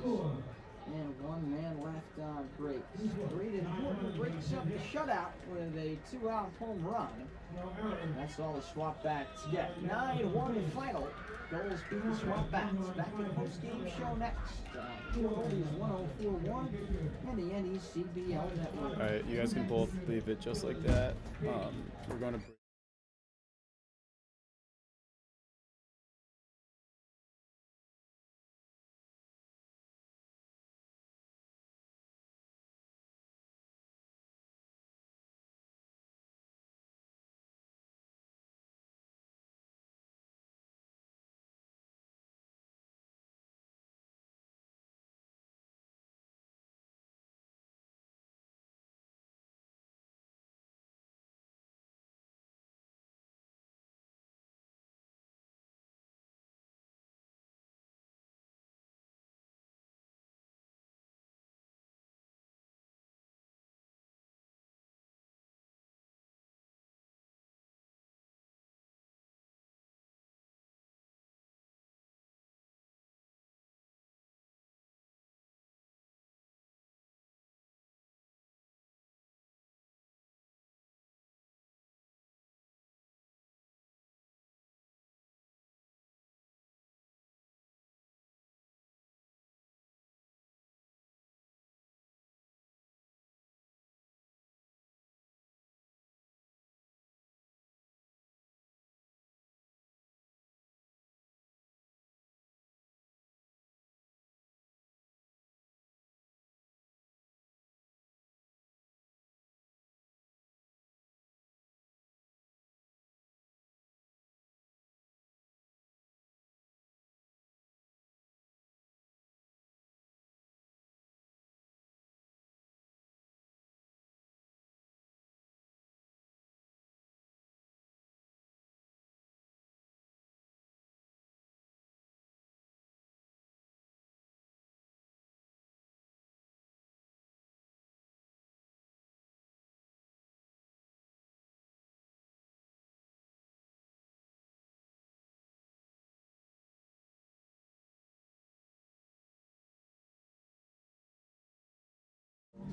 And 1 man left on breaks. Braden Horton breaks up the shutout with a 2-out home run. That's all the SwampBats get. 9-1 the final. Gulls beat the SwampBats. Back to the post-game show next. Is 1041 and the NECBL Network. All right, you guys can both leave it just like that. We're going to.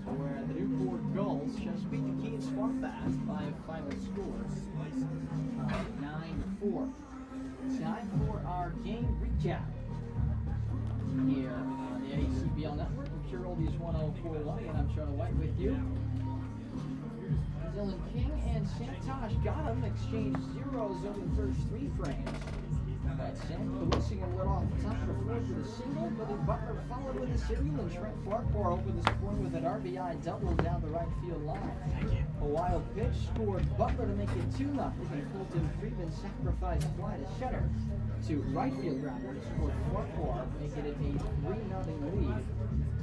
where the Newport Gulls just beat the Keene SwampBats by a final score of 9-4. Time for our game recap here on the NECBL Network. I'm sure Oldies 1041, and I'm Jonah White with you. Dylan King and Santosh Gautam exchanged zeros over the first 3 frames. Sam Wilsingham led off the top of the 4th with a single, Billy Butler followed with a single, and Trent Farquhar opened the scoring with an RBI double down the right field line. A wild pitch scored Butler to make it 2-0, and Fulton Freeman sacrificed fly to center to right field grounder to score Farquhar, making it a 3-0 lead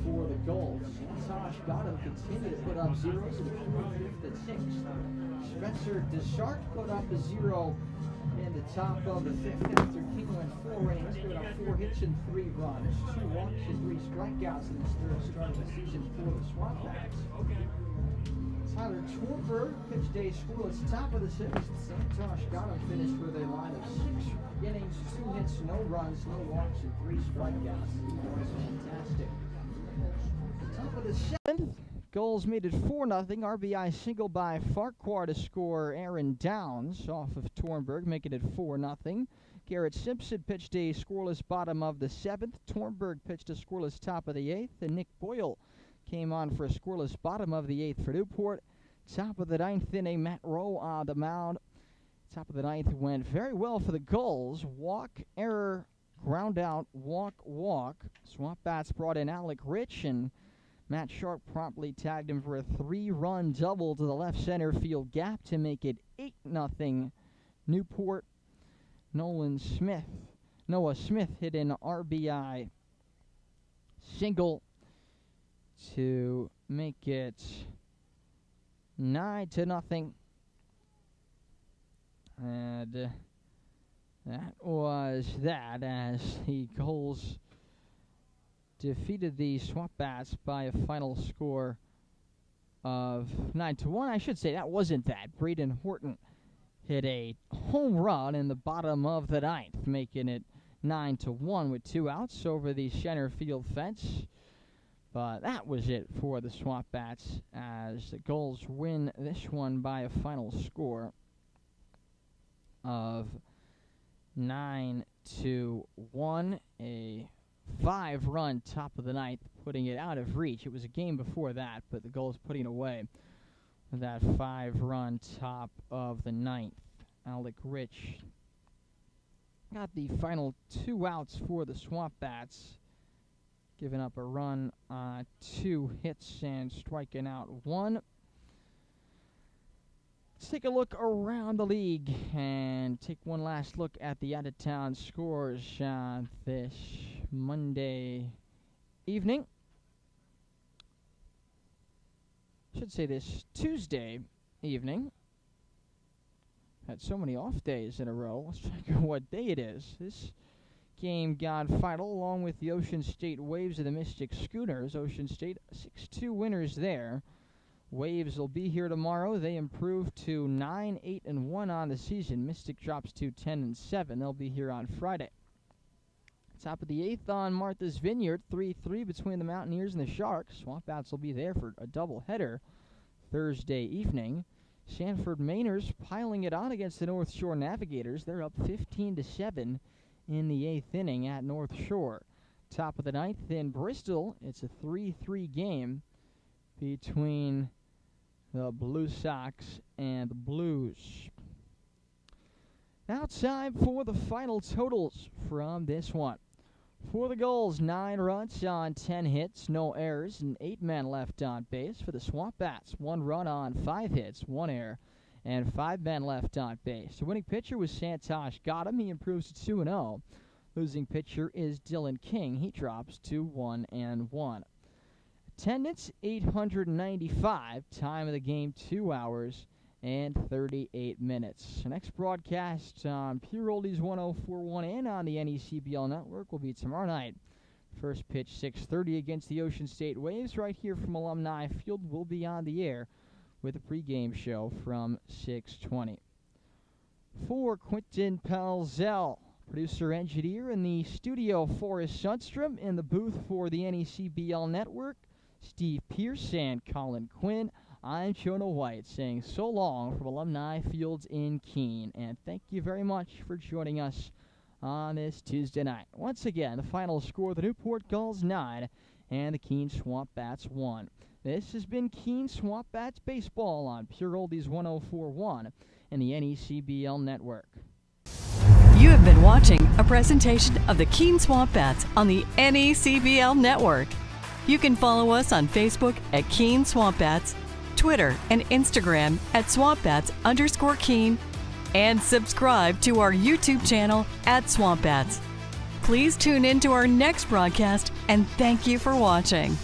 for the Gulls. Santosh Gautam continued to put up zeros in the 4th, 5th, and 6th. Spencer Deschart put up a 0 in the top of the 5th after King went 4 innings, put up 4 hits and 3 runs, 2 walks and 3 strikeouts in his 3rd start of the season for the SwampBats. Tyler Torberg pitched a scoreless top of the 6th. Santosh Gautam finished with a line of 6 innings, 2 hits, no runs, no walks, and 3 strikeouts. He was fantastic. Top of the 7th. Gulls made it 4-0. RBI single by Farquhar to score Aaron Downs off of Tornberg, making it 4-0. Garrett Simpson pitched a scoreless bottom of the 7th. Tornberg pitched a scoreless top of the 8th. And Nick Boyle came on for a scoreless bottom of the 8th for Newport. Top of the 9th inning, Matt Rowe on the mound. Top of the 9th went very well for the Gulls. Walk, error, ground out, walk, walk. SwampBats brought in Alec Rich, and Matt Sharp promptly tagged him for a 3-run double to the left center field gap to make it 8-0 Newport. Noah Smith hit an RBI single to make it 9-0. And that was that, as the Gulls defeated the SwampBats by a final score of 9-1. I should say that wasn't that. Braden Horton hit a home run in the bottom of the 9th, making it 9-1 with 2 outs over the center field fence. But that was it for the SwampBats, as the Gulls win this one by a final score of 9-1. A 5-run top of the 9th, putting it out of reach. It was a game before that, but the Gulls putting away with that 5-run top of the 9th. Alec Rich got the final 2 outs for the SwampBats, giving up a run on 2 hits and striking out 1. Let's take a look around the league and take one last look at the out-of-town scores this Monday evening. Should say this Tuesday evening. Had so many off days in a row. Let's check out what day it is. This game got final along with the Ocean State Waves and the Mystic Schooners. Ocean State 6-2 winners there. Waves will be here tomorrow. They improve to 9-8-1 on the season. Mystic drops to 10-7. They'll be here on Friday. Top of the 8th on Martha's Vineyard, 3-3 between the Mountaineers and the Sharks. SwampBats will be there for a doubleheader Thursday evening. Sanford Mainers piling it on against the North Shore Navigators. They're up 15-7 in the 8th inning at North Shore. Top of the 9th in Bristol, it's a 3-3 game between the Blue Sox and the Blues. Now time for the final totals from this one. For the Gulls, 9 runs on 10 hits, no errors, and 8 men left on base. For the SwampBats, 1 run on 5 hits, 1 error, and 5 men left on base. The winning pitcher was Santosh Gautam. He improves to 2-0. Losing pitcher is Dylan King. He drops to 1-1. Attendance, 895. Time of the game, 2 hours and 38 minutes. The next broadcast on Pure Oldies 1041 and on the NECBL Network will be tomorrow night. First pitch, 6:30 against the Ocean State Waves. Right here from Alumni Field, we'll be on the air with a pregame show from 6:20. For Quentin Pelzel, producer-engineer in the studio, Forrest Sundstrom in the booth for the NECBL Network. Steve Pierce, and Colin Quinn, I'm Jonah White saying so long from Alumni Fields in Keene. And thank you very much for joining us on this Tuesday night. Once again, the final score, the Newport Gulls 9 and the Keene SwampBats 1. This has been Keene SwampBats Baseball on Pure Oldies 104.1 and the NECBL Network. You have been watching a presentation of the Keene SwampBats on the NECBL Network. You can follow us on Facebook at Keene SwampBats, Twitter and Instagram at SwampBats_Keene, and subscribe to our YouTube channel at SwampBats. Please tune in to our next broadcast, and thank you for watching.